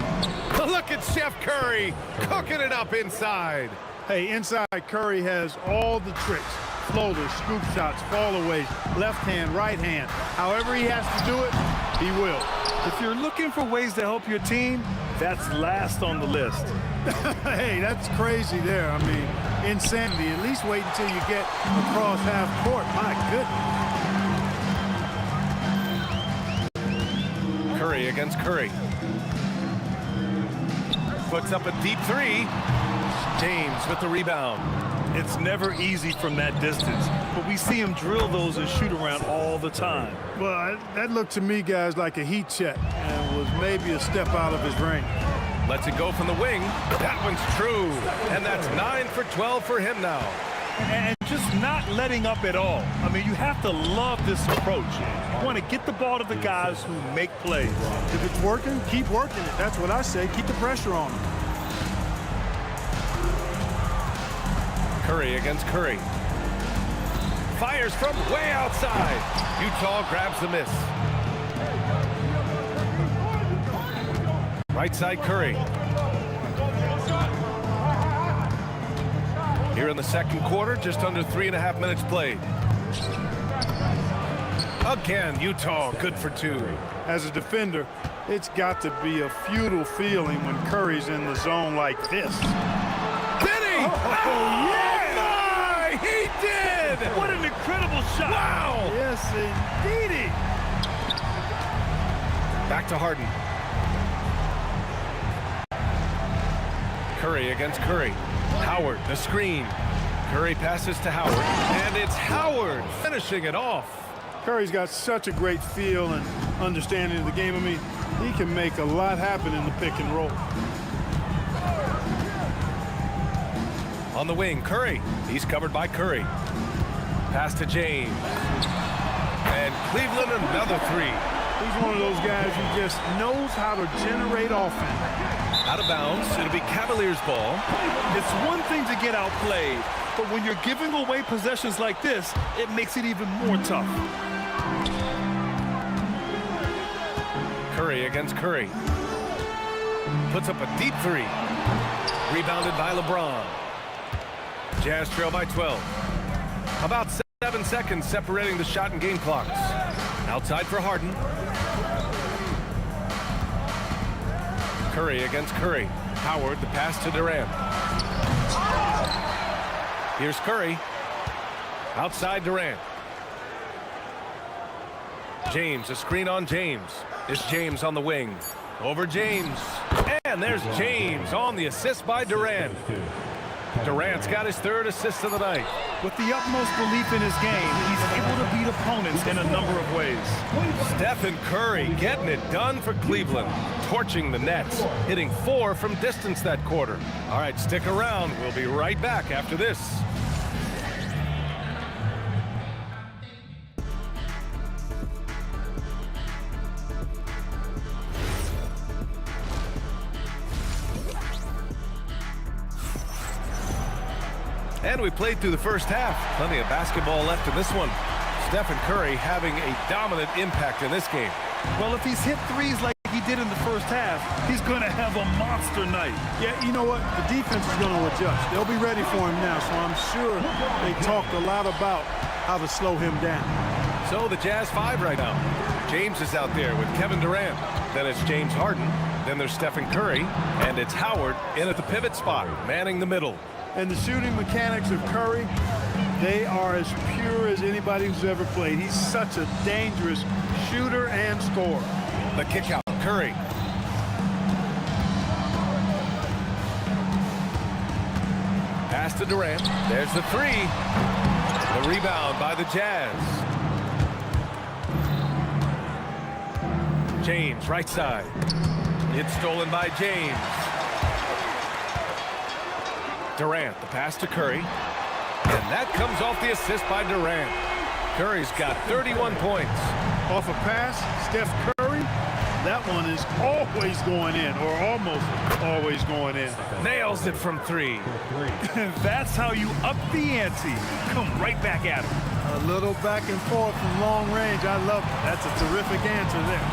Look at Chef Curry cooking it up inside. Hey, inside Curry has all the tricks. Floaters, scoop shots, fallaways, left hand, right hand. However he has to do it, he will. If you're looking for ways to help your team, that's last on the list. Hey, that's crazy there. I mean, insanity. At least wait until you get across half court. My goodness. Curry against Curry. Puts up a deep three. James with the rebound. It's never easy from that distance, but we see him drill those and shoot around all the time. Well, that looked to me, guys, like a heat check and was maybe a step out of his range. Lets it go from the wing. That one's true. And that's 9 for 12 for him now. And just not letting up at all. I mean, you have to love this approach. You want to get the ball to the guys who make plays. If it's working, keep working it. That's what I say. Keep the pressure on him. Curry against Curry. Fires from way outside. Utah grabs the miss. Right side Curry. Here in the second quarter, just under 3.5 minutes played. Again, Utah good for 2. As a defender, it's got to be a futile feeling when Curry's in the zone like this. Did he? Oh, yeah! My! He did! What an incredible shot! Wow! Yes, indeedy. Back to Harden. Curry against Curry. Howard, the screen. Curry passes to Howard, and it's Howard finishing it off. Curry's got such a great feel and understanding of the game. I mean, he can make a lot happen in the pick and roll. On the wing, Curry. He's covered by Curry. Pass to James. And Cleveland another three. He's one of those guys who just knows how to generate offense. Out of bounds. It'll be Cavaliers ball. It's one thing to get outplayed, but when you're giving away possessions like this, it makes it even more tough. Curry against Curry. Puts up a deep three. Rebounded by LeBron. Jazz trail by 12. About 7 seconds separating the shot and game clocks. Outside for Harden. Curry against Curry. Howard, the pass to Durant. Here's Curry. Outside Durant. James, a screen on James. It's James on the wing. Over James. And there's James on the assist by Durant. Durant's got his 3rd assist of the night. With the utmost belief in his game, he's able to beat opponents in a number of ways. Stephen Curry getting it done for Cleveland. Torching the Nets. Hitting 4 from distance that quarter. All right, stick around. We'll be right back after this. And we played through the first half. Plenty of basketball left in this one. Stephen Curry having a dominant impact in this game. Well, if he's hit threes like he did in the first half, he's going to have a monster night. Yeah, you know what? The defense is going to adjust. They'll be ready for him now, so I'm sure they talked a lot about how to slow him down. So the Jazz 5 right now. James is out there with Kevin Durant. Then it's James Harden. Then there's Stephen Curry. And it's Howard in at the pivot spot, manning the middle. And the shooting mechanics of Curry, they are as pure as anybody who's ever played. He's such a dangerous shooter and scorer. The kick out, Curry. Pass to Durant. There's the 3. The rebound by the Jazz. James, right side. It's stolen by James. Durant, the pass to Curry. And that comes off the assist by Durant. Curry's got 31 points. Off a pass, Steph Curry, that one is always going in, or almost always going in. Nails it from 3. That's how you up the ante. Come right back at him. A little back and forth from long range. I love it. That's a terrific answer there.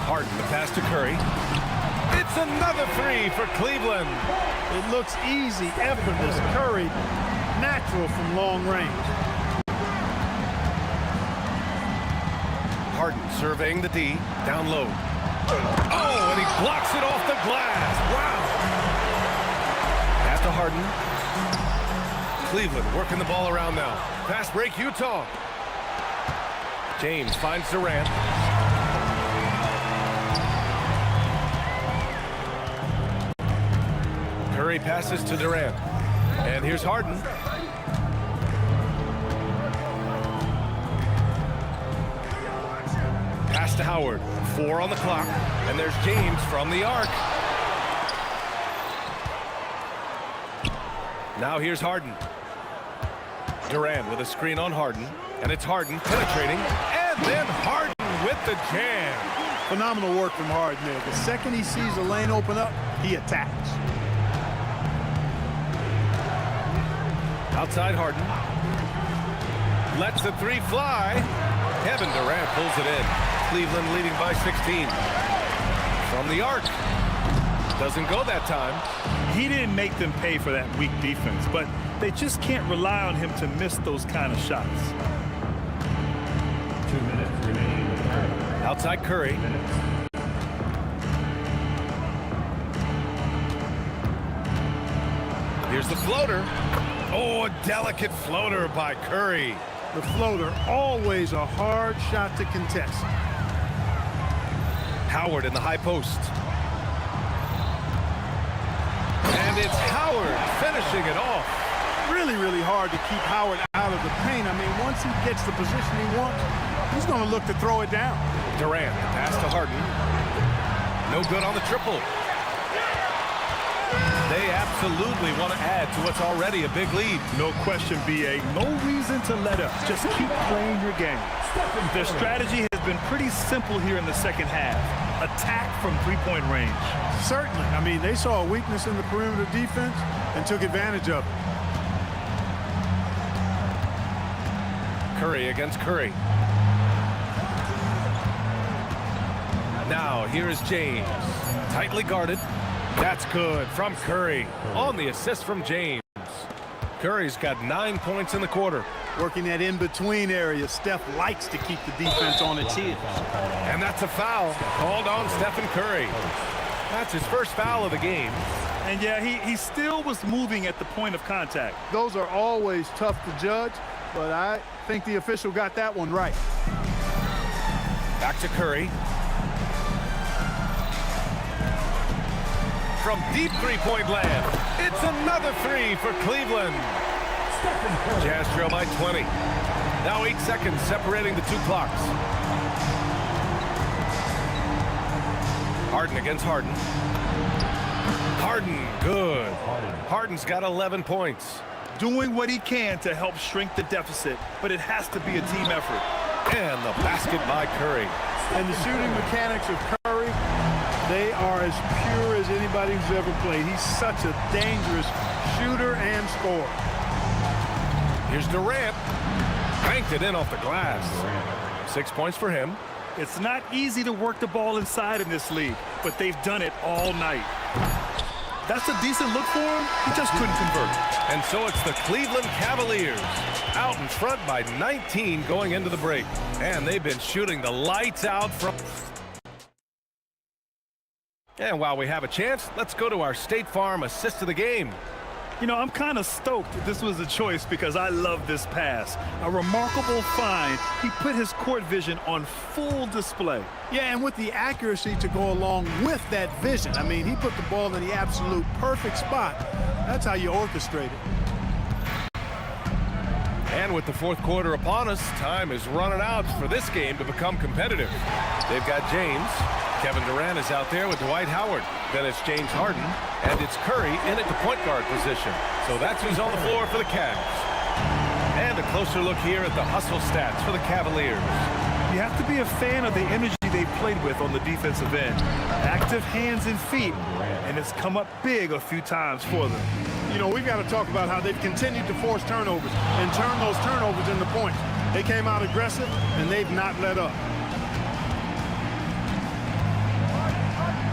Harden, the pass to Curry. It's another 3 for Cleveland. It looks easy, effortless. Curry natural from long range. Harden surveying the D, down low. Oh, and he blocks it off the glass. Wow. Pass to Harden. Cleveland working the ball around now. Fast break, Utah. James finds Durant. Curry passes to Durant. And here's Harden. Pass to Howard. 4 on the clock. And there's James from the arc. Now here's Harden. Durant with a screen on Harden. And it's Harden penetrating. And then Harden with the jam. Phenomenal work from Harden there. The second he sees a lane open up, he attacks. Outside Harden. Lets the 3 fly. Kevin Durant pulls it in. Cleveland leading by 16. From the arc. Doesn't go that time. He didn't make them pay for that weak defense, but they just can't rely on him to miss those kind of shots. 2 minutes remaining in the third. Outside Curry. Here's the floater. Oh, a delicate floater by Curry. The floater, always a hard shot to contest. Howard in the high post. And it's Howard finishing it off. Really, really hard to keep Howard out of the paint. I mean, once he gets the position he wants, he's going to look to throw it down. Durant, pass to Harden. No good on the triple. They absolutely want to add to what's already a big lead. No question, B.A. No reason to let up. Just keep playing your game. Their strategy has been pretty simple here in the second half. Attack from three-point range. Certainly. I mean, they saw a weakness in the perimeter defense and took advantage of it. Curry against Curry. Now, here is James. Tightly guarded. That's good from Curry on the assist from James. Curry's got 9 points in the quarter. Working that in-between area, Steph likes to keep the defense on its heels. And that's a foul called on Stephen Curry. That's his first foul of the game. And yeah, he still was moving at the point of contact. Those are always tough to judge, but I think the official got that one right. Back to Curry. From deep three-point land, it's another 3 for Cleveland. Jazz trail by 20. Now 8 seconds separating the 2 clocks. Harden against Harden. Harden, good. Harden's got 11 points. Doing what he can to help shrink the deficit, but it has to be a team effort. And the basket by Curry. And the shooting mechanics of Curry, they are as pure as anybody who's ever played. He's such a dangerous shooter and scorer. Here's Durant. Banked it in off the glass. 6 points for him. It's not easy to work the ball inside in this league, but they've done it all night. That's a decent look for him. He just couldn't convert. And so it's the Cleveland Cavaliers out in front by 19 going into the break. And they've been shooting the lights out from... And while we have a chance, let's go to our State Farm assist of the game. You know, I'm kind of stoked that this was a choice because I love this pass. A remarkable find. He put his court vision on full display. Yeah, and with the accuracy to go along with that vision. I mean, he put the ball in the absolute perfect spot. That's how you orchestrate it. And with the fourth quarter upon us, time is running out for this game to become competitive. They've got James. Kevin Durant is out there with Dwight Howard. Then it's James Harden, and it's Curry in at the point guard position. So that's who's on the floor for the Cavs. And a closer look here at the hustle stats for the Cavaliers. You have to be a fan of the energy they played with on the defensive end. Active hands and feet, and it's come up big a few times for them. You know, we've got to talk about how they've continued to force turnovers and turn those turnovers into points. They came out aggressive, and they've not let up.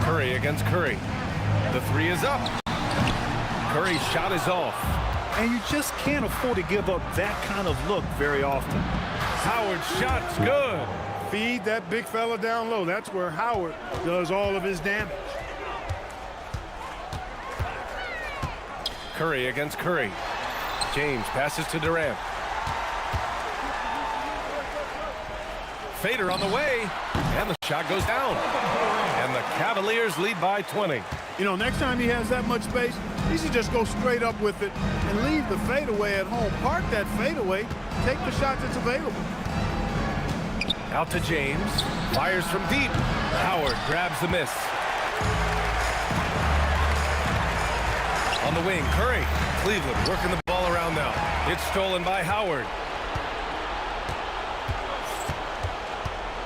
Curry against Curry. The 3 is up. Curry's shot is off. And you just can't afford to give up that kind of look very often. Howard's shot's good. Feed that big fella down low. That's where Howard does all of his damage. Curry against Curry. James passes to Durant. Fader on the way, and the shot goes down. And the Cavaliers lead by 20. You know, next time he has that much space, he should just go straight up with it and leave the fadeaway at home. Park that fadeaway, take the shot that's available. Out to James, fires from deep. Howard grabs the miss. On the wing, Curry. Cleveland working the ball around now. It's stolen by Howard.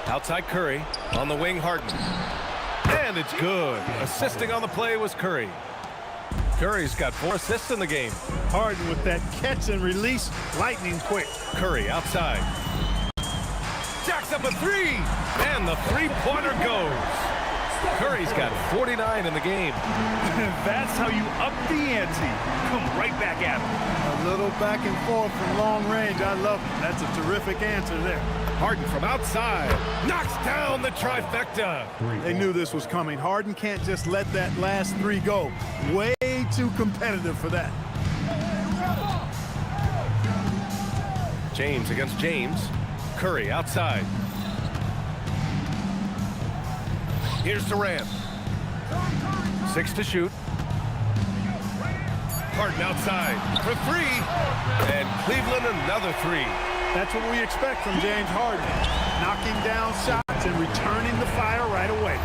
Outside Curry. On the wing, Harden. And it's good. Assisting on the play was Curry. Curry's got 4 assists in the game. Harden with that catch and release, lightning quick. Curry outside. Jacks up a 3. And the three-pointer goes. Curry's got 49 in the game. That's how you up the ante. Come right back at him. A little back and forth from long range. I love it. That's a terrific answer there. Harden from outside. Knocks down the trifecta. They knew this was coming. Harden can't just let that last 3 go. Way too competitive for that. James against James. Curry outside. Here's Durant. 6 to shoot. Harden outside for 3. And Cleveland another 3. That's what we expect from James Harden. Knocking down shots and returning the fire right away.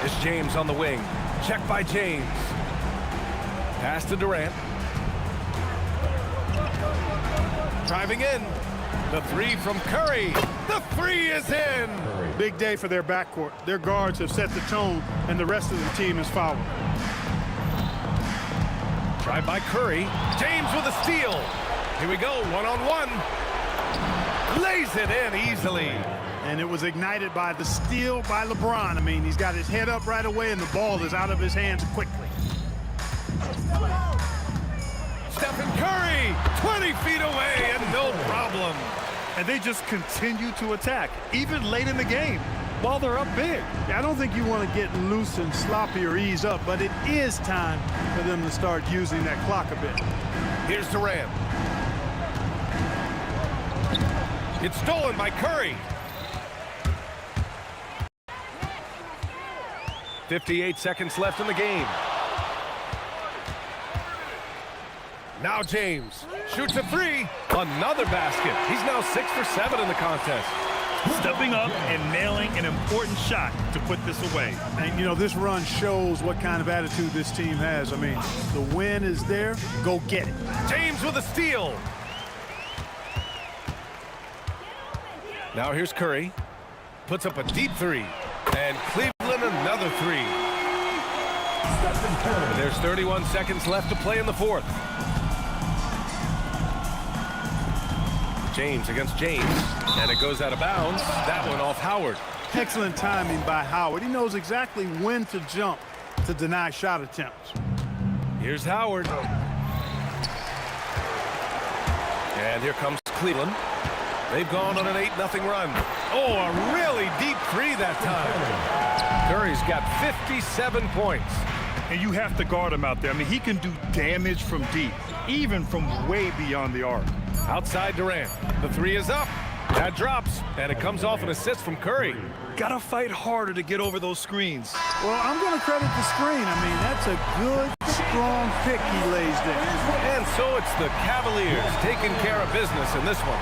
It's James on the wing. Check by James. Pass to Durant. Driving in. The 3 from Curry. The 3 is in. Big day for their backcourt. Their guards have set the tone, and the rest of the team is following. Drive by Curry. James with a steal. Here we go, one-on-one. Lays it in easily. And it was ignited by the steal by LeBron. I mean, he's got his head up right away, and the ball is out of his hands quickly. Stephen Curry, 20 feet away, and no problem. And they just continue to attack, even late in the game, while they're up big. I don't think you want to get loose and sloppy or ease up, but it is time for them to start using that clock a bit. Here's Durant. It's stolen by Curry. 58 seconds left in the game. Now James shoots a 3. Another basket. He's now 6 for 7 in the contest. Stepping up and nailing an important shot to put this away. And, you know, this run shows what kind of attitude this team has. I mean, the win is there. Go get it. James with a steal. Now here's Curry. Puts up a deep 3. And Cleveland another 3. There's 31 seconds left to play in the 4th. James against James, and it goes out of bounds. That one off Howard. Excellent timing by Howard. He knows exactly when to jump to deny shot attempts. Here's Howard. And here comes Cleveland. They've gone on an 8-0 run. Oh, a really deep 3 that time. Curry's got 57 points. And you have to guard him out there. I mean, he can do damage from deep, even from way beyond the arc. Outside Durant. The 3 is up. That drops, and it comes off an assist from Curry. Gotta fight harder to get over those screens. Well, I'm going to credit the screen. I mean, that's a good, strong pick he lays there. And so it's the Cavaliers taking care of business in this one.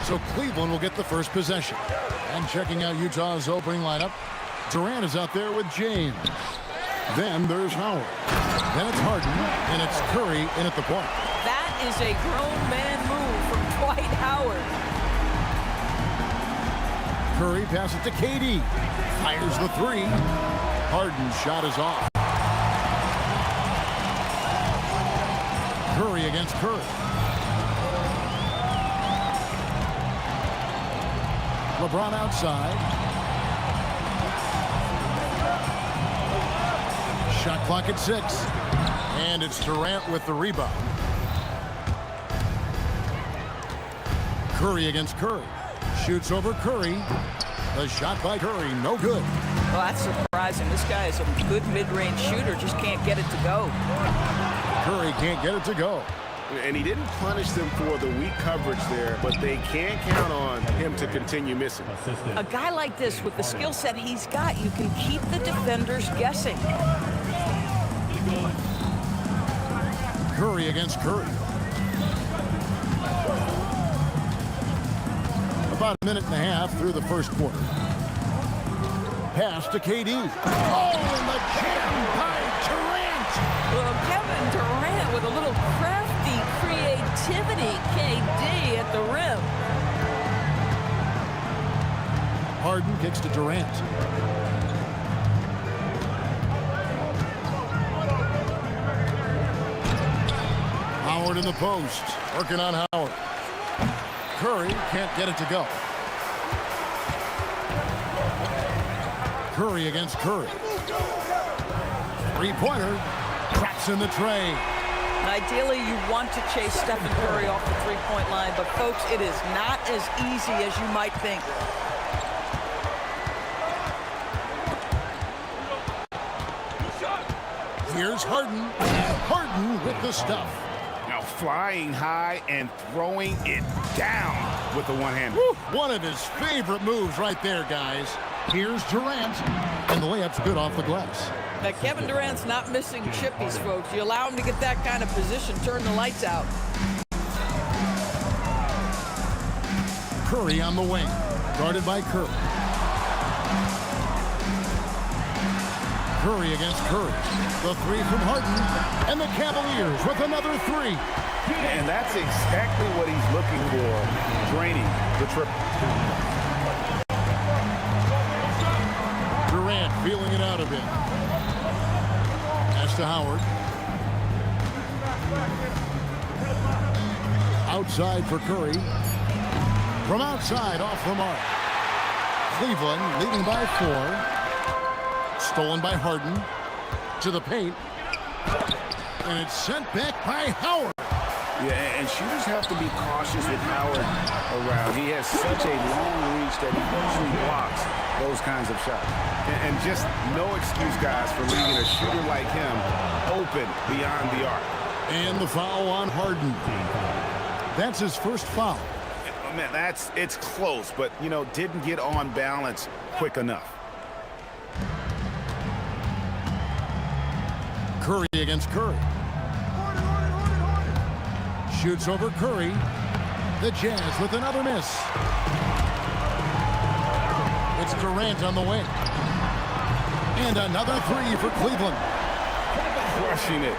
So Cleveland will get the first possession. And checking out Utah's opening lineup, Durant is out there with James. Then there's Howard. Then it's Harden, and it's Curry in at the point. That is a grown man move from Dwight Howard. Curry passes it to KD. Fires the three. Harden's shot is off. Curry against Curry. LeBron outside. Shot clock at 6. And it's Durant with the rebound. Curry against Curry. Shoots over Curry. The shot by Curry, no good. Well, that's surprising. This guy is a good mid-range shooter, just can't get it to go. Curry can't get it to go. And he didn't punish them for the weak coverage there, but they can't count on him to continue missing. A guy like this, with the skill set he's got, you can keep the defenders guessing. Curry against Curry. About a minute and a half through the first quarter. Pass to KD. Oh, and the jam by Durant. Well, Kevin Durant with a little crafty creativity. KD at the rim. Harden kicks to Durant. Howard in the post. Working on Howard. Curry can't get it to go. Curry against Curry. Three-pointer. Traps in the tray. Ideally, you want to chase Stephen Curry off the three-point line, but folks, it is not as easy as you might think. Here's Harden. Harden with the stuff. Now flying high and throwing it down with the one-hander. One of his favorite moves right there, guys. Here's Durant, and the layup's good off the glass. Now, Kevin Durant's not missing chippies, folks. You allow him to get that kind of position, turn the lights out. Curry on the wing, guarded by Curry. Curry against Curry. The three from Harden, and the Cavaliers with another three. And that's exactly what he's looking for, draining the triple. Durant feeling it out a bit. Pass to Howard. Outside for Curry. From outside, off the mark. Cleveland leading by 4. Stolen by Harden. To the paint. And it's sent back by Howard. Yeah, and shooters have to be cautious with Howard around. He has such a long reach that he usually blocks those kinds of shots. And just no excuse, guys, for leaving a shooter like him open beyond the arc. And the foul on Harden. That's his first foul. Man, it's close, but, you know, didn't get on balance quick enough. Curry against Curry. Shoots over Curry. The Jazz with another miss. It's Durant on the wing. And another three for Cleveland. Crushing it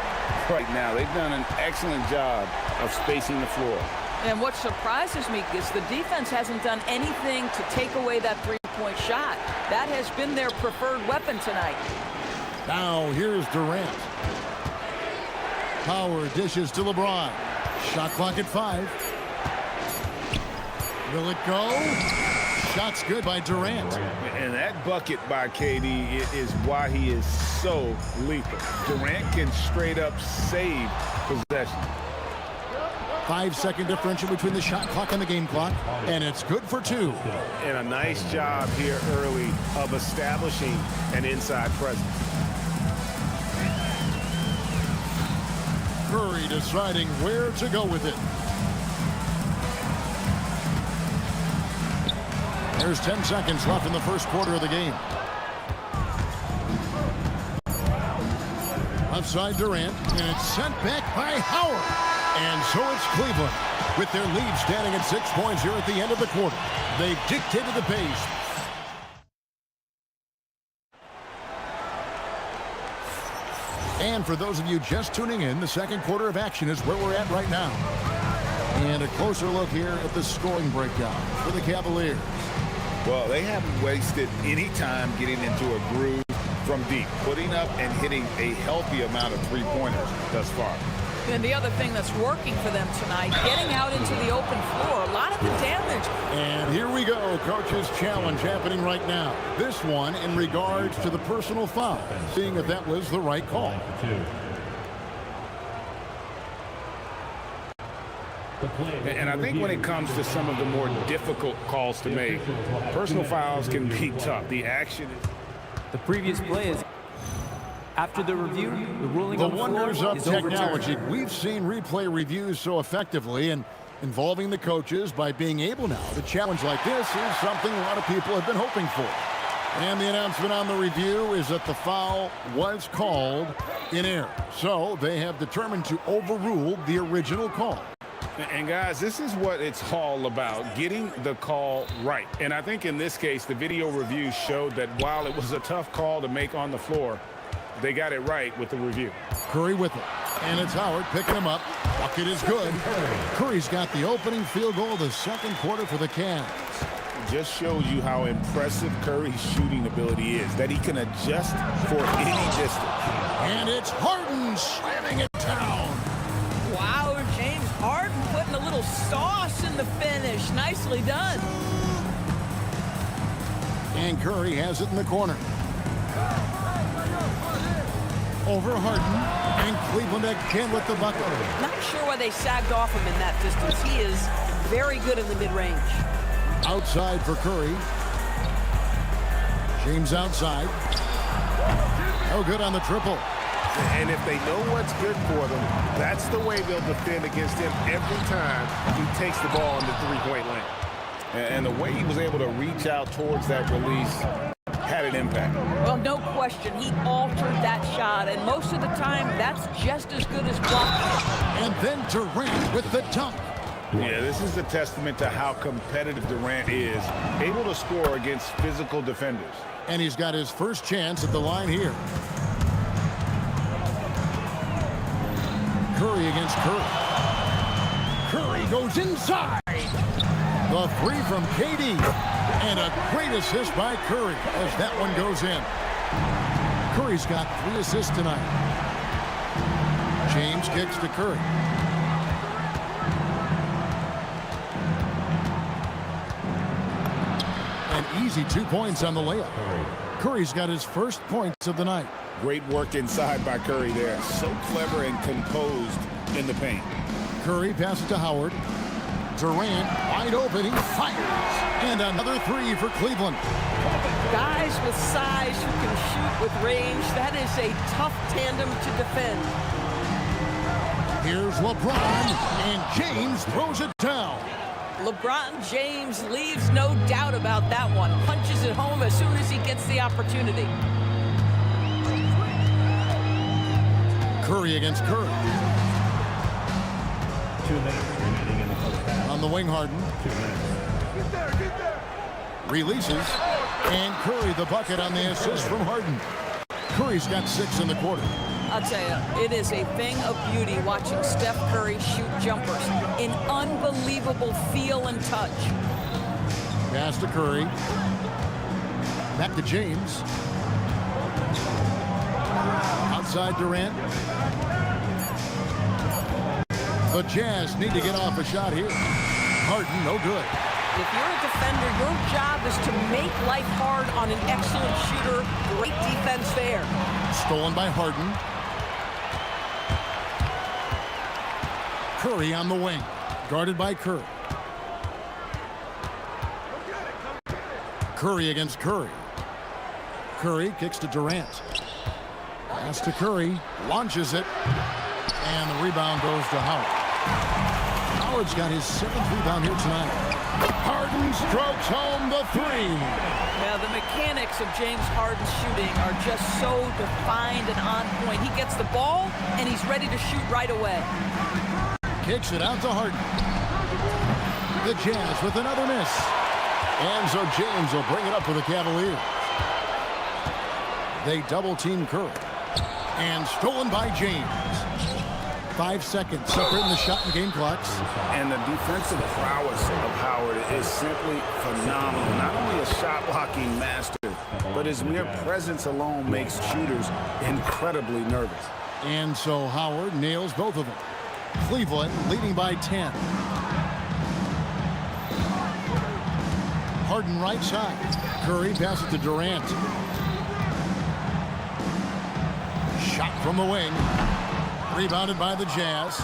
right now. They've done an excellent job of spacing the floor. And what surprises me is the defense hasn't done anything to take away that three-point shot. That has been their preferred weapon tonight. Now here's Durant. Howard dishes to LeBron. Shot clock at 5. Will it go? Shot's good by Durant. And that bucket by KD is why he is so lethal. Durant can straight up save possession. 5-second differential between the shot clock and the game clock, and it's good for 2. And a nice job here early of establishing an inside presence. Curry deciding where to go with it. There's 10 seconds left in the first quarter of the game. Left side Durant, and it's sent back by Howard. And so it's Cleveland, with their lead standing at 6 points here at the end of the quarter. They've dictated the pace. And for those of you just tuning in, the second quarter of action is where we're at right now. And a closer look here at the scoring breakdown for the Cavaliers. Well, they haven't wasted any time getting into a groove from deep, putting up and hitting a healthy amount of three-pointers thus far. And the other thing that's working for them tonight, getting out into the open floor, a lot of the damage. And here we go, coach's challenge happening right now. This one in regards to the personal foul, seeing if that was the right call. And I think when it comes to some of the more difficult calls to make, personal fouls can be tough. The action is... The previous play is... After the review, the ruling on the wonders floor of is technology. overturned. We've seen replay reviews so effectively and involving the coaches by being able now to challenge like this is something a lot of people have been hoping for. And the announcement on the review is that the foul was called in error. So they have determined to overrule the original call. And guys, this is what it's all about, getting the call right. And I think in this case, the video review showed that while it was a tough call to make on the floor, they got it right with the review. Curry with it. And it's Howard picking him up. Bucket is good. Curry's got the opening field goal of the second quarter for the Cavs. It just shows you how impressive Curry's shooting ability is, that he can adjust for any distance. And it's Harden slamming it down. Wow, James Harden putting a little sauce in the finish. Nicely done. And Curry has it in the corner. Over Harden, and Cleveland again with the bucket. Not sure why they sagged off him in that distance. He is very good in the mid-range. Outside for Curry. James outside. No good on the triple. And if they know what's good for them, that's the way they'll defend against him every time he takes the ball in the three-point lane. And the way he was able to reach out towards that release had an impact. Well, no question. He altered that shot, and most of the time, that's just as good as blocking. And then Durant with the dunk. Yeah, this is a testament to how competitive Durant is, able to score against physical defenders. And he's got his first chance at the line here. Curry against Curry. Curry goes inside. The three from KD. And a great assist by Curry as that one goes in. Curry's got 3 assists tonight. James kicks to Curry. An easy 2 points on the layup. Curry's got his first points of the night. Great work inside by Curry there. So clever and composed in the paint. Curry passes to Howard. Durant wide open. He fires. And another 3 for Cleveland. Guys with size who can shoot with range, that is a tough tandem to defend. Here's LeBron, and James throws it down. LeBron James leaves no doubt about that one. Punches it home as soon as he gets the opportunity. Curry against Curry. 2 minutes remaining in the first half. On the wing, Harden. 2 minutes. Releases. And Curry the bucket on the assist from Harden. Curry's got 6 in the quarter. I'll tell you, it is a thing of beauty watching Steph Curry shoot jumpers. An unbelievable feel and touch. Pass to Curry. Back to James. Outside Durant. The Jazz need to get off a shot here. Harden, no good. If you're a defender, your job is to make life hard on an excellent shooter. Great defense there. Stolen by Harden. Curry on the wing. Guarded by Curry. Curry against Curry. Curry kicks to Durant. Pass to Curry. Launches it. And the rebound goes to Howard. Howard's got his 7th rebound here tonight. Harden strokes home the 3. Now, the mechanics of James Harden's shooting are just so defined and on point. He gets the ball, and he's ready to shoot right away. Kicks it out to Harden. The Jazz with another miss. And so James will bring it up for the Cavaliers. They double-team Curry. And stolen by James. 5 seconds separating the shot and game clocks. And the defensive prowess of Howard is simply phenomenal. Not only a shot-blocking master, but his mere presence alone makes shooters incredibly nervous. And so Howard nails both of them. Cleveland leading by 10. Harden right side. Curry passes to Durant. Shot from the wing. Rebounded by the Jazz.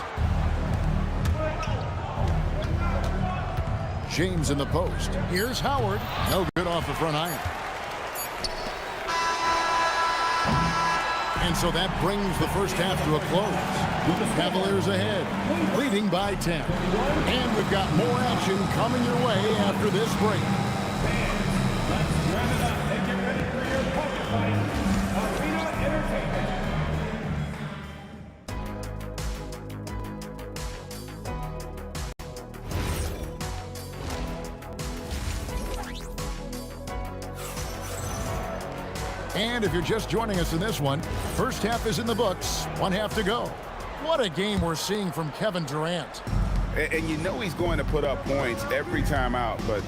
James in the post. Here's Howard. No good off the front iron. And so that brings the first half to a close. The Cavaliers ahead, leading by 10. And we've got more action coming your way after this break. And if you're just joining us in this one, first half is in the books, 1 half to go. What a game we're seeing from Kevin Durant. And you know he's going to put up points every time out, but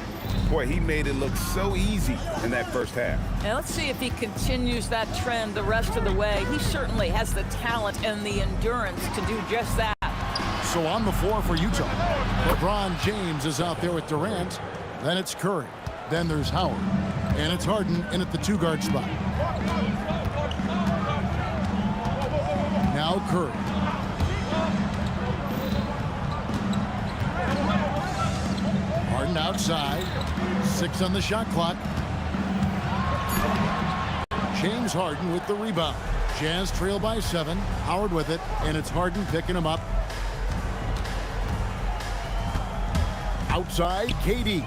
boy, he made it look so easy in that first half. And let's see if he continues that trend the rest of the way. He certainly has the talent and the endurance to do just that. So on the floor for Utah, LeBron James is out there with Durant. Then it's Curry. Then there's Howard. And it's Harden in at the 2-guard spot. Now Curry. Harden outside. 6 on the shot clock. James Harden with the rebound. Jazz trail by 7. Howard with it. And it's Harden picking him up. Outside, KD.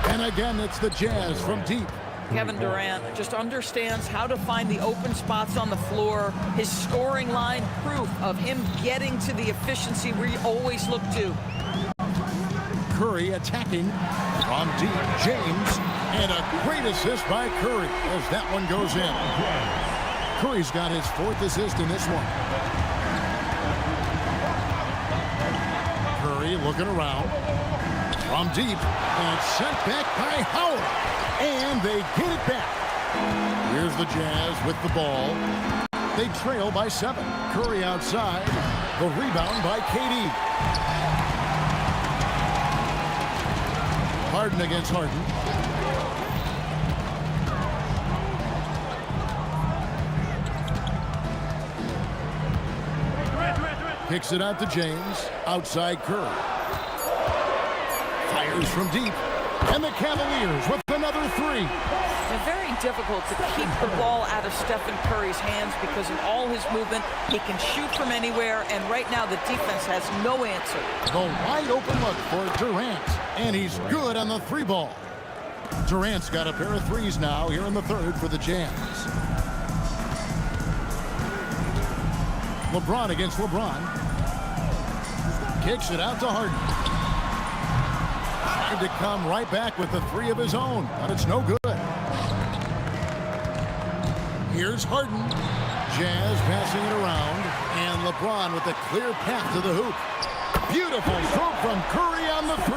And again, it's the Jazz from deep. Kevin Durant just understands how to find the open spots on the floor. His scoring line, proof of him getting to the efficiency we always look to. Curry attacking from deep. James, and a great assist by Curry as that one goes in. Curry's got his 4th assist in this one. Curry looking around. From deep, and it's sent back by Howard. And they get it back. Here's the Jazz with the ball. They trail by 7. Curry outside. The rebound by KD. Harden against Harden. Kicks it out to James. Outside Curry. Fires from deep. And the Cavaliers with another 3. It's very difficult to keep the ball out of Stephen Curry's hands because of all his movement. He can shoot from anywhere, and right now the defense has no answer. The wide open look for Durant, and he's good on the 3-ball. Durant's got a pair of 3s now here in the 3rd for the Jazz. LeBron against LeBron. Kicks it out to Harden. To come right back with the 3 of his own, but it's no good. Here's Harden. Jazz passing it around, and LeBron with a clear path to the hoop. Beautiful stroke from Curry on the 3.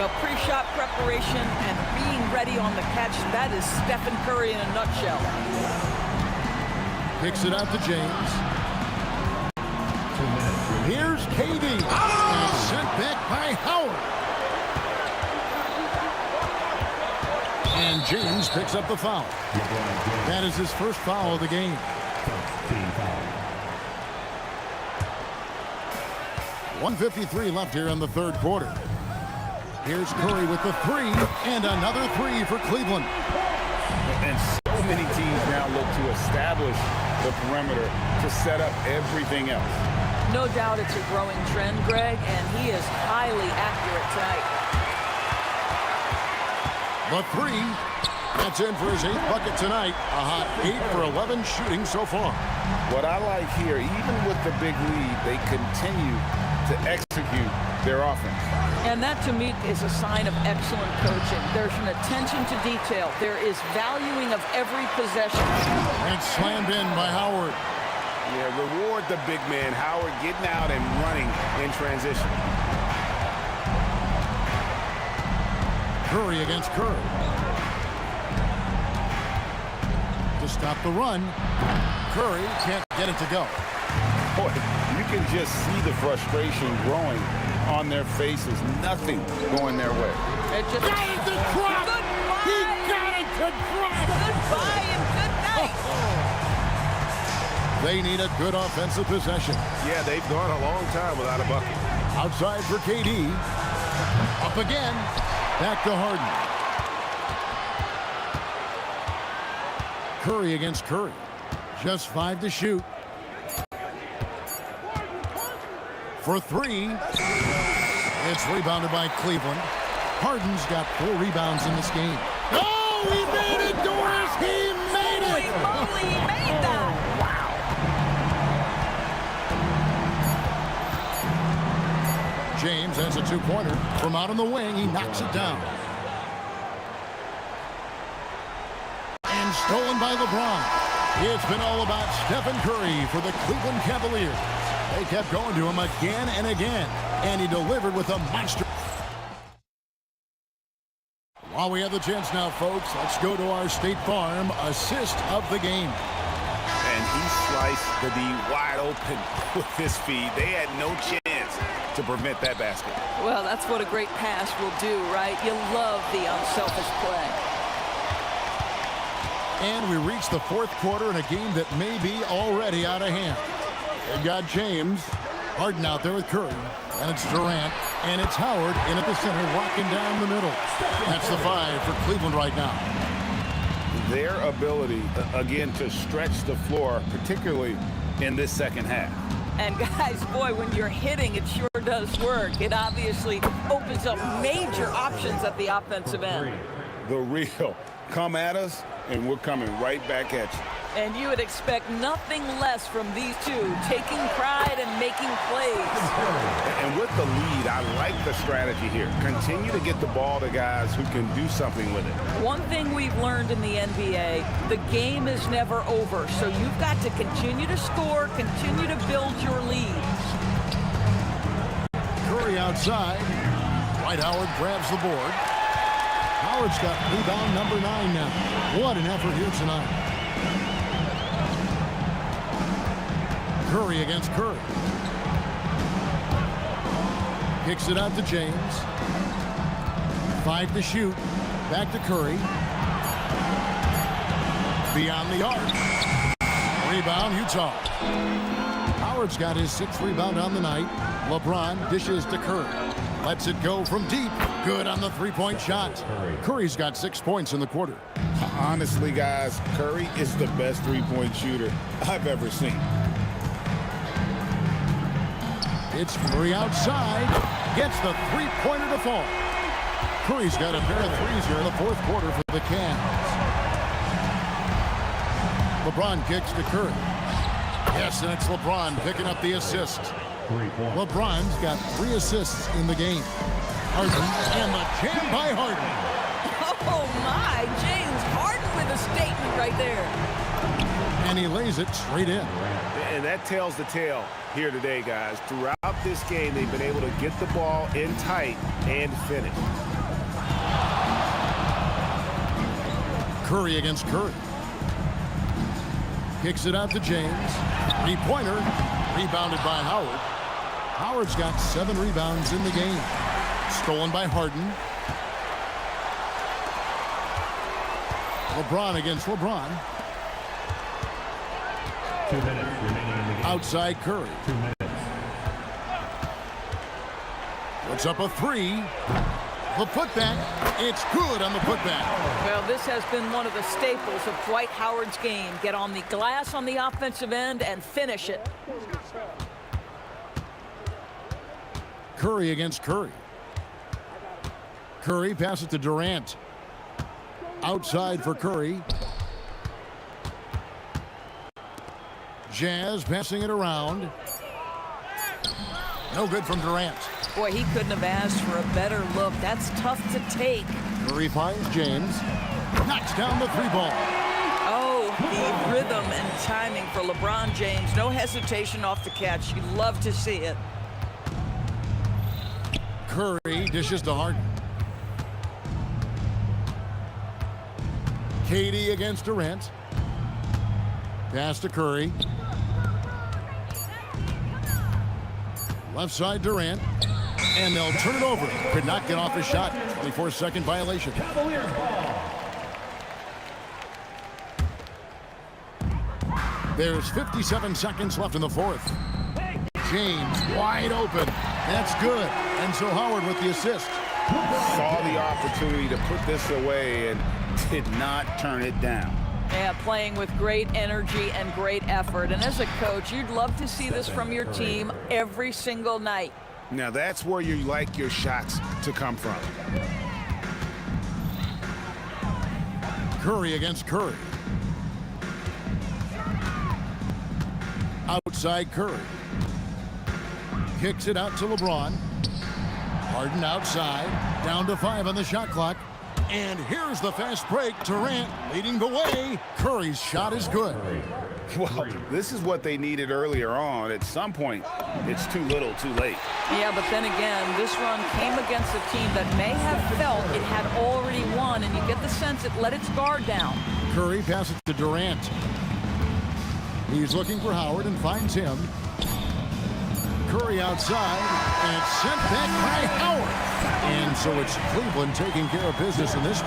Well, pre-shot preparation and being ready on the catch, that is Stephen Curry in a nutshell. Kicks it out to James. Here's KD. And sent back by Howard. And James picks up the foul. That is his first foul of the game. 1:53 left here in the 3rd quarter. Here's Curry with the 3, and another 3 for Cleveland. And so many teams now look to establish the perimeter to set up everything else. No doubt it's a growing trend, Greg, and he is highly accurate tonight. The 3, that's in for his 8th bucket tonight. A hot 8 for 11 shooting so far. What I like here, even with the big lead, they continue to to execute their offense. And that, to me, is a sign of excellent coaching. There's an attention to detail. There is valuing of every possession. And slammed in by Howard. Yeah, reward the big man. Howard getting out and running in transition. Curry against Curry. To stop the run. Curry can't get it to go. Boy, you can just see the frustration growing on their faces. Nothing going their way. It just Got it to drop. Goodbye. He got it to drop. Goodbye and good night. They need a good offensive possession. Yeah, they've gone a long time without a bucket. Outside for KD. Up again. Back to Harden. Curry against Curry. Just 5 to shoot. For 3. It's rebounded by Cleveland. Harden's got 4 rebounds in this game. Oh, he made it, Doris. He made it. Holy moly, he made that. Wow. James has a 2-pointer. From out on the wing, he knocks it down. And stolen by LeBron. It's been all about Stephen Curry for the Cleveland Cavaliers. They kept going to him again and again, and he delivered with a monster. While we have the chance now, folks, let's go to our State Farm assist of the game. And he sliced the D wide open with his feed. They had no chance to prevent that basket. Well, that's what a great pass will do, right? You love the unselfish play. And we reach the 4th quarter in a game that may be already out of hand. They've got James, Harden out there with Curry, and it's Durant, and it's Howard in at the center, walking down the middle. That's the 5 for Cleveland right now. Their ability, again, to stretch the floor, particularly in this second half. And guys, boy, when you're hitting, it sure does work. It obviously opens up major options at the offensive end. The real. Come at us, and we're coming right back at you. And you would expect nothing less from these two, taking pride and making plays. And with the lead, I like the strategy here. Continue to get the ball to guys who can do something with it. One thing we've learned in the NBA, the game is never over. So you've got to continue to score, continue to build your lead. Curry outside. Dwight Howard grabs the board. Howard's got rebound number 9 now. What an effort here tonight. Curry against Curry. Kicks it out to James. 5 to shoot. Back to Curry. Beyond the arc. Rebound, Utah. Howard's got his 6th rebound on the night. LeBron dishes to Curry. Lets it go from deep. Good on the 3-point shot. Curry's got 6 points in the quarter. Honestly, guys, Curry is the best 3-point shooter I've ever seen. It's Curry outside. Gets the 3-pointer to fall. Curry's got a pair of threes here in the 4th quarter for the Cavs. LeBron kicks to Curry. Yes, and it's LeBron picking up the assist. LeBron's got 3 assists in the game. Harden and the jam by Harden. Oh my, James Harden with a statement right there. And he lays it straight in. And that tells the tale here today, guys. Throughout this game, they've been able to get the ball in tight and finish. Curry against Curry. Kicks it out to James. 3-pointer. Rebounded by Howard. Howard's got 7 rebounds in the game. Stolen by Harden. LeBron against LeBron. 2 minutes remaining in the game. Outside Curry. 2 minutes. Puts up a 3. The putback. It's good on the putback. Well, this has been one of the staples of Dwight Howard's game. Get on the glass on the offensive end and finish it. Curry against Curry. Curry passes to Durant. Outside for Curry. Jazz passing it around. No good from Durant. Boy, he couldn't have asked for a better look. That's tough to take. Curry finds James. Knocks down the three ball. Oh, the rhythm and timing for LeBron James. No hesitation off the catch. You love to see it. Curry dishes to Harden. KD against Durant. Pass to Curry. Left side Durant. And they'll turn it over. Could not get off his shot. 24-second violation. There's 57 seconds left in the fourth. James wide open. That's good. And so Howard with the assist. Saw the opportunity to put this away and did not turn it down. Yeah, playing with great energy and great effort. And as a coach, you'd love to see this from your team every single night. Now that's where you like your shots to come from. Curry against Curry. Outside Curry. Kicks it out to LeBron. Harden outside. Down to 5 on the shot clock. And here's the fast break. Durant leading the way. Curry's shot is good. Well, this is what they needed earlier on. At some point, it's too little, too late. Yeah, but then again, this run came against a team that may have felt it had already won, and you get the sense it let its guard down. Curry passes to Durant. He's looking for Howard and finds him. Curry outside, and it's sent back by Howard. And so it's Cleveland taking care of business in this.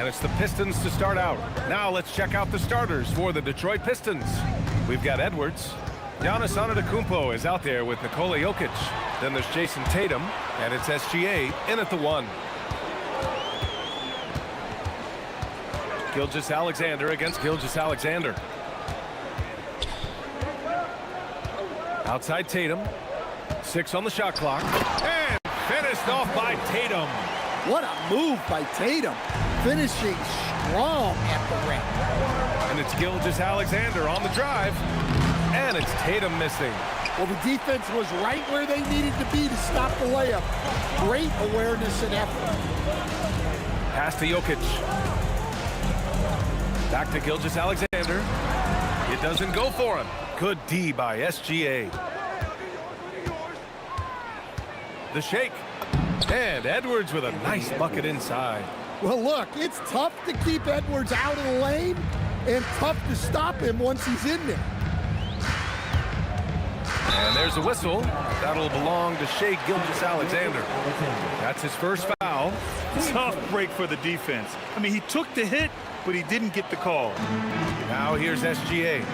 And it's the Pistons to start out. Now let's check out the starters for the Detroit Pistons. We've got Edwards. Giannis Antetokounmpo is out there with Nikola Jokic. Then there's Jason Tatum, and it's SGA in at the 1. Gilgeous-Alexander against Gilgeous-Alexander. Outside Tatum. 6 on the shot clock. And finished off by Tatum. What a move by Tatum. Finishing strong at the rim. And it's Gilgeous-Alexander on the drive. And it's Tatum missing. Well, the defense was right where they needed to be to stop the layup. Great awareness and effort. Pass to Jokic. Back to Gilgeous-Alexander. It doesn't go for him. Good D by SGA. The shake. And Edwards with a nice bucket inside. Well, look, it's tough to keep Edwards out of the lane and tough to stop him once he's in there. And there's a whistle. That'll belong to Shai Gilgeous-Alexander. That's his first foul. Tough break for the defense. I mean, he took the hit, but he didn't get the call. Now here's SGA.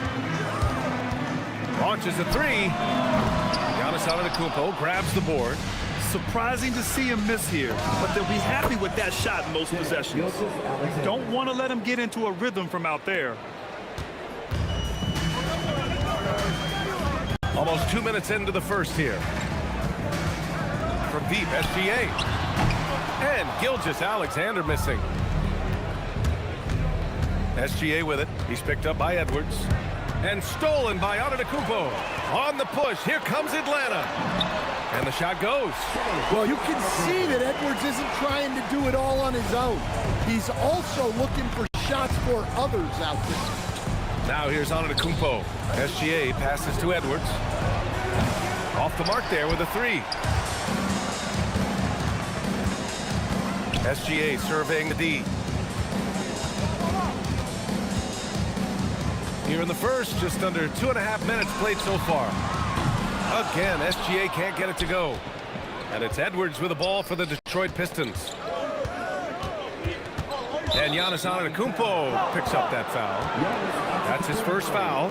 Launches a 3. Giannis Antetokounmpo grabs the board. Surprising to see him miss here, but they'll be happy with that shot in most possessions. You don't want to let him get into a rhythm from out there. Almost 2 minutes into the first here. From deep, SGA. And Gilgeous-Alexander missing. SGA with it. He's picked up by Edwards. And stolen by Antetokounmpo. On the push, here comes Atlanta. And the shot goes. Well, you can see that Edwards isn't trying to do it all on his own. He's also looking for shots for others out there. Now here's Antetokounmpo. SGA passes to Edwards. Off the mark there with a 3. SGA surveying the D. Here in the first, just under 2.5 minutes played so far. Again, SGA can't get it to go. And it's Edwards with the ball for the Detroit Pistons. And Giannis Antetokounmpo picks up that foul. That's his first foul.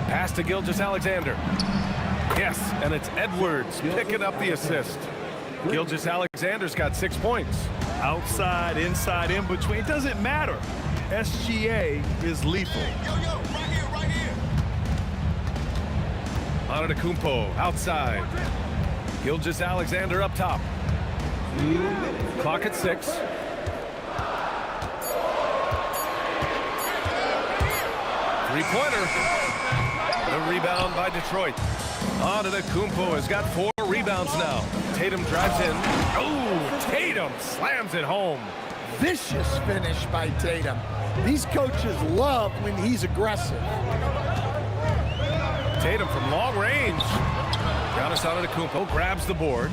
Pass to Gilgeous-Alexander. Yes, and it's Edwards picking up the assist. Gilgeous-Alexander's got 6 points. Outside, inside, in between, it doesn't matter. SGA is lethal. Right here. Antetokounmpo outside. Gilgeous-Alexander up top. Clock at 6. Three-pointer. The rebound by Detroit. Antetokounmpo has got 4 rebounds now. Tatum drives in. Oh, Tatum slams it home. Vicious finish by Tatum. These coaches love when he's aggressive. Tatum from long range. Giannis Antetokounmpo grabs the board.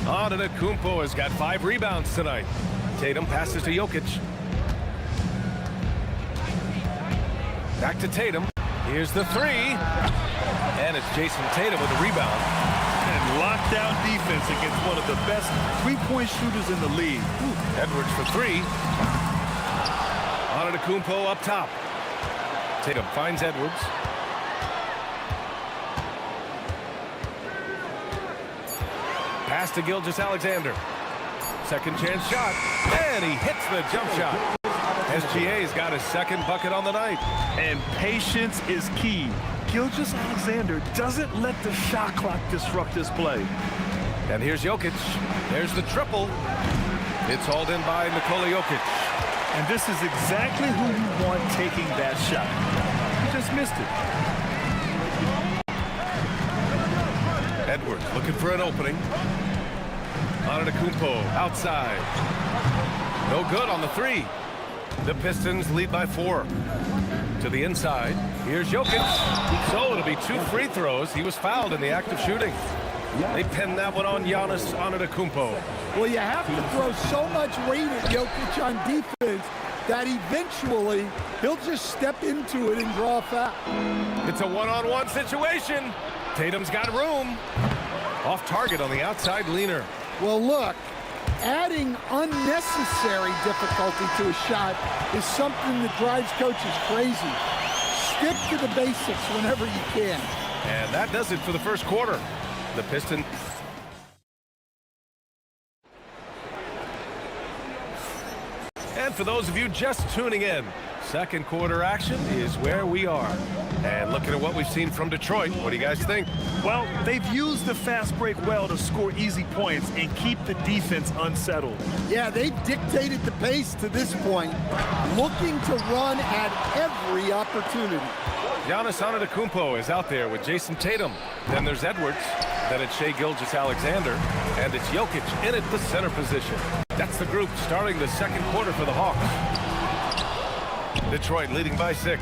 Antetokounmpo has got 5 rebounds tonight. Tatum passes to Jokic. Back to Tatum. Here's the 3. And it's Jason Tatum with the rebound. And lockdown defense against one of the best three-point shooters in the league. Edwards for 3. Antetokounmpo up top. Tatum finds Edwards. Pass to Gilgeous-Alexander. Second chance shot. And he hits the jump shot. SGA's got his second bucket on the night. And patience is key. Gilgeous-Alexander doesn't let the shot clock disrupt his play. And here's Jokic. There's the triple. It's hauled in by Nikola Jokic. And this is exactly who you want taking that shot. He just missed it. Edwards looking for an opening. Antetokounmpo outside. No good on the 3. The Pistons lead by 4. To the inside. Here's Jokic. So it'll be 2 free throws. He was fouled in the act of shooting. They pinned that one on Giannis Antetokounmpo. Well, you have to throw so much weight at Jokic on defense that eventually he'll just step into it and draw a foul. It's a one-on-one situation. Tatum's got room. Off target on the outside leaner. Well, look, adding unnecessary difficulty to a shot is something that drives coaches crazy. Stick to the basics whenever you can. And that does it for the first quarter. The Pistons. And for those of you just tuning in, second quarter action is where we are. And looking at what we've seen from Detroit, what do you guys think? Well, they've used the fast break well to score easy points and keep the defense unsettled. Yeah, they've dictated the pace to this point, looking to run at every opportunity. Giannis Antetokounmpo is out there with Jason Tatum. Then there's Edwards. Then it's Shai Gilgeous-Alexander. And it's Jokic in at the center position. That's the group starting the second quarter for the Hawks. Detroit leading by 6.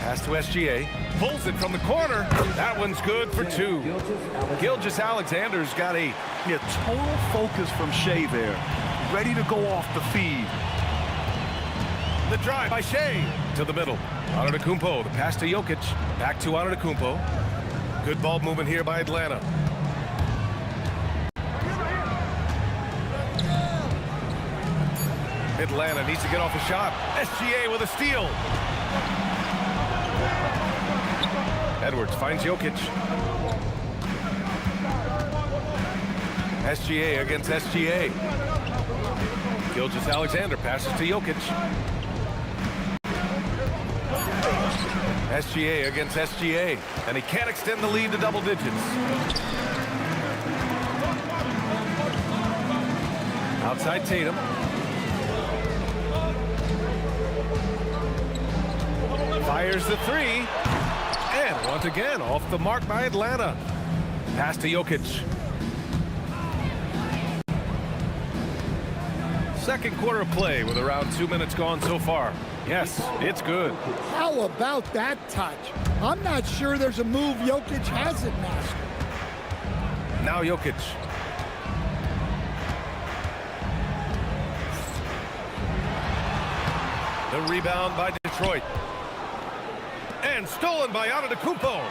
Pass to SGA. Pulls it from the corner. That one's good for 2. Gilgeous-Alexander's got 8. Yeah, total focus from Shai there. Ready to go off the feed. The drive by Shai to the middle. Antetokounmpo, the pass to Jokic. Back to Antetokounmpo. Good ball movement here by Atlanta. Atlanta needs to get off a shot. SGA with a steal. Edwards finds Jokic. SGA against SGA. Gilgeous-Alexander passes to Jokic. SGA against SGA. And he can't extend the lead to double digits. Outside Tatum. Fires the 3. And once again, off the mark by Atlanta. Pass to Jokic. Second quarter play with around 2 minutes gone so far. Yes, it's good. How about that touch? I'm not sure there's a move Jokic hasn't mastered. Now Jokic. The rebound by Detroit. And stolen by Antetokounmpo.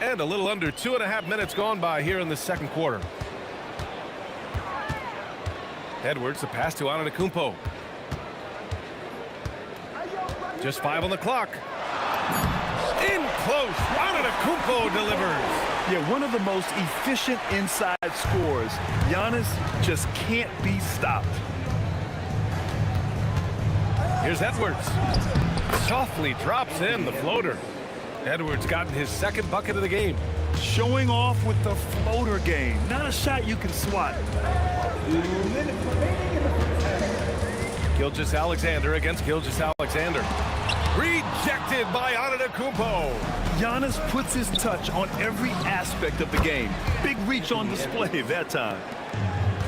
And a little under 2.5 minutes gone by here in the second quarter. Edwards, the pass to Antetokounmpo. Just 5 on the clock. In close. Antetokounmpo delivers. Yeah, one of the most efficient inside scorers. Giannis just can't be stopped. Here's Edwards. Softly drops in the floater. Edwards gotten his second bucket of the game. Showing off with the floater game. Not a shot you can swat. Gilgeous-Alexander against Gilgeous-Alexander. Rejected by Antetokounmpo. Giannis puts his touch on every aspect of the game. Big reach on display that time.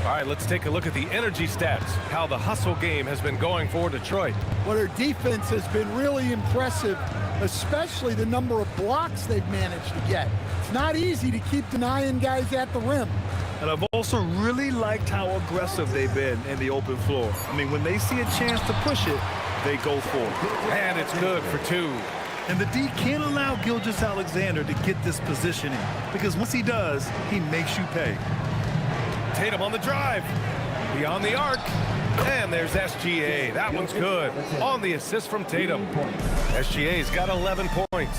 All right, let's take a look at the energy stats, how the hustle game has been going for Detroit. Well, their defense has been really impressive, especially the number of blocks they've managed to get. It's not easy to keep denying guys at the rim. And I've also really liked how aggressive they've been in the open floor. I mean, when they see a chance to push it, they go for it. And it's good for 2. And the D can't allow Gilgeous-Alexander to get this positioning, because once he does, he makes you pay. Tatum on the drive. Beyond the arc. And there's SGA. That one's good. On the assist from Tatum. SGA's got 11 points.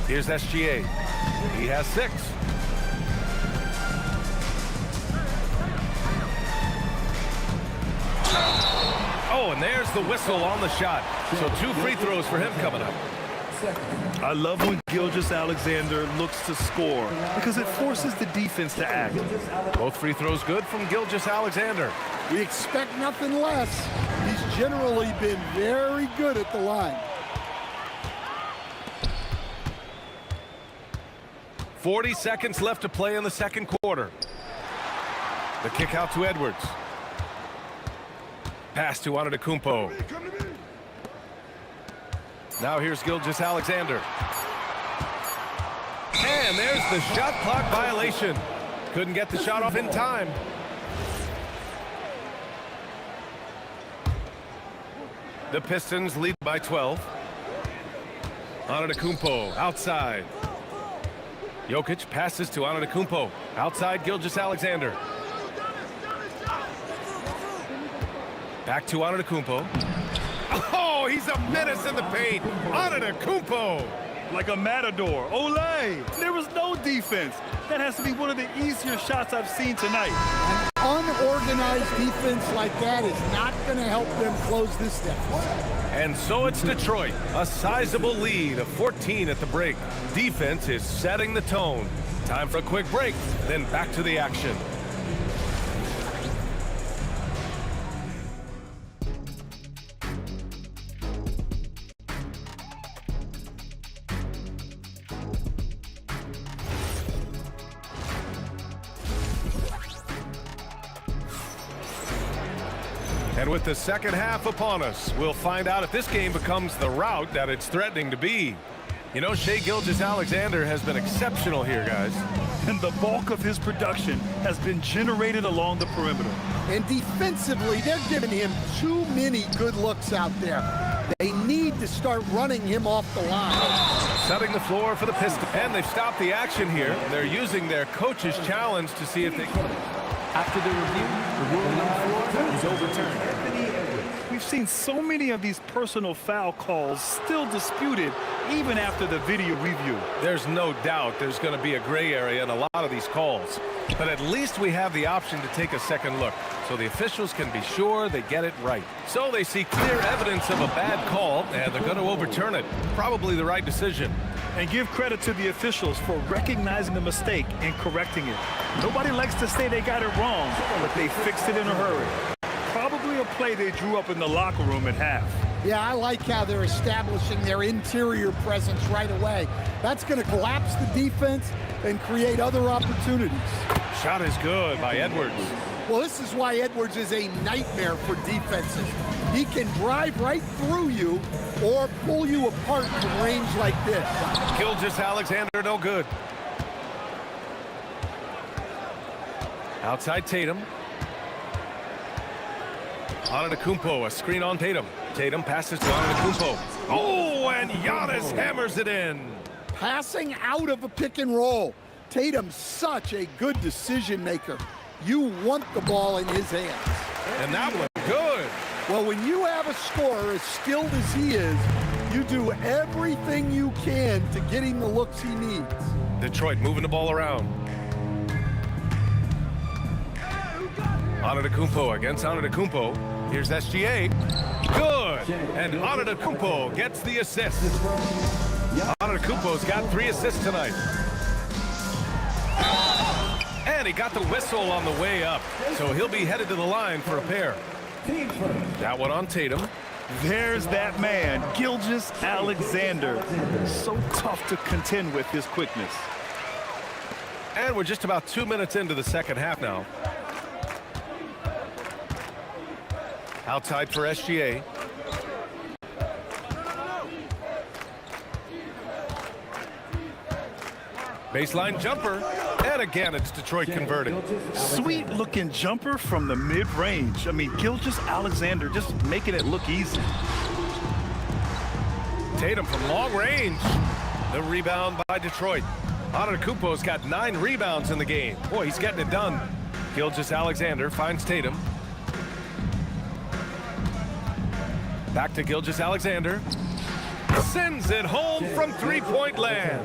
Here's SGA. He has 6. Oh, and there's the whistle on the shot. So 2 free throws for him coming up. I love when Gilgeous-Alexander looks to score because it forces the defense to act. Both free throws good from Gilgeous-Alexander. We expect nothing less. He's generally been very good at the line. 40 seconds left to play in the second quarter. The kick out to Edwards. Pass to Antetokounmpo. Now here's Gilgeous-Alexander. And there's the shot clock violation. Couldn't get the shot off in time. The Pistons lead by 12. Antetokounmpo outside. Jokic passes to Antetokounmpo. Outside Gilgeous-Alexander. Back to Antetokounmpo. Oh, he's a menace in the paint. Antetokounmpo. Like a matador. Olay! There was no defense. That has to be one of the easier shots I've seen tonight. An unorganized defense like that is not going to help them close this deficit. And so it's Detroit, a sizable lead of 14 at the break. Defense is setting the tone. Time for a quick break, then back to the action. And with the second half upon us, we'll find out if this game becomes the rout that it's threatening to be. You know, Shai Gilgeous-Alexander has been exceptional here, guys. And the bulk of his production has been generated along the perimeter. And defensively, they're giving him too many good looks out there. They need to start running him off the line. Setting the floor for the Pistons. And they've stopped the action here. They're using their coach's challenge to see if they can. After the review, the ruling on the floor is overturned. We've seen so many of these personal foul calls still disputed even after the video review. There's no doubt there's going to be a gray area in a lot of these calls. But at least we have the option to take a second look, so the officials can be sure they get it right. So they see clear evidence of a bad call, and they're going to overturn it. Probably the right decision. And give credit to the officials for recognizing the mistake and correcting it. Nobody likes to say they got it wrong, but they fixed it in a hurry. Probably a play they drew up in the locker room at half. Yeah, I like how they're establishing their interior presence right away. That's going to collapse the defense and create other opportunities. Shot is good by Edwards. Well, this is why Edwards is a nightmare for defenses. He can drive right through you or pull you apart from range like this. Gilgeous-Alexander, no good. Outside Tatum. Antetokounmpo, a screen on Tatum. Tatum passes to Antetokounmpo. Oh, and Giannis hammers it in. Passing out of a pick and roll. Tatum's such a good decision maker. You want the ball in his hands. And that one, good. Well, when you have a scorer as skilled as he is, you do everything you can to get him the looks he needs. Detroit moving the ball around. Antetokounmpo against Antetokounmpo. Here's SGA. Good. And Antetokounmpo gets the assist. Antetokounmpo's got 3 assists tonight. And he got the whistle on the way up, so he'll be headed to the line for a pair. That one on Tatum. There's that man, Gilgeous-Alexander. So tough to contend with his quickness. And we're just about 2 minutes into the second half now. Outside for SGA. Baseline jumper. And again, it's Detroit converting. Sweet looking jumper from the mid-range. I mean, Gilgeous-Alexander just making it look easy. Tatum from long range. The rebound by Detroit. Antetokounmpo's got 9 rebounds in the game. Boy, he's getting it done. Gilgeous-Alexander finds Tatum. Back to Gilgeous-Alexander. Sends it home from three-point land.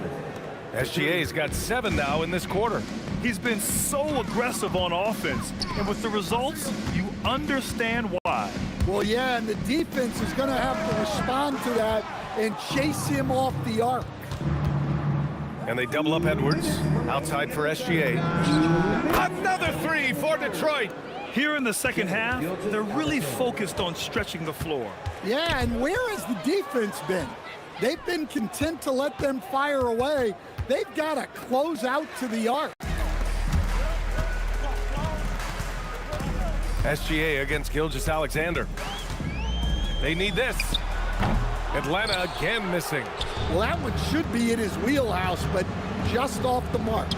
SGA's got 7 now in this quarter. He's been so aggressive on offense, and with the results, you understand why. Well, yeah, and the defense is going to have to respond to that and chase him off the arc. And they double up Edwards. Outside for SGA. Another 3 for Detroit. Here in the second half, they're really focused on stretching the floor. Yeah, and where has the defense been? They've been content to let them fire away. They've got to close out to the arc. SGA against Gilgeous-Alexander. They need this. Atlanta again missing. Well, that one should be in his wheelhouse, but just off the mark.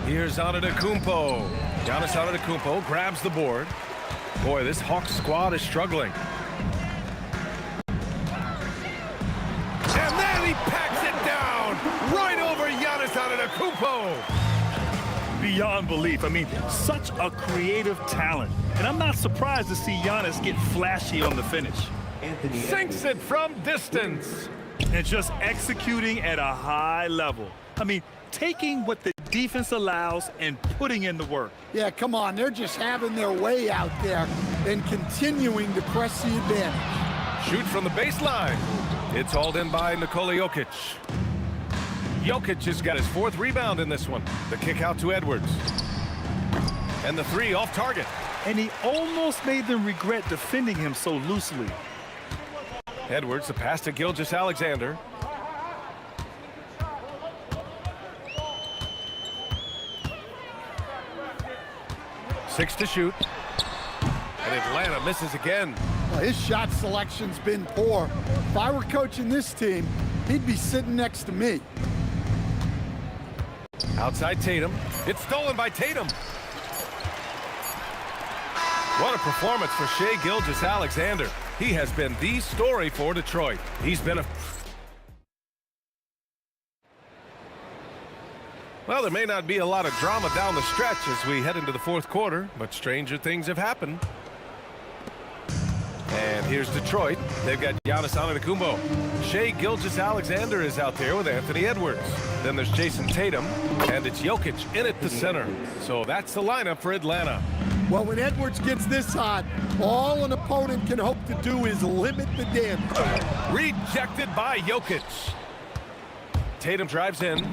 Here's Antetokounmpo. Giannis Antetokounmpo grabs the board. Boy, this Hawks squad is struggling. And he packs it down right over Giannis Antetokounmpo. Beyond belief. I mean, such a creative talent. And I'm not surprised to see Giannis get flashy on the finish. Sinks it from distance. And just executing at a high level. I mean, taking what the defense allows and putting in the work. Yeah, come on. They're just having their way out there and continuing to press the advantage. Shoot from the baseline. It's hauled in by Nikola Jokic. Jokic has got his 4th rebound in this one. The kick out to Edwards. And the 3 off target. And he almost made them regret defending him so loosely. Edwards, the pass to Gilgeous-Alexander. Six to shoot. And Atlanta misses again. Well, his shot selection's been poor. If I were coaching this team, he'd be sitting next to me. Outside Tatum. It's stolen by Tatum. What a performance for Shai Gilgeous-Alexander. He has been the story for Detroit. He's been a... Well, there may not be a lot of drama down the stretch as we head into the 4th quarter, but stranger things have happened. And here's Detroit. They've got Giannis Antetokounmpo. Shai Gilgeous-Alexander is out there with Anthony Edwards. Then there's Jason Tatum, and it's Jokic in at the center. So that's the lineup for Atlanta. Well, when Edwards gets this hot, all an opponent can hope to do is limit the damage. Rejected by Jokic. Tatum drives in,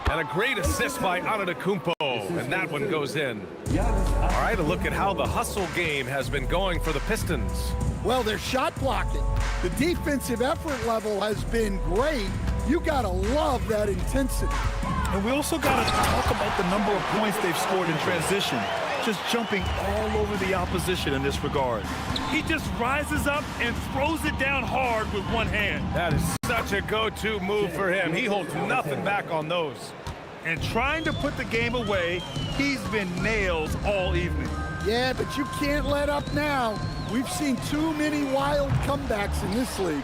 and a great assist by Antetokounmpo, and that one goes in. All right, a look at how the hustle game has been going for the Pistons. Well, they're shot blocking. The defensive effort level has been great. You gotta love that intensity. And we also gotta talk about the number of points they've scored in transition. Just jumping all over the opposition in this regard. He just rises up and throws it down hard with one hand. That is such a go-to move for him. He holds nothing back on those. And trying to put the game away, he's been nails all evening. Yeah, but you can't let up now. We've seen too many wild comebacks in this league.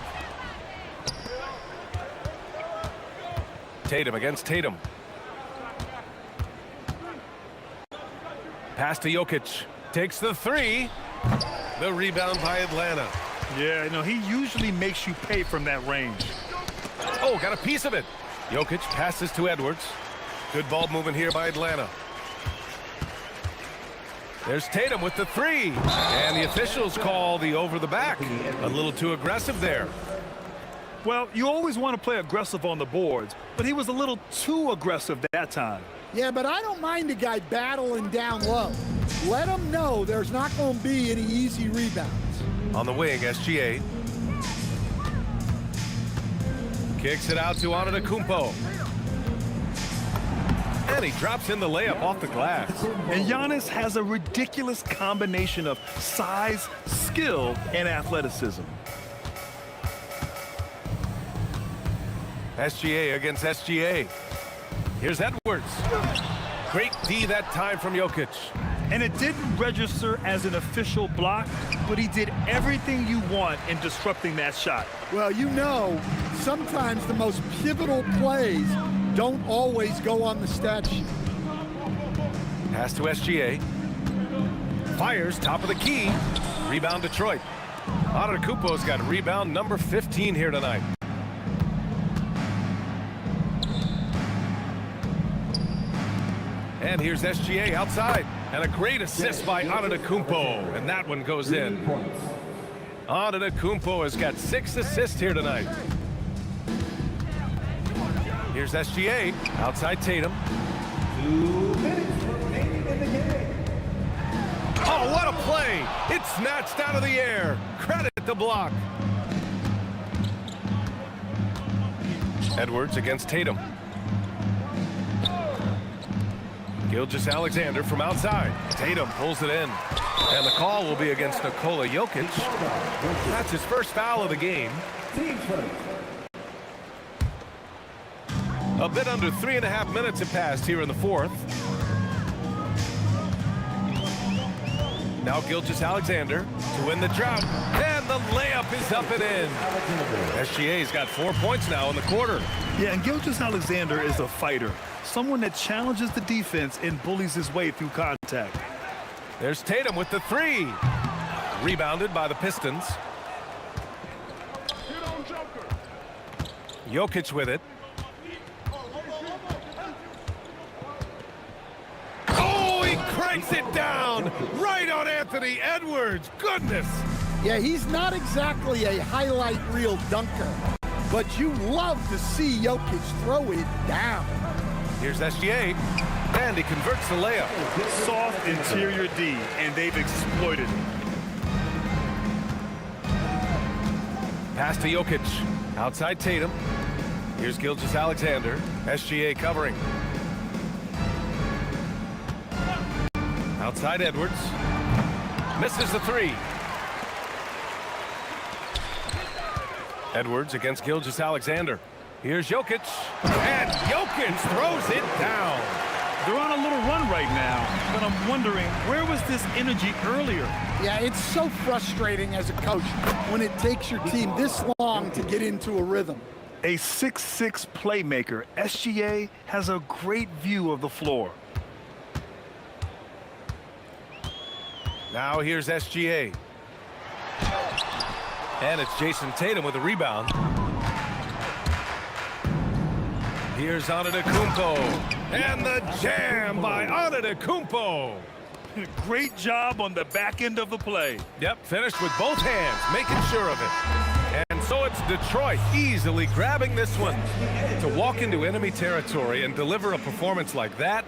Tatum against Tatum. Pass to Jokic. Takes the 3. The rebound by Atlanta. Yeah, you know, he usually makes you pay from that range. Oh, got a piece of it. Jokic passes to Edwards. Good ball movement here by Atlanta. There's Tatum with the 3. And the officials call the over the back. A little too aggressive there. Well, you always want to play aggressive on the boards, but he was a little too aggressive that time. Yeah, but I don't mind a guy battling down low. Let him know there's not going to be any easy rebounds. On the wing, SGA. Kicks it out to Antetokounmpo. And he drops in the layup off the glass. And Giannis has a ridiculous combination of size, skill, and athleticism. SGA against SGA. Here's Edwards. Great D that time from Jokic. And it didn't register as an official block, but he did everything you want in disrupting that shot. Well, you know, sometimes the most pivotal plays don't always go on the stat sheet. Pass to SGA. Fires, top of the key. Rebound Detroit. Antetokounmpo's got rebound number 15 here tonight. And here's SGA outside. And a great assist by Antetokounmpo. And that one goes in. Antetokounmpo has got 6 assists here tonight. Here's SGA. Outside Tatum. 2 minutes remaining in the game. Oh, what a play. It's snatched out of the air. Credit the block. Edwards against Tatum. Gilgeous-Alexander from outside. Tatum pulls it in. And the call will be against Nikola Jokic. That's his first foul of the game. A bit under 3.5 minutes have passed here in the 4th. Now Gilgeous-Alexander to win the drought. And the layup is up and in. SGA's got 4 points now in the quarter. Yeah, and Gilgeous-Alexander is a fighter, someone that challenges the defense and bullies his way through contact. There's Tatum with the three. Rebounded by the Pistons. Jokic with it. Oh, he cranks it down right on Anthony Edwards. Goodness. Yeah, he's not exactly a highlight reel dunker, but you love to see Jokic throw it down. Here's SGA, and he converts the layup. Soft interior D, and they've exploited it. Pass to Jokic. Outside Tatum. Here's Gilgeous-Alexander. SGA covering. Outside Edwards. Misses the three. Edwards against Gilgeous-Alexander. Here's Jokic. And Jokic throws it down. They're on a little run right now, but I'm wondering, where was this energy earlier? Yeah, it's so frustrating as a coach when it takes your team this long to get into a rhythm. A 6'6" playmaker, SGA has a great view of the floor. Now here's SGA. And it's Jason Tatum with a rebound. Here's Antetokounmpo. And the jam by Antetokounmpo. Great job on the back end of the play. Yep, finished with both hands, making sure of it. And so it's Detroit easily grabbing this one. To walk into enemy territory and deliver a performance like that,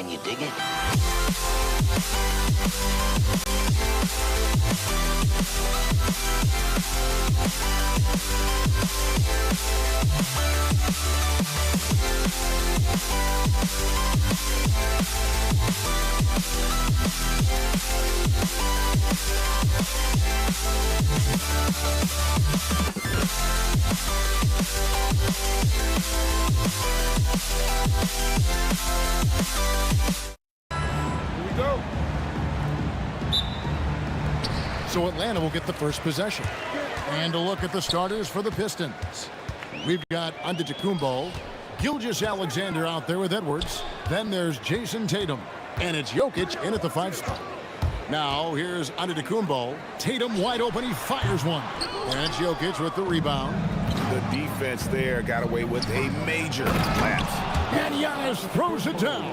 Can you dig it? So Atlanta will get the first possession. And a look at the starters for the Pistons. We've got Antetokounmpo, Gilgeous-Alexander out there with Edwards. Then there's Jason Tatum. And it's Jokic in at the 5 spot. Now here's Antetokounmpo. Tatum wide open. He fires one. And it's Jokic with the rebound. The defense there got away with a major lapse. And Giannis throws it down.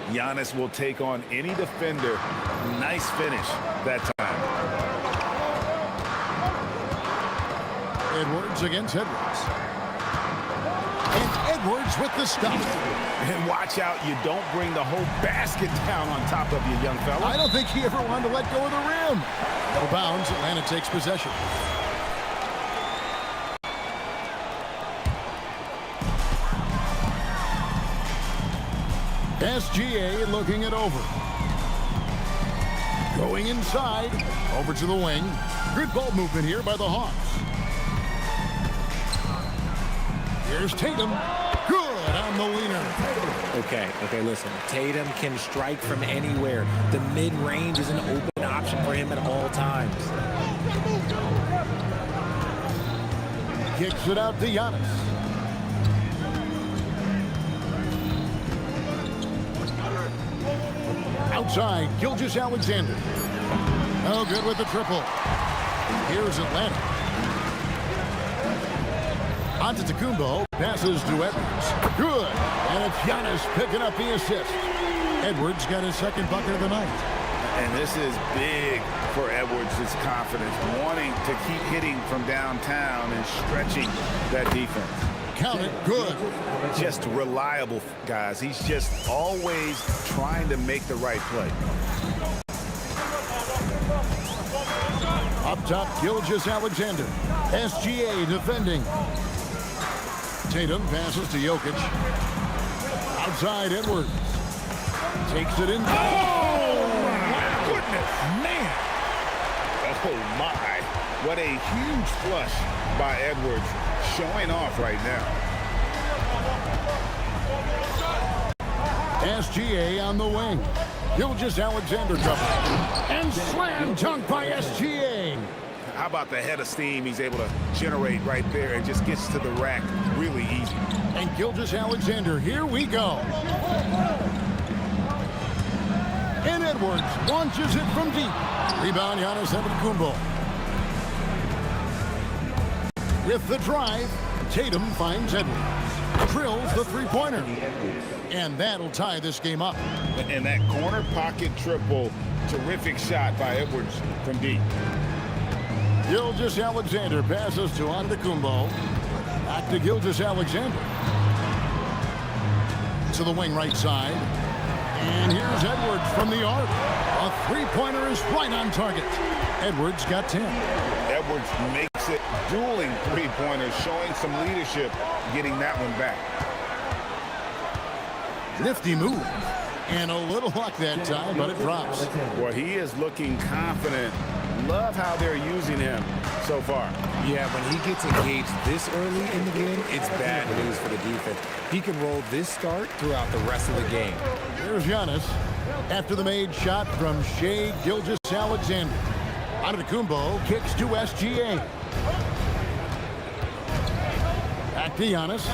Giannis will take on any defender. Nice finish that time. Edwards against Edwards. And Edwards with the stop. And watch out, you don't bring the whole basket down on top of you, young fella. I don't think he ever wanted to let go of the rim. No bounds, Atlanta takes possession. SGA looking it over. Going inside, over to the wing. Good ball movement here by the Hawks. Here's Tatum. Good on the leaner. Okay, listen. Tatum can strike from anywhere. The mid-range is an open option for him at all times. Kicks it out to Giannis. Outside, Gilgeous-Alexander. Oh, good with the triple. Here's Atlanta. Antetokounmpo passes to Edwards. Good. And it's Giannis picking up the assist. Edwards got his second bucket of the night. And this is big for Edwards' confidence, wanting to keep hitting from downtown and stretching that defense. Count it. Good. Just reliable, guys. He's just always trying to make the right play. Up top, Gilgeous-Alexander. SGA defending. Tatum passes to Jokic. Outside, Edwards. Takes it in. Oh, my goodness. Man. Oh, my. What a huge flush by Edwards. Showing off right now. SGA on the wing. Gilgeous-Alexander cover. And slam dunk by SGA. How about the head of steam he's able to generate right there and just gets to the rack really easy. And Gilgeous-Alexander, here we go. And Edwards launches it from deep. Rebound, Giannis Antetokounmpo. With the drive, Tatum finds Edwards. Drills the three-pointer. And that'll tie this game up. And that corner pocket triple, terrific shot by Edwards from deep. Gilgeous-Alexander passes to Antetokounmpo. Back to Gilgeous-Alexander. To the wing right side. And here's Edwards from the arc. A three-pointer is right on target. Edwards got 10. Edwards makes it dueling three-pointers, showing some leadership, getting that one back. Nifty move. And a little luck that time, but it drops. Well, he is looking confident. Love how they're using him so far. Yeah, when he gets engaged this early in the game, it's bad news for the defense. He can roll this start throughout the rest of the game. Here's Giannis after the made shot from Shai Gilgeous-Alexander. Antetokounmpo kicks to SGA. Back to Giannis.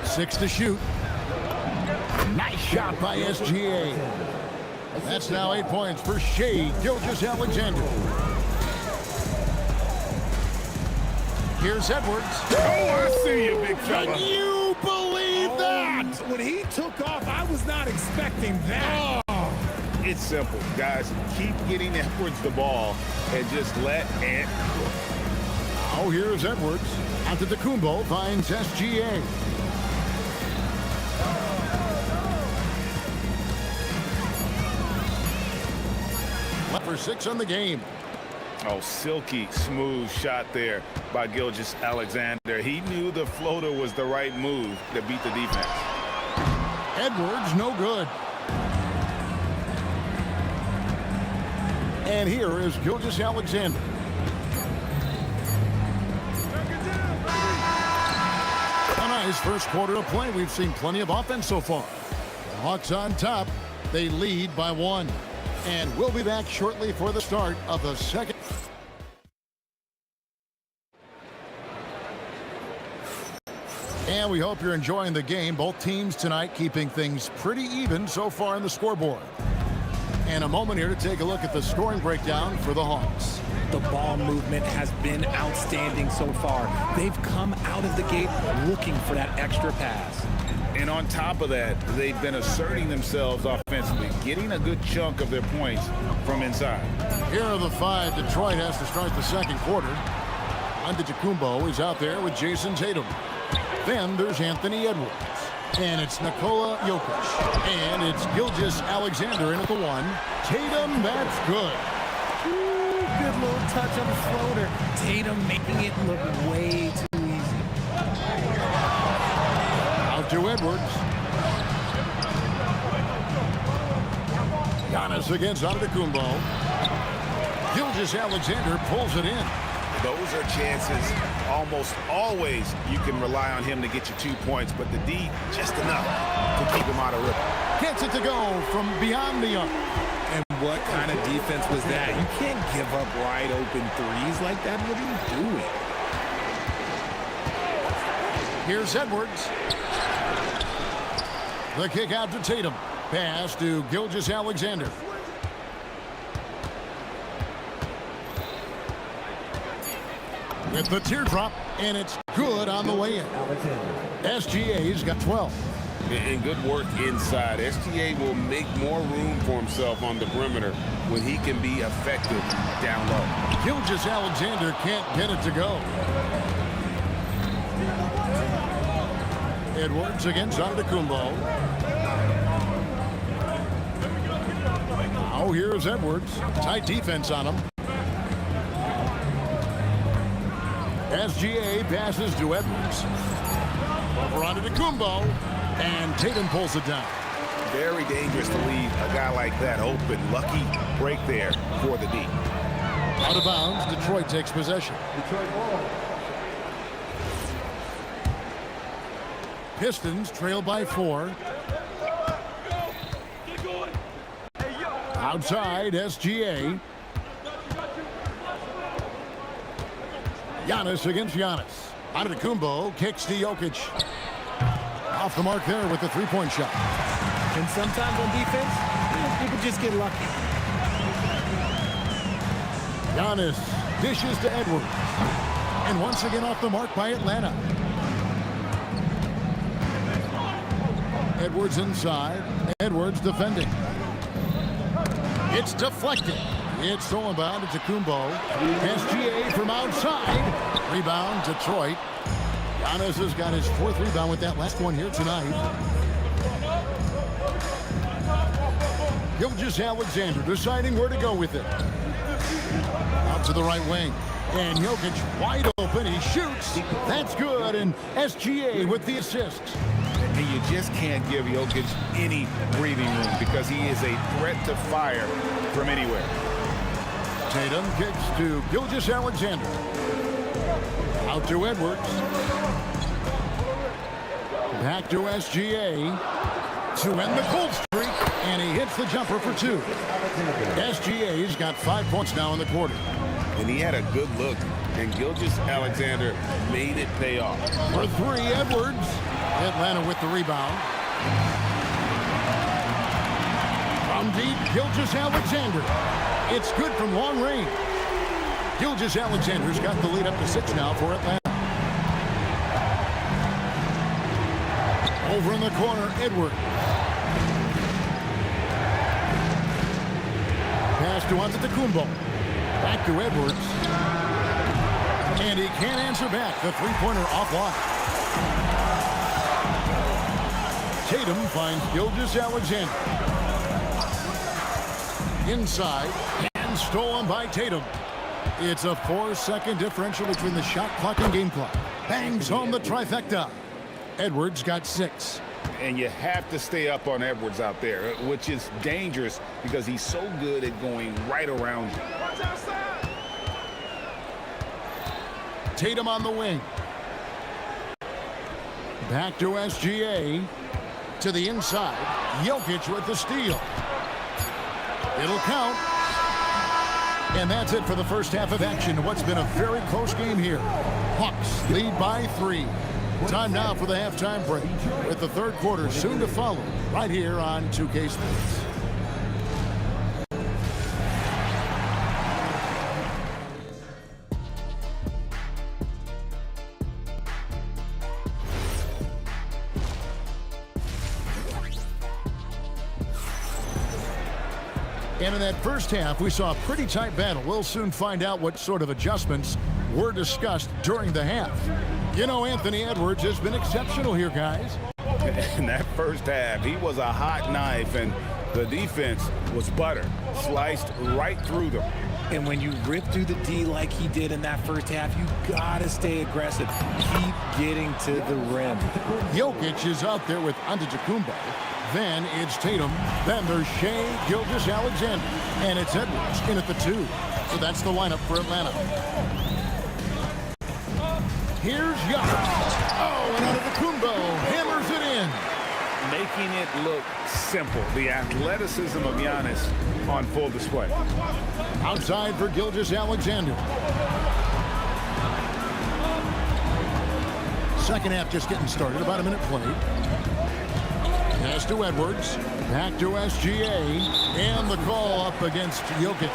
6 to shoot. Nice shot by SGA. That's now 8 points for Shai Gilgeous-Alexander. Here's Edwards. Oh, I see you, big fella. Can you believe that? When he took off, I was not expecting that. Oh. It's simple, guys. Keep getting Edwards the ball and just let it go. Oh, here's Edwards. Antetokounmpo finds SGA. For 6 on the game. Oh, silky smooth shot there by Gilgeous-Alexander. He knew the floater was the right move to beat the defense. Edwards, no good. And here is Gilgeous-Alexander. A nice first quarter of play. We've seen plenty of offense so far. The Hawks on top. They lead by 1. And we'll be back shortly for the start of the second. And we hope you're enjoying the game. Both teams tonight keeping things pretty even so far on the scoreboard. And a moment here to take a look at the scoring breakdown for the Hawks. The ball movement has been outstanding so far. They've come out of the gate looking for that extra pass. And on top of that, they've been asserting themselves offensively, getting a good chunk of their points from inside. Here are the 5 Detroit has to start the second quarter. Antetokounmpo is out there with Jason Tatum. Then there's Anthony Edwards. And it's Nikola Jokic. And it's Gilgeous-Alexander in at the 1. Tatum, that's good. Ooh, good little touch on the floater. Tatum making it look way too easy. Out to Edwards. Giannis against Antetokounmpo. Gilgeous-Alexander pulls it in. Those are chances almost always you can rely on him to get you 2 points, but the D just enough to keep him out of rhythm. Gets it to go from beyond the arc. And what kind of defense was that? You can't give up wide open threes like that. What are you doing? Here's Edwards. The kick out to Tatum. Pass to Gilgeous-Alexander. With the teardrop, and it's good on the way in. SGA's got 12. And good work inside. SGA will make more room for himself on the perimeter when he can be effective down low. Gilgeous-Alexander can't get it to go. Edwards against Antetokounmpo. Now here's Edwards. Tight defense on him. SGA passes to Edwards. Over onto Antetokounmpo, and Tatum pulls it down. Very dangerous to leave a guy like that open. Lucky break there for the D. Out of bounds, Detroit takes possession. Pistons trail by 4. Outside, SGA. Giannis against Giannis. Antetokounmpo kicks to Jokic. Off the mark there with the three-point shot. And sometimes on defense, people just get lucky. Giannis dishes to Edwards. And once again off the mark by Atlanta. Edwards inside. Edwards defending. It's deflected. It's stolen by Antetokounmpo. SGA from outside. Rebound, Detroit. Giannis has got his 4th rebound with that last one here tonight. Gilgeous-Alexander deciding where to go with it. Out to the right wing. And Jokic wide open. He shoots. That's good. And SGA with the assist. And you just can't give Jokic any breathing room because he is a threat to fire from anywhere. Tatum kicks to Gilgeous-Alexander. Out to Edwards. Back to SGA to end the cold streak, and he hits the jumper for 2. SGA's got 5 points now in the quarter. And he had a good look, and Gilgeous-Alexander made it pay off. For 3, Edwards. Atlanta with the rebound. From deep, Gilgeous-Alexander. It's good from long range. Gilgeous-Alexander's got the lead up to 6 now for Atlanta. Over in the corner, Edwards. Pass to Antetokounmpo. Back to Edwards. And he can't answer back. The three-pointer offline. Tatum finds Gilgeous-Alexander. Inside. And And stolen by Tatum. It's a 4-second differential between the shot clock and game clock. Bangs home the trifecta. Edwards got 6. And you have to stay up on Edwards out there, which is dangerous because he's so good at going right around you. Tatum on the wing. Back to SGA. To the inside. Jokic with the steal. It'll count. And that's it for the first half of action. What's been a very close game here. Hawks lead by 3. Time now for the halftime break, with the third quarter soon to follow, right here on 2K Sports. And in that first half, we saw a pretty tight battle. We'll soon find out what sort of adjustments were discussed during the half. You know, Anthony Edwards has been exceptional here, guys. In that first half, he was a hot knife, and the defense was butter, sliced right through them. And when you rip through the D like he did in that first half, you gotta stay aggressive. Keep getting to the rim. Jokic is out there with Antetokounmpo. Then it's Tatum. Then there's Shai Gilgeous-Alexander. And it's Edwards in at the 2. So that's the lineup for Atlanta. Here's Giannis. Oh, and Antetokounmpo hammers it in. Making it look simple. The athleticism of Giannis on full display. Outside for Gilgeous-Alexander. Second half just getting started. About a minute played. Pass to Edwards. Back to SGA. And the call up against Jokic.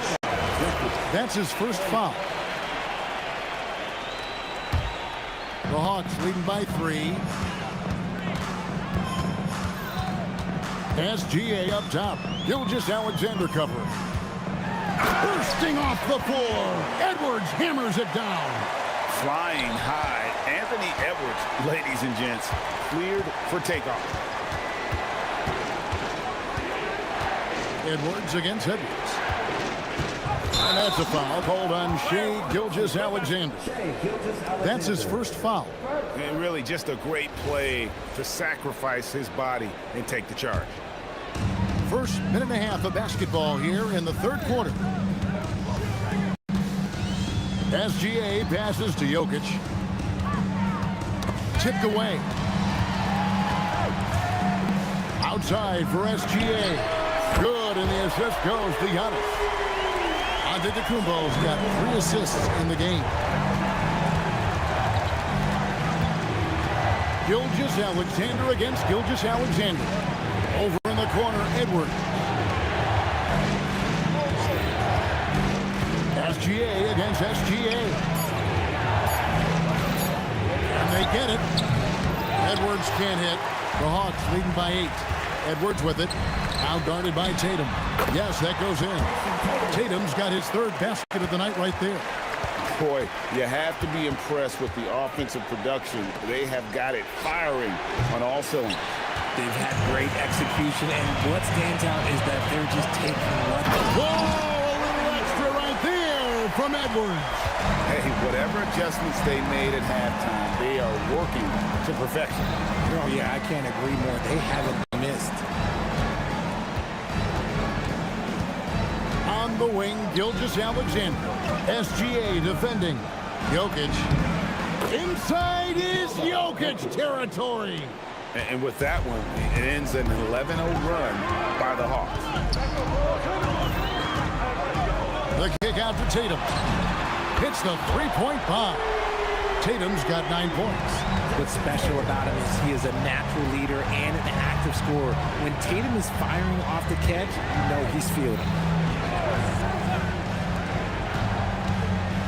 That's his first foul. The Hawks leading by 3. SGA up top. Gilgeous-Alexander covering. Bursting off the floor. Edwards hammers it down. Flying high. Anthony Edwards, ladies and gents, cleared for takeoff. Edwards against Edwards. And that's a foul called on Shai Gilgeous-Alexander. That's his first foul. And really just a great play to sacrifice his body and take the charge. First minute and a half of basketball here in the third quarter. SGA passes to Jokic. Tipped away. Outside for SGA. Good, and the assist goes to Giannis. Antetokounmpo's got 3 assists in the game. Gilgeous-Alexander against Gilgeous-Alexander. Over in the corner, Edwards. SGA against SGA. And they get it. Edwards can't hit. The Hawks leading by 8. Edwards with it. Now guarded by Tatum. Yes, that goes in. Tatum's got his 3rd basket of the night right there. Boy, you have to be impressed with the offensive production. They have got it firing on all cylinders. They've had great execution, and what stands out is that they're just taking what they want. Whoa, a little extra right there from Edwards. Hey, whatever adjustments they made at halftime, they are working to perfection. Oh, yeah, I can't agree more. They haven't missed. On the wing, Gilgeous-Alexander. SGA defending. Jokic. Inside is Jokic territory. And with that one, it ends an 11-0 run by the Hawks. The kick out to Tatum. Hits the 3-point bomb. Tatum's got 9 points. What's special about him is he is a natural leader and an active scorer. When Tatum is firing off the catch, you know he's fielding.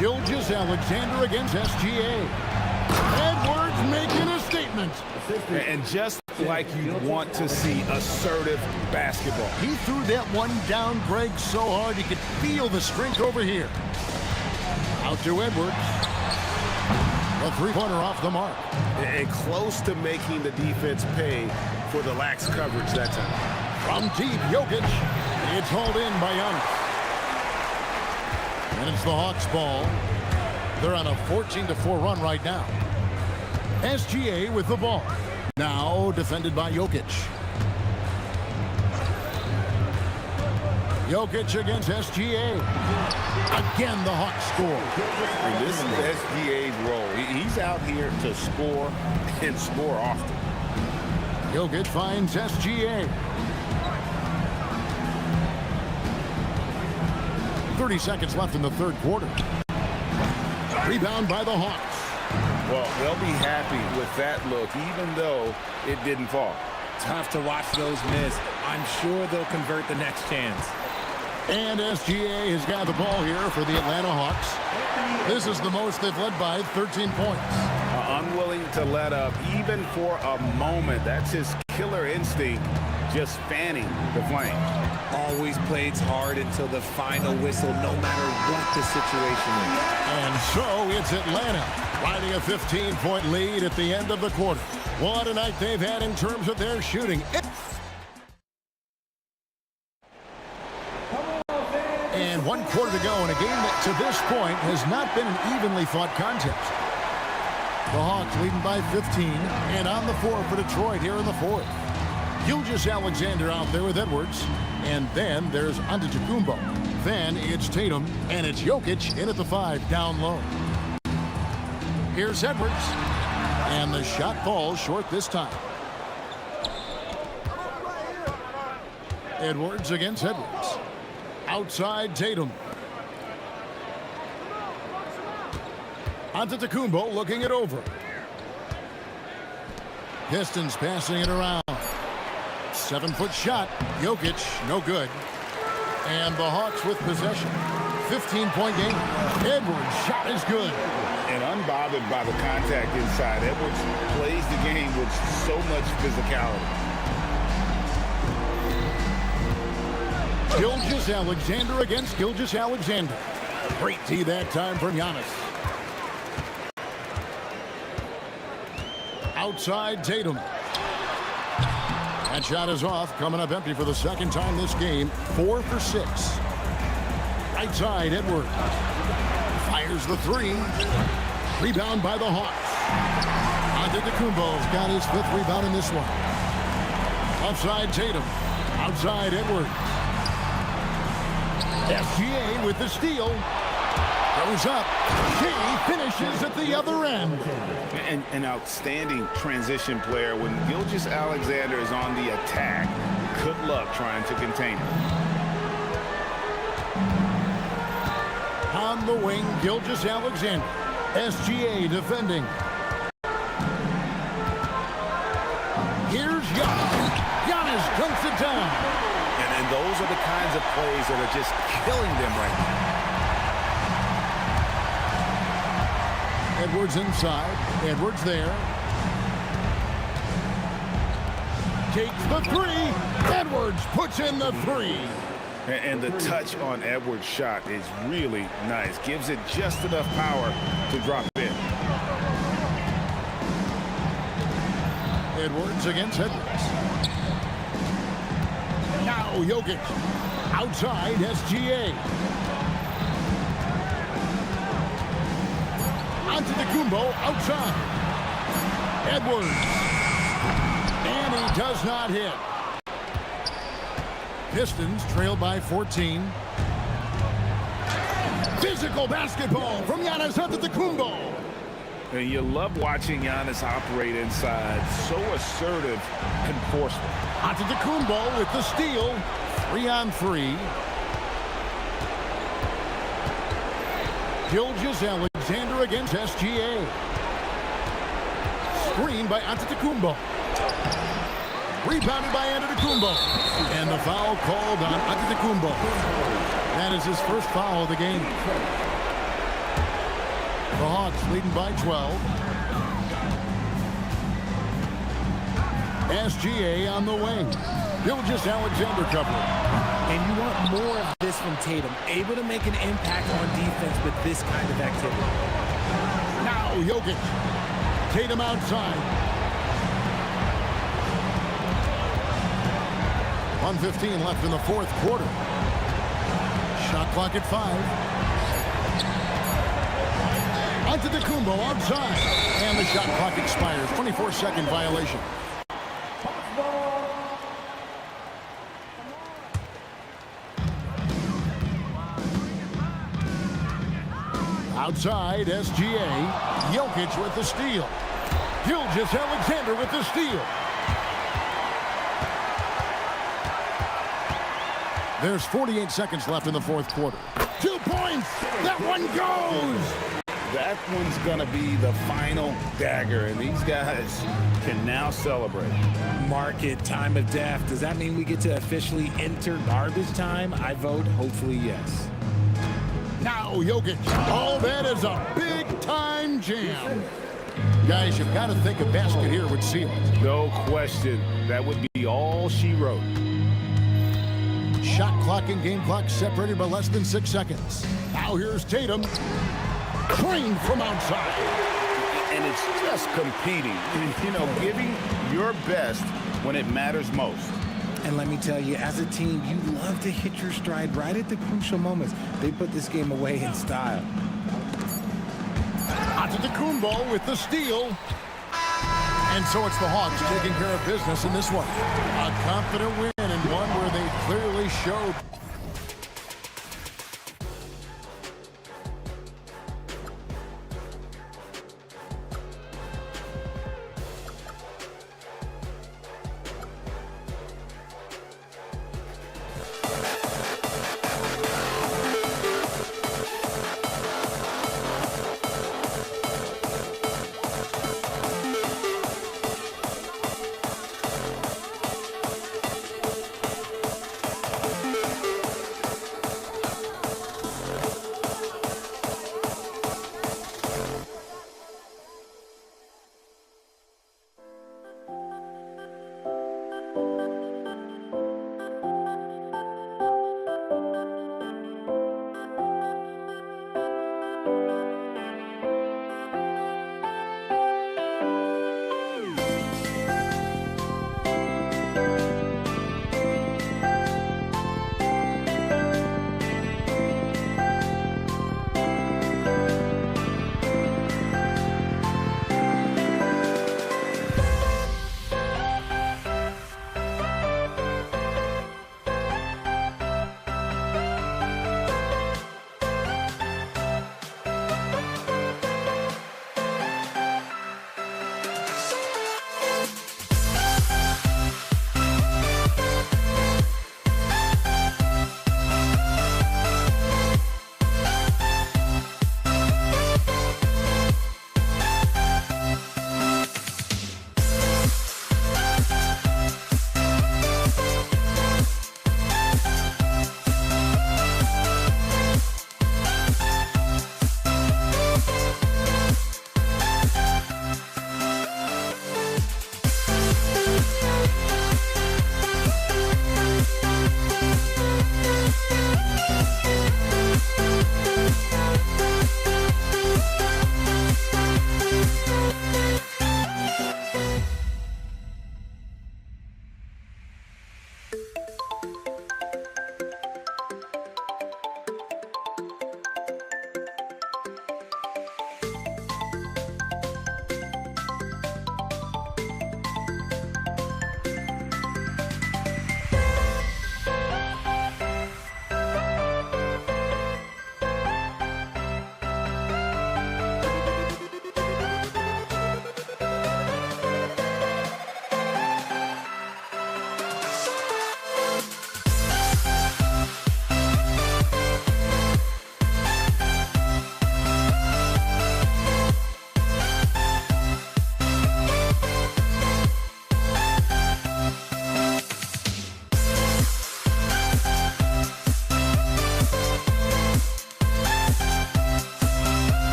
Gilgeous-Alexander against SGA. Edwards making a statement. And just like you'd want to see assertive basketball. He threw that one down, Greg, so hard you could feel the strength over here. Out to Edwards. A 3-pointer off the mark. And close to making the defense pay for the lax coverage that time. From deep, Jokic. It's hauled in by Giannis. And it's the Hawks' ball. They're on a 14-4 run right now. SGA with the ball. Now defended by Jokic. Jokic against SGA. Again, the Hawks score. And this is SGA's role. He's out here to score and score often. Jokic finds SGA. 30 seconds left in the third quarter. Rebound by the Hawks. Well, they'll be happy with that look, even though it didn't fall. Tough to watch those miss. I'm sure they'll convert the next chance. And SGA has got the ball here for the Atlanta Hawks. This is the most they've led by 13 points. Unwilling to let up even for a moment. That's his killer instinct, just fanning the flame. Always plays hard until the final whistle, no matter what the situation is. And so it's Atlanta riding a 15-point lead at the end of the quarter. What a night they've had in terms of their shooting. And 1 quarter to go in a game that to this point has not been an evenly fought contest. The Hawks leading by 15 and on the floor for Detroit here in the fourth. Gilgeous-Alexander out there with Edwards. And then there's Antetokounmpo. Then it's Tatum and it's Jokic in at the 5 down low. Here's Edwards. And the shot falls short this time. Edwards against Edwards. Outside Tatum. Antetokounmpo looking it over. Pistons passing it around. 7-foot shot. Jokic, no good. And the Hawks with possession. 15-point game. Edwards' shot is good. And unbothered by the contact inside, Edwards plays the game with so much physicality. Gilgeous-Alexander against Gilgeous-Alexander. Great D that time from Giannis. Outside Tatum. That shot is off, coming up empty for the second time this game. 4 for 6. Right side, Edwards. Fires the 3. Rebound by the Hawks. Antetokounmpo's got his 5th rebound in this one. Offside Tatum. Outside Edwards. SGA with the steal. Goes up. She finishes at the other end. And an outstanding transition player. When Gilgeous-Alexander is on the attack, good luck trying to contain him. On the wing, Gilgeous-Alexander. SGA defending. Here's Giannis. Giannis dunks it down. And those are the kinds of plays that are just killing them right now. Edwards inside. Edwards there. Takes the 3. Edwards puts in the 3. And the touch on Edwards' shot is really nice. Gives it just enough power to drop in. Edwards against Edwards. Now Jokic. Outside SGA. Antetokounmpo outside. Edwards. And he does not hit. Pistons trail by 14. Physical basketball from Giannis Antetokounmpo. And you love watching Giannis operate inside. So assertive and forceful. Antetokounmpo with the steal. 3-on-3. Gilgeous-Alexander against SGA. Screen by Antetokounmpo. Rebounded by Antetokounmpo. And the foul called on Antetokounmpo. That is his first foul of the game. The Hawks leading by 12. SGA on the wing. Gilgeous-Alexander covering. And you want more of this from Tatum. Able to make an impact on defense with this kind of activity. Now Jokic. Tatum outside. 1:15 left in the fourth quarter. Shot clock at 5. Antetokounmpo outside. And the shot clock expires. 24-second violation. Outside, SGA. Jokic with the steal. Gilgeous-Alexander with the steal. There's 48 seconds left in the fourth quarter. 2 points. That one goes. That one's going to be the final dagger, and these guys can now celebrate. Mark it, time of death. Does that mean we get to officially enter garbage time? I vote hopefully yes. Now Jokic. Oh, that is a big-time jam. Guys, you've got to think a basket here would seal it. No question. That would be all she wrote. Shot clock and game clock separated by less than 6 seconds. Now here's Tatum. Trained from outside. And it's just competing. You know, giving your best when it matters most. And let me tell you, as a team, you love to hit your stride right at the crucial moments. They put this game away in style. Antetokounmpo with the steal. And so it's the Hawks taking care of business in this one. A confident win and one where they clearly showed.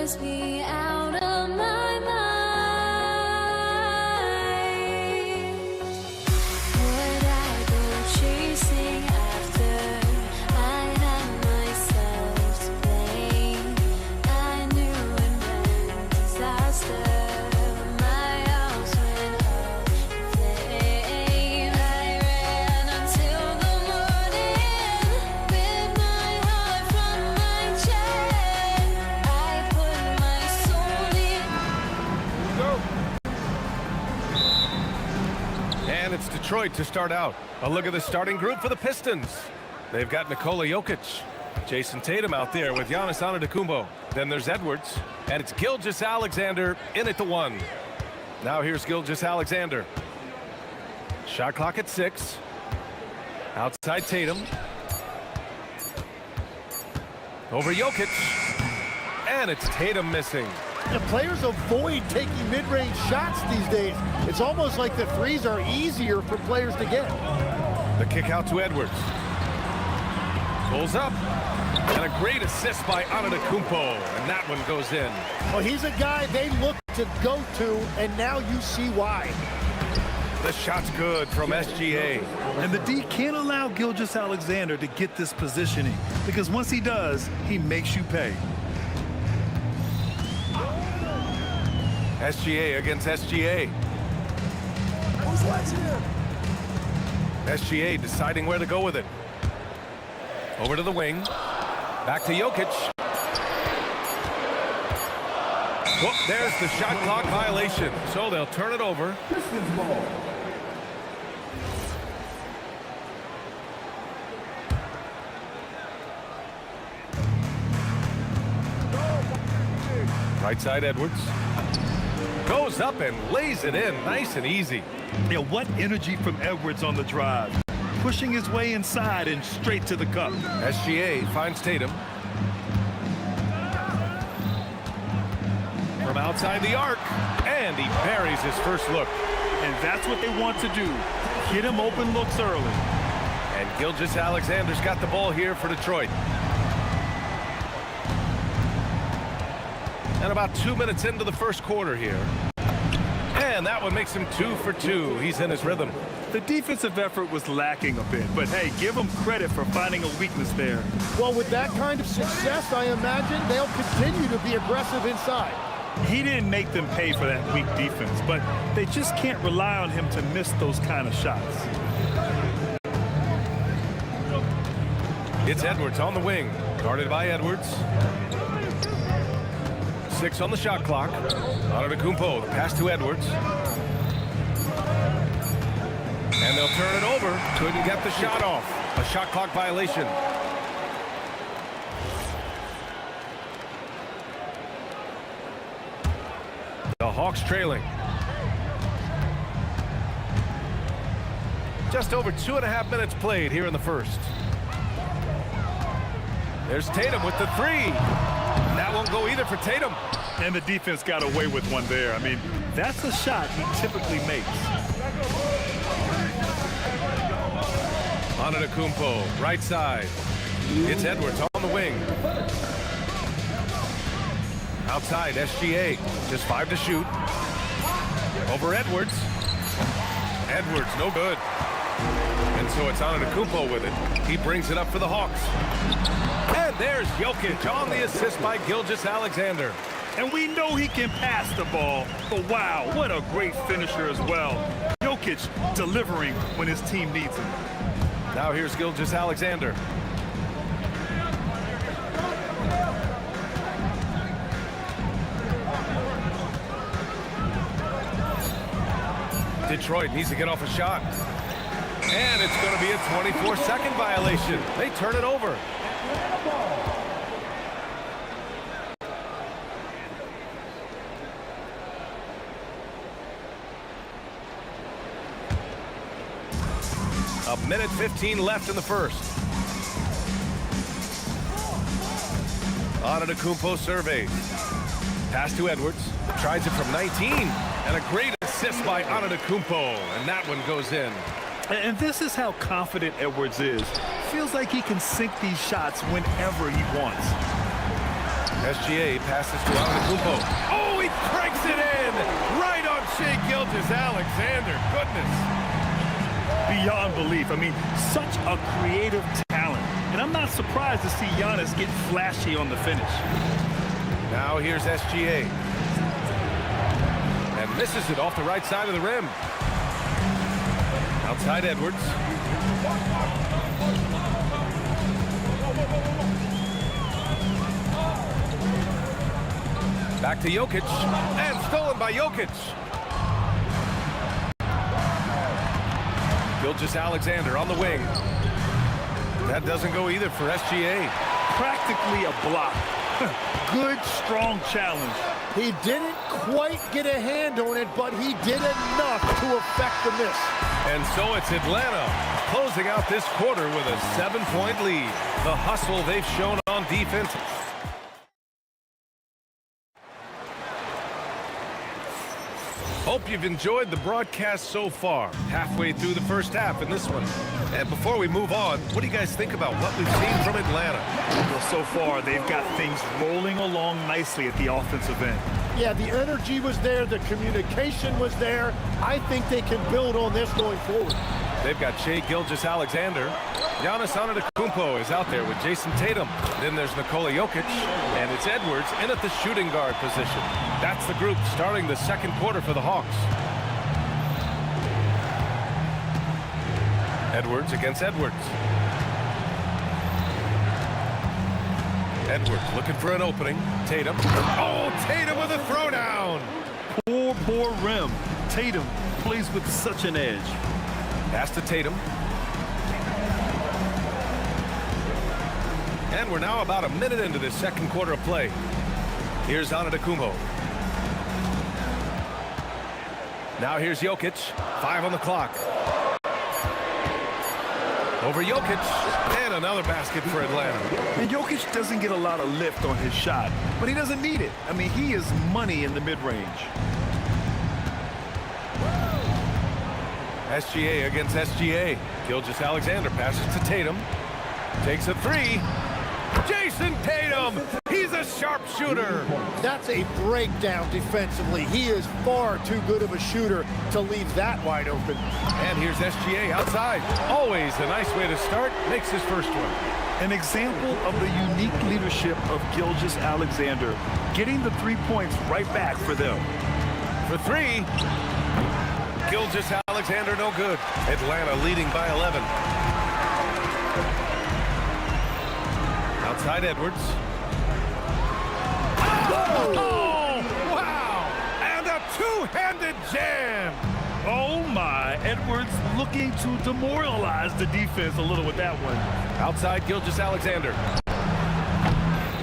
must be out of my mind. And it's Detroit to start out. A look at the starting group for the Pistons. They've got Nikola Jokic, Jason Tatum out there with Giannis Antetokounmpo. Then there's Edwards, and it's Gilgeous-Alexander in at the 1. Now here's Gilgeous-Alexander. Shot clock at 6. Outside Tatum. Over Jokic. And it's Tatum missing. The players avoid taking mid-range shots these days. It's almost like the threes are easier for players to get. The kick out to Edwards. Pulls up. And a great assist by Antetokounmpo. And that one goes in. Well, he's a guy they look to go to, and now you see why. The shot's good from SGA. And the D can't allow Gilgeous-Alexander to get this positioning, because once he does, he makes you pay. SGA against SGA. SGA deciding where to go with it. Over to the wing. Back to Jokic. Whoop, there's the shot clock violation. So they'll turn it over. Pistons ball. Right side Edwards. Goes up and lays it in nice and easy. Yeah, what energy from Edwards on the drive. Pushing his way inside and straight to the cup. SGA finds Tatum. From outside the arc. And he buries his first look. And that's what they want to do. Get him open looks early. And Gilgeous-Alexander's got the ball here for Detroit. And about 2 minutes into the first quarter here. And that one makes him 2 for 2. He's in his rhythm. The defensive effort was lacking a bit, but hey, give them credit for finding a weakness there. Well, with that kind of success, I imagine they'll continue to be aggressive inside. He didn't make them pay for that weak defense, but they just can't rely on him to miss those kind of shots. It's Edwards on the wing. Guarded by Edwards. 6 on the shot clock. Antetokounmpo, pass to Edwards. And they'll turn it over. Couldn't get the shot off. A shot clock violation. The Hawks trailing. Just over 2.5 minutes played here in the first. There's Tatum with the 3. That won't go either for Tatum. And the defense got away with one there. I mean, that's a shot he typically makes. Antetokounmpo, right side. It's Edwards on the wing. Outside, SGA. Just 5 to shoot. Over Edwards. Edwards, no good. And so it's Antetokounmpo with it. He brings it up for the Hawks. And there's Jokic on the assist by Gilgeous-Alexander. And we know he can pass the ball, but wow, what a great finisher as well. Jokic delivering when his team needs him. Now here's Gilgeous-Alexander. Detroit needs to get off a shot. And it's going to be a 24-second violation. They turn it over. A minute 15 left in the first. Antetokounmpo surveys. Pass to Edwards. Tries it from 19. And a great assist by Antetokounmpo. And that one goes in. And this is how confident Edwards is. Feels like he can sink these shots whenever he wants. SGA passes to Antetokounmpo. Oh, he cranks it in! Right on Shai Gilgeous-Alexander. Goodness. Beyond belief. I mean, such a creative talent. And I'm not surprised to see Giannis get flashy on the finish. Now here's SGA. And misses it off the right side of the rim. Outside Edwards. Back to Jokic. And stolen by Jokic. Gilgeous-Alexander on the wing. That doesn't go either for SGA. Practically a block. Good, strong challenge. He didn't quite get a hand on it, but he did enough to affect the miss. And so it's Atlanta closing out this quarter with a 7-point lead. The hustle they've shown on defense. Hope you've enjoyed the broadcast so far. Halfway through the first half in this one. And before we move on, what do you guys think about what we've seen from Atlanta? Well, so far, they've got things rolling along nicely at the offensive end. Yeah, the energy was there. The communication was there. I think they can build on this going forward. They've got Shai Gilgeous-Alexander. Giannis Antetokounmpo is out there with Jason Tatum. Then there's Nikola Jokic, and it's Edwards in at the shooting guard position. That's the group starting the second quarter for the Hawks. Edwards against Edwards. Edwards looking for an opening. Tatum. Oh, Tatum with a throwdown. Poor rim. Tatum plays with such an edge. Pass to Tatum. And we're now about a minute into this second quarter of play. Here's Antetokounmpo. Now here's Jokic. 5 on the clock. Over Jokic. And another basket for Atlanta. And Jokic doesn't get a lot of lift on his shot, but he doesn't need it. I mean, he is money in the mid-range. SGA against SGA. Gilgeous-Alexander passes to Tatum. Takes a three. Jason Tatum! He's a sharpshooter. That's a breakdown defensively. He is far too good of a shooter to leave that wide open. And here's SGA outside. Always a nice way to start. Makes his first one. An example of the unique leadership of Gilgeous-Alexander. Getting the 3 points right back for them. For three. Gilgeous-Alexander no good. Atlanta leading by 11. Outside Edwards. Oh, wow! And a two-handed jam! Oh my, Edwards looking to demoralize the defense a little with that one. Outside Gilgeous-Alexander.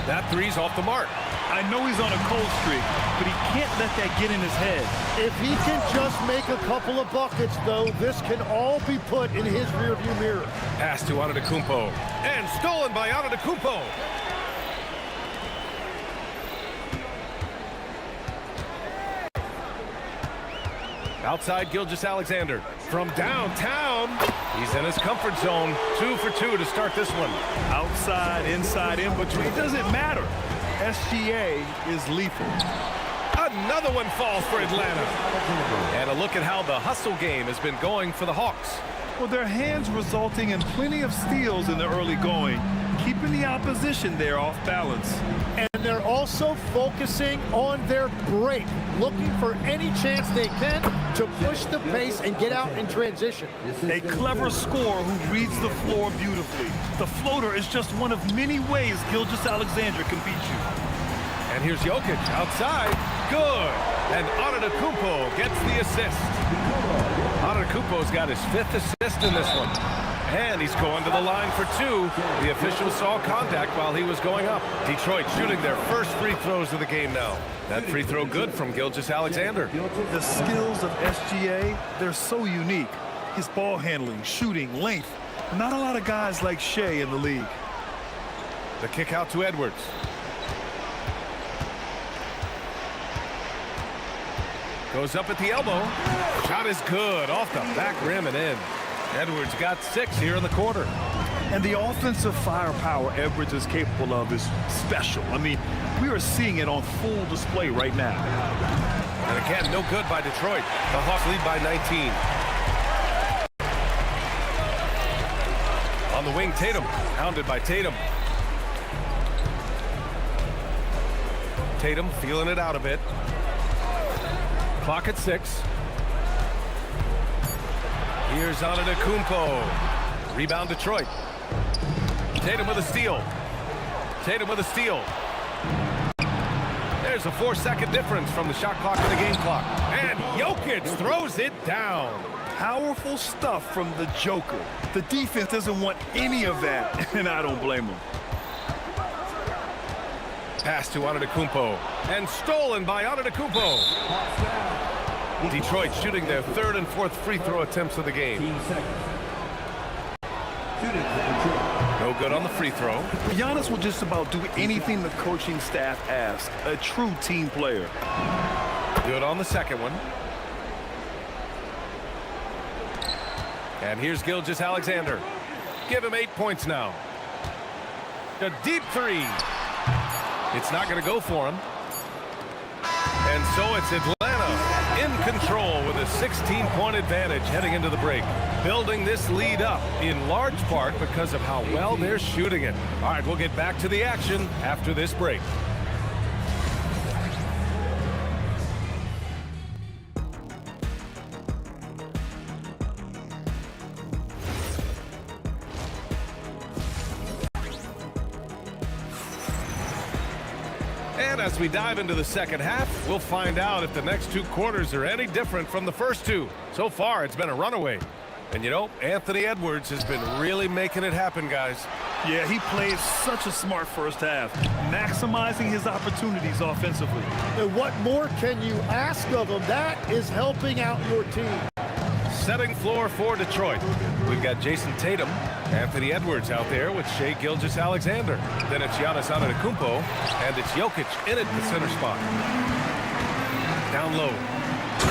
That three's off the mark. I know he's on a cold streak, but he can't let that get in his head. If he can just make a couple of buckets, though, this can all be put in his rearview mirror. Pass to Antetokounmpo. And stolen by Antetokounmpo. Outside Gilgeous-Alexander. From downtown, he's in his comfort zone. 2 for 2 to start this one. Outside, inside, in between, it doesn't matter. SGA is lethal. Another one falls for Atlanta. And a look at how the hustle game has been going for the Hawks. Well, their hands resulting in plenty of steals in the early going, keeping the opposition there off balance. And they're also focusing on their break, looking for any chance they can to push the pace and get out in transition. A clever scorer who reads the floor beautifully. The floater is just one of many ways Gilgeous-Alexander can beat you. And here's Jokic outside. Good. And Antetokounmpo gets the assist. Antetokounmpo's got his 5th assist in this one. And he's going to the line for 2. The official saw contact while he was going up. Detroit shooting their first free throws of the game now. That free throw good from Gilgeous-Alexander. The skills of SGA, they're so unique. His ball handling, shooting, length. Not a lot of guys like Shai in the league. The kick out to Edwards. Goes up at the elbow. Shot is good. Off the back rim and in. Edwards got 6 here in the quarter. And the offensive firepower Edwards is capable of is special. I mean, we are seeing it on full display right now. And again, no good by Detroit. The Hawks lead by 19. On the wing, Tatum. Hounded by Tatum. Tatum feeling it out a bit. Clock at 6. Here's Antetokounmpo. Rebound Detroit. Tatum with a steal. Tatum with a steal. There's a 4-second difference from the shot clock to the game clock. And Jokic throws it down. Powerful stuff from the Joker. The defense doesn't want any of that, and I don't blame them. Pass to Antetokounmpo, and stolen by Antetokounmpo. Detroit shooting their third and fourth free throw attempts of the game. No good on the free throw. Giannis will just about do anything the coaching staff asks. A true team player. Good on the second one. And here's Gilgeous-Alexander. Give him 8 points now. A deep three. It's not going to go for him. And so it's Atlanta in control with a 16-point advantage heading into the break. Building this lead up in large part because of how well they're shooting it. All right, we'll get back to the action after this break. And as we dive into the second half, we'll find out if the next 2 quarters are any different from the first 2. So far, it's been a runaway. And you know, Anthony Edwards has been really making it happen, guys. Yeah, he played such a smart first half, maximizing his opportunities offensively. And what more can you ask of him? That is helping out your team. Setting floor for Detroit. We've got Jason Tatum, Anthony Edwards out there with Shai Gilgeous-Alexander. Then it's Giannis Antetokounmpo, and it's Jokic in at the center spot. Down low.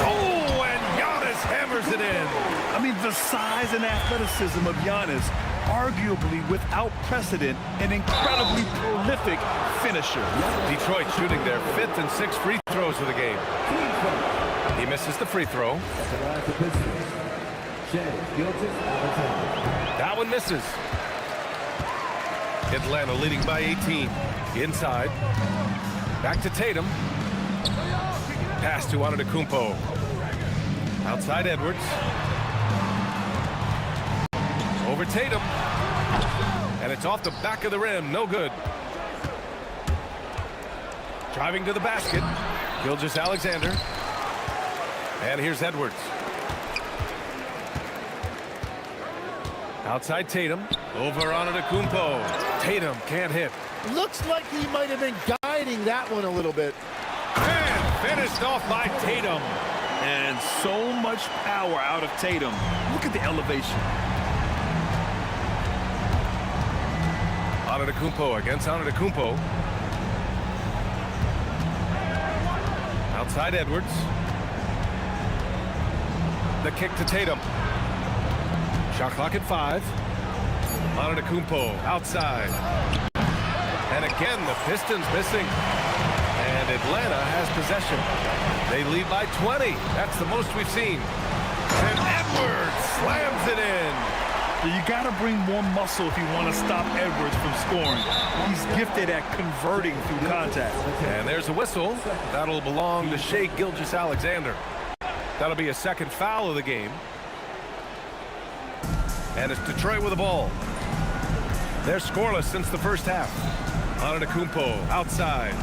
Oh, and Giannis hammers it in. I mean, the size and athleticism of Giannis, arguably without precedent, an incredibly prolific finisher. Detroit shooting their 5th and 6th free throws of the game. He misses the free throw. That one misses. Atlanta leading by 18. Inside. Back to Tatum. Pass to Antetokounmpo. Outside Edwards. Over Tatum. And it's off the back of the rim. No good. Driving to the basket. Gilgeous-Alexander. And here's Edwards. Outside Tatum. Over Antetokounmpo. Tatum can't hit. Looks like he might have been guiding that one a little bit. And finished off by Tatum. And so much power out of Tatum. Look at the elevation. Antetokounmpo against Antetokounmpo. Outside Edwards. The kick to Tatum. Shot clock at 5. Antetokounmpo outside. And again, the Pistons missing. And Atlanta has possession. They lead by 20. That's the most we've seen. And Edwards slams it in. You got to bring more muscle if you want to stop Edwards from scoring. He's gifted at converting through contact. And there's a whistle. That'll belong to Shai Gilgeous-Alexander. That'll be a second foul of the game. And it's Detroit with the ball. They're scoreless since the first half. Antetokounmpo outside.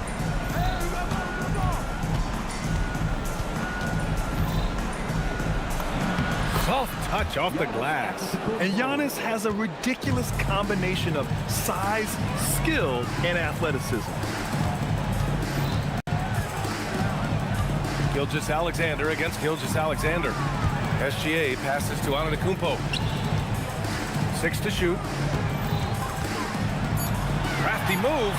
Soft touch off the glass. And Giannis has a ridiculous combination of size, skill, and athleticism. Gilgeous-Alexander against Gilgeous-Alexander. SGA passes to Antetokounmpo. 6 to shoot. Crafty move.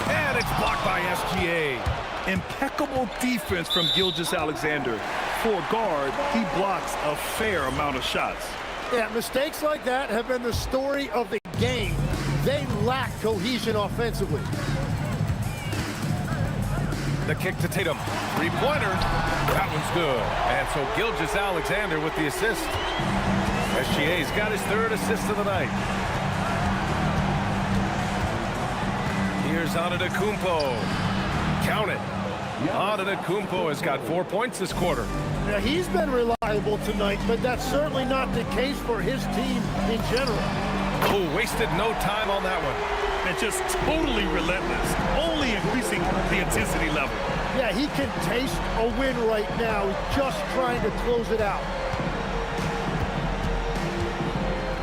And it's blocked by SGA. Impeccable defense from Gilgeous-Alexander. For a guard, he blocks a fair amount of shots. Yeah, mistakes like that have been the story of the game. They lack cohesion offensively. The kick to Tatum. Three-pointer. That one's good. And so Gilgeous-Alexander with the assist. SGA's got his 3rd assist of the night. Here's Antetokounmpo. Count it. Antetokounmpo has got 4 points this quarter. Now, he's been reliable tonight, but that's certainly not the case for his team in general. Oh, wasted no time on that one. And just totally relentless, only increasing the intensity level. Yeah, he can taste a win right now. He's just trying to close it out.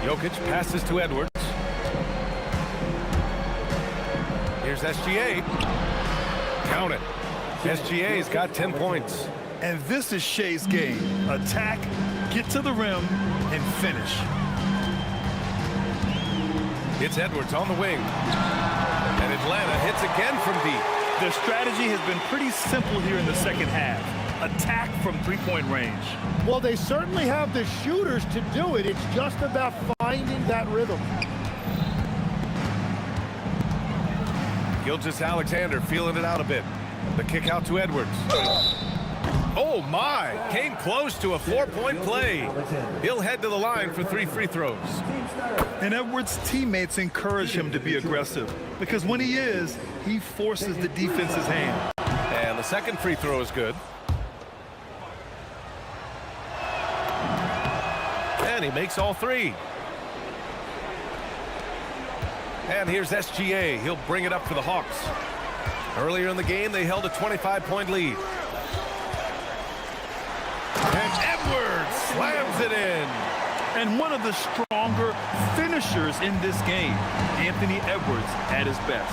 Jokic passes to Edwards. Here's SGA. Count it. SGA's got 10 points. And this is Shea's game. Attack, get to the rim, and finish. It's Edwards on the wing. And Atlanta hits again from deep. Their strategy has been pretty simple here in the second half. Attack from three-point range. Well, they certainly have the shooters to do it. It's just about finding that rhythm. Gilgeous-Alexander feeling it out a bit. The kick out to Edwards. Oh my! Came close to a 4-point play. He'll head to the line for 3 free throws. And Edwards' teammates encourage him to be aggressive because when he is, he forces the defense's hand. And the second free throw is good. And he makes all 3. And here's SGA. He'll bring it up for the Hawks. Earlier in the game, they held a 25-point lead. And Edwards slams it in. And one of the stronger finishers in this game, Anthony Edwards at his best.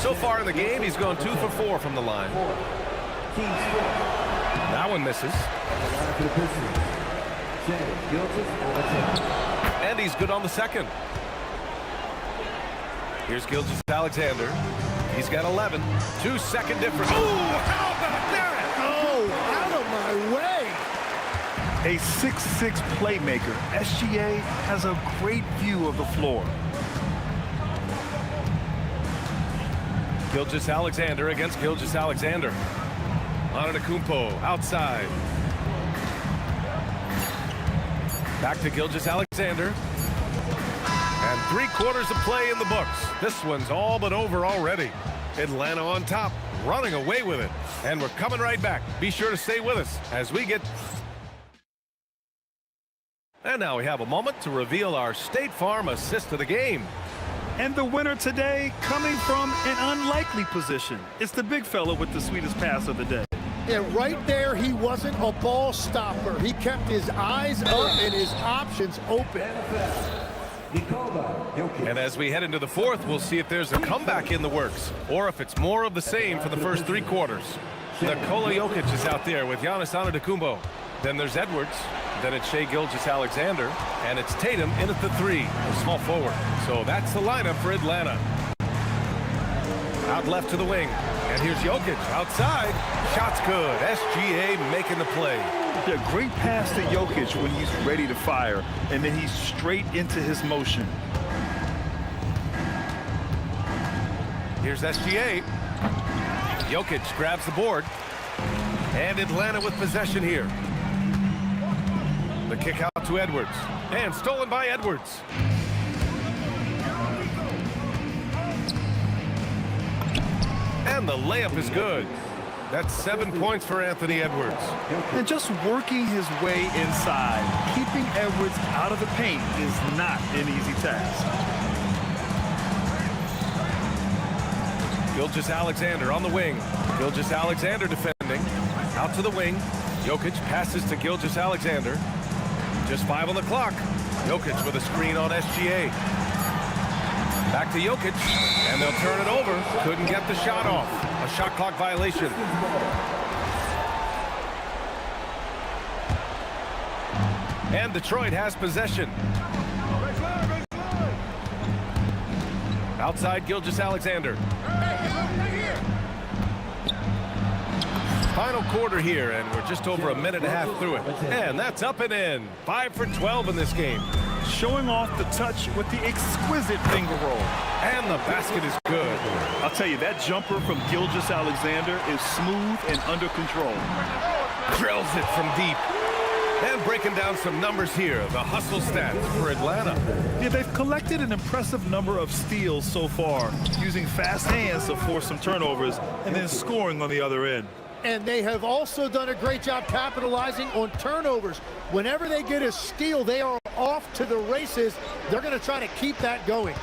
So far in the game, he's gone 2 for 4 from the line. That one misses. And he's good on the second. Here's Gilgeous-Alexander. He's got 11. 2-second difference. Oh, how about that? Oh, out of my way. A 6'6" playmaker, SGA has a great view of the floor. Gilgeous-Alexander against Gilgeous-Alexander. Antetokounmpo outside. Back to Gilgeous-Alexander. And 3/4 of play in the books. This one's all but over already. Atlanta on top, running away with it. And we're coming right back. Be sure to stay with us as we get... And now we have a moment to reveal our State Farm assist of the game. And the winner today coming from an unlikely position. It's the big fella with the sweetest pass of the day. Yeah, right there, he wasn't a ball stopper. He kept his eyes up and his options open. And as we head into the fourth, we'll see if there's a comeback in the works or if it's more of the same for the first 3 quarters. Nikola Jokic is out there with Giannis Antetokounmpo. Then there's Edwards. Then it's Shai Gilgeous-Alexander. And it's Tatum in at the 3, the small forward. So that's the lineup for Atlanta. Out left to the wing. And here's Jokic outside. Shot's good. SGA making the play. Yeah, great pass to Jokic when he's ready to fire. And then he's straight into his motion. Here's SGA. Jokic grabs the board. And Atlanta with possession here. The kick out to Edwards. And stolen by Edwards. And the layup is good. That's 7 points for Anthony Edwards. And just working his way inside, keeping Edwards out of the paint is not an easy task. Gilgeous-Alexander on the wing. Gilgeous-Alexander defending. Out to the wing. Jokic passes to Gilgeous-Alexander. Just 5 on the clock. Jokic with a screen on SGA. Back to Jokic, and they'll turn it over. Couldn't get the shot off. A shot clock violation. And Detroit has possession. Outside Gilgeous-Alexander. Final quarter here, and we're just over a minute and a half through it. And that's up and in. 5 for 12 in this game. Showing off the touch with the exquisite finger roll. And the basket is good. I'll tell you, that jumper from Gilgeous-Alexander is smooth and under control. Drills it from deep. And breaking down some numbers here, the hustle stats for Atlanta. Yeah, they've collected an impressive number of steals so far, using fast hands to force some turnovers and then scoring on the other end. And they have also done a great job capitalizing on turnovers. Whenever they get a steal, they are off to the races. They're going to try to keep that going.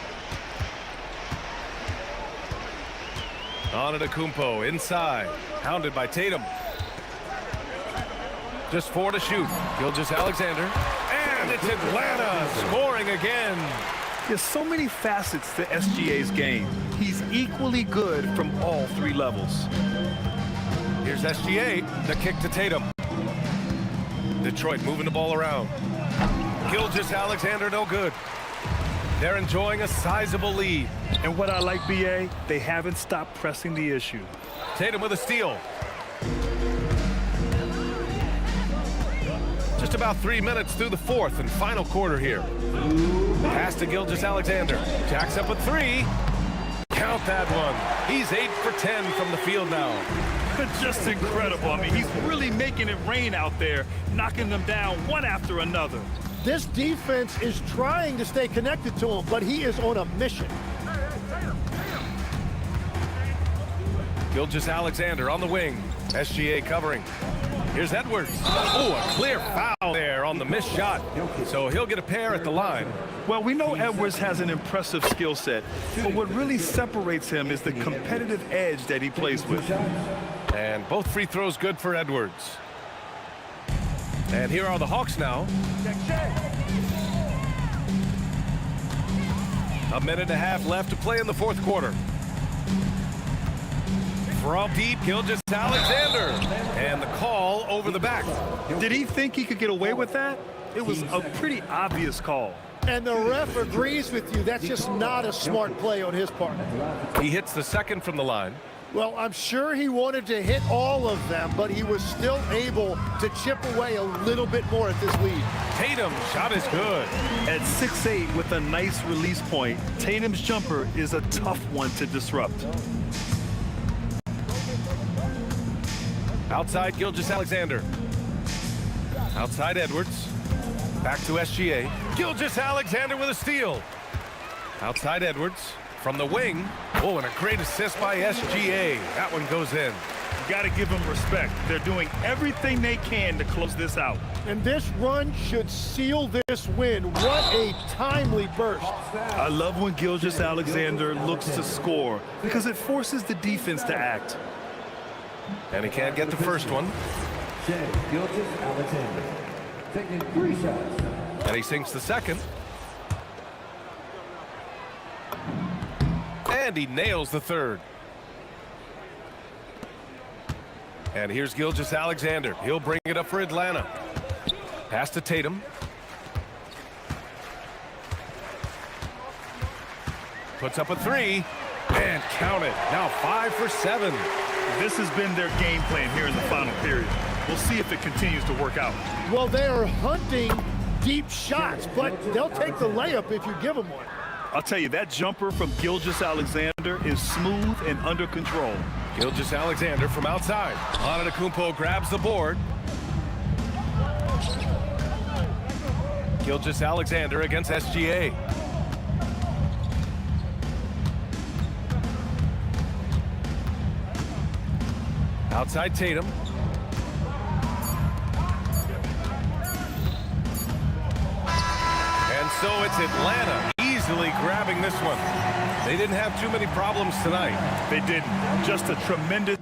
Antetokounmpo inside, hounded by Tatum. Just 4 to shoot. Gilgeous-Alexander. And it's Atlanta scoring again. There's so many facets to SGA's game. He's equally good from all 3 levels. Here's SGA, the kick to Tatum. Detroit moving the ball around. Gilgeous-Alexander no good. They're enjoying a sizable lead. And what I like, BA, they haven't stopped pressing the issue. Tatum with a steal. Just about 3 minutes through the 4th and final quarter here. Pass to Gilgeous-Alexander. Jacks up a 3. Count that one. He's 8 for 10 from the field now. Just incredible. I mean, he's really making it rain out there, knocking them down one after another. This defense is trying to stay connected to him, but he is on a mission. Gilgeous-Alexander on the wing. SGA covering. Here's Edwards. Oh, a clear foul there on the missed shot. So he'll get a pair at the line. Well, we know Edwards has an impressive skill set, but what really separates him is the competitive edge that he plays with. And both free throws good for Edwards. And here are the Hawks now. A minute and a half left to play in the 4th quarter. From deep, Gilgeous-Alexander. And the call over the back. Did he think he could get away with that? It was a pretty obvious call. And the ref agrees with you. That's just not a smart play on his part. He hits the second from the line. Well, I'm sure he wanted to hit all of them, but he was still able to chip away a little bit more at this lead. Tatum, shot is good. At 6'8" with a nice release point, Tatum's jumper is a tough one to disrupt. Outside Gilgeous-Alexander. Outside Edwards. Back to SGA. Gilgeous-Alexander with a steal. Outside Edwards. From the wing. Oh, and a great assist by SGA. That one goes in. You got to give them respect. They're doing everything they can to close this out. And this run should seal this win. What a timely burst. I love when Gilgeous-Alexander looks to score because it forces the defense to act. And he can't get the first one. Gilgeous-Alexander taking 3 shots. And he sinks the second. And he nails the third. And here's Gilgeous-Alexander. He'll bring it up for Atlanta. Pass to Tatum. Puts up a 3. And count it. Now 5 for 7. This has been their game plan here in the final period. We'll see if it continues to work out. Well, they are hunting deep shots, but they'll take the layup if you give them one. I'll tell you, that jumper from Gilgeous-Alexander is smooth and under control. Gilgeous-Alexander from outside. Antetokounmpo grabs the board. Gilgeous-Alexander against SGA. Outside Tatum. And so it's Atlanta easily grabbing this one. They didn't have too many problems tonight. They didn't. Just a tremendous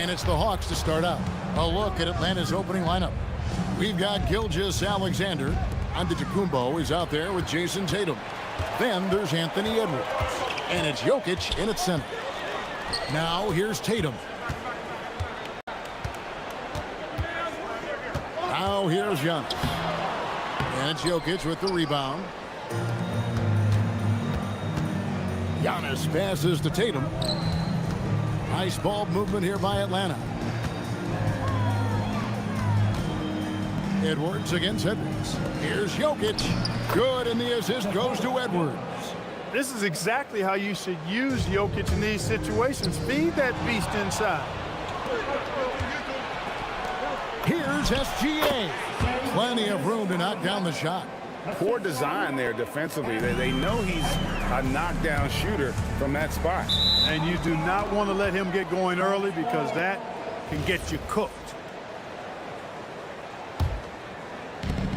And it's the Hawks to start out. A look at Atlanta's opening lineup. We've got Gilgeous-Alexander. Antetokounmpo is out there with Jason Tatum. Then there's Anthony Edwards. And it's Jokic in at center. Now here's Tatum. Now here's Giannis. And it's Jokic with the rebound. Giannis passes to Tatum. Nice ball movement here by Atlanta. Edwards against Edwards. Here's Jokic. Good, and the assist goes to Edwards. This is exactly how you should use Jokic in these situations. Feed that beast inside. Here's SGA. Plenty of room to knock down the shot. Poor design there defensively. They know he's a knockdown shooter from that spot. And you do not want to let him get going early because that can get you cooked.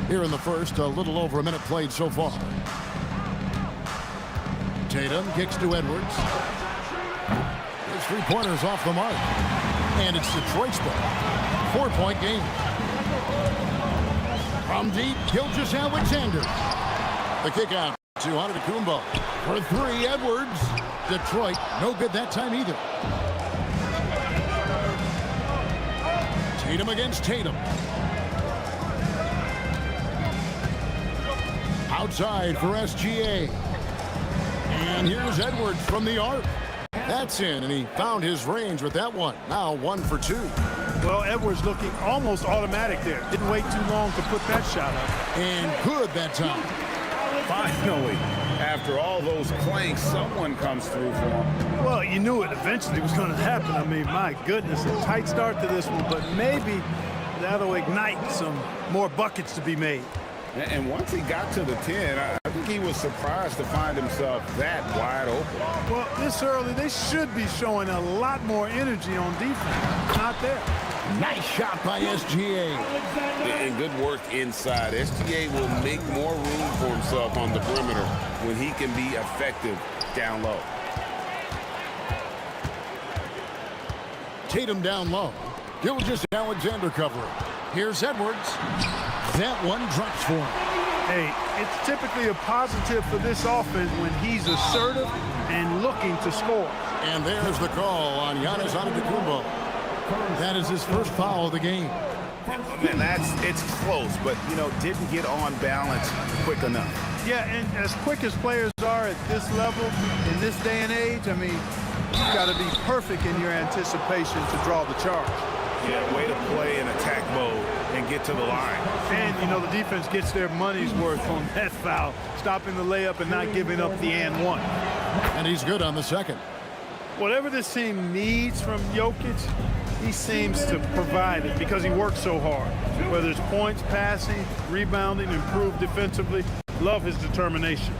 Here in the first, a little over a minute played so far. Tatum kicks to Edwards. His three-pointers off the mark. And it's Detroit's ball. 4-point game. From deep, Gilgeous-Alexander. The kick out to Antetokounmpo. For three, Edwards. Detroit, no good that time either. Tatum against Tatum. Outside for SGA. And here's Edwards from the arc. That's in, and he found his range with that one. Now 1 for 2. Well, Edwards looking almost automatic there. Didn't wait too long to put that shot up. And good that time. Finally, after all those planks, someone comes through for him. Well, you knew it eventually was going to happen. I mean, my goodness, a tight start to this one, but maybe that'll ignite some more buckets to be made. And once he got to the 10, I think he was surprised to find himself that wide open. Well, this early, they should be showing a lot more energy on defense. Not there. Nice shot by SGA. And good work inside. SGA will make more room for himself on the perimeter when he can be effective down low. Tatum down low. Gilgeous-Alexander covering. Here's Edwards. That one drops for him. Hey, it's typically a positive for this offense when he's assertive and looking to score. And there's the call on Giannis Antetokounmpo. That is his first foul of the game. And it's close, but, didn't get on balance quick enough. Yeah, and as quick as players are at this level, in this day and age, I mean, you've got to be perfect in your anticipation to draw the charge. Yeah, way to play in attack mode and get to the line. And, the defense gets their money's worth on that foul, stopping the layup and not giving up the and one. And he's good on the second. Whatever this team needs from Jokic, he seems to provide it because he works so hard. Whether it's points, passing, rebounding, improved defensively, love his determination.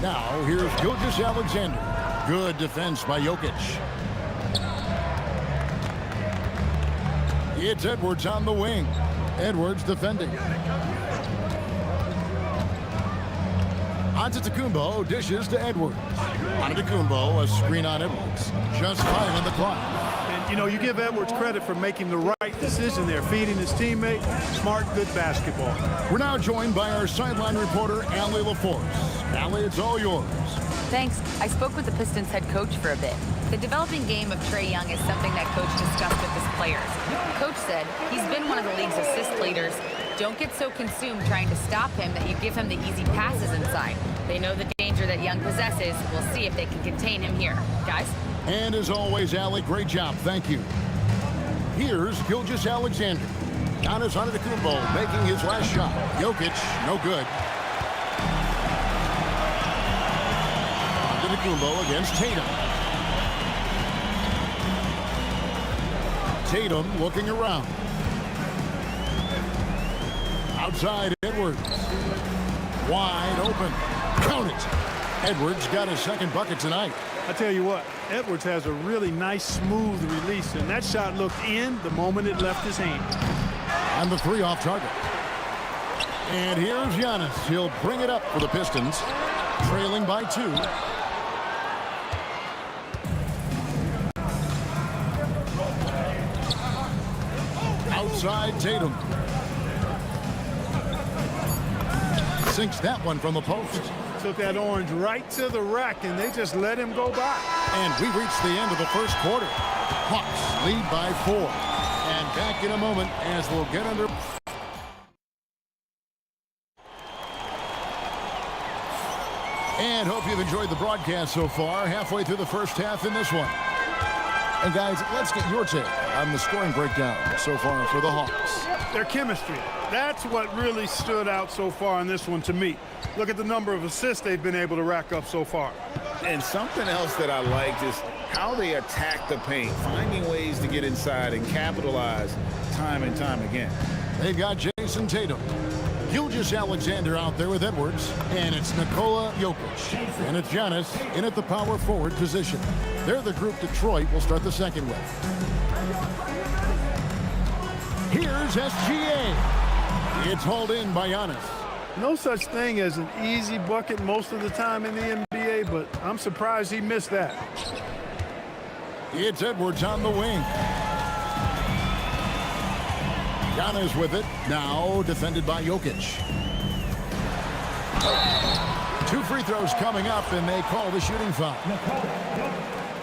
Now, here's Gilgeous-Alexander. Good defense by Jokic. It's Edwards on the wing. Edwards defending. Antetokounmpo dishes to Edwards. Antetokounmpo, a screen on Edwards. Just 5 on the clock. And, you give Edwards credit for making the right decision there, feeding his teammate. Smart, good basketball. We're now joined by our sideline reporter, Allie LaForce. Allie, it's all yours. Thanks. I spoke with the Pistons head coach for a bit. The developing game of Trae Young is something that coach discussed with his players. Coach said he's been one of the league's assist leaders. Don't get so consumed trying to stop him that you give him the easy passes inside. They know the danger that Young possesses. We'll see if they can contain him here. Guys? And as always, Allie, great job. Thank you. Here's Gilgeous-Alexander. Giannis Antetokounmpo making his last shot. Jokic, no good. Antetokounmpo against Tatum. Tatum looking around. Outside, Edwards. Wide open. Count it. Edwards got his second bucket tonight. I tell you what, Edwards has a really nice, smooth release, and that shot looked in the moment it left his hand. And the 3 off target. And here's Giannis. He'll bring it up for the Pistons, trailing by 2. outside Tatum. Sinks that one from the post. Took that orange right to the rack, and they just let him go by. And we reached the end of the first quarter. Hawks lead by 4. And back in a moment as we'll get under. And hope you've enjoyed the broadcast so far. Halfway through the first half in this one. And guys, let's get your take on the scoring breakdown so far for the Hawks. Their chemistry. That's what really stood out so far in this one to me. Look at the number of assists they've been able to rack up so far. And something else that I liked is how they attack the paint, finding ways to get inside and capitalize time and time again. They've got Jason Tatum. Gilgeous Alexander out there with Edwards. And it's Nikola Jokic. And it's Giannis in at the power forward position. They're the group Detroit will start the second with. Here's SGA. It's hauled in by Giannis. No such thing as an easy bucket most of the time in the NBA, but I'm surprised he missed that. It's Edwards on the wing. Giannis with it. Now defended by Jokic. 2 free throws coming up, and they call the shooting foul.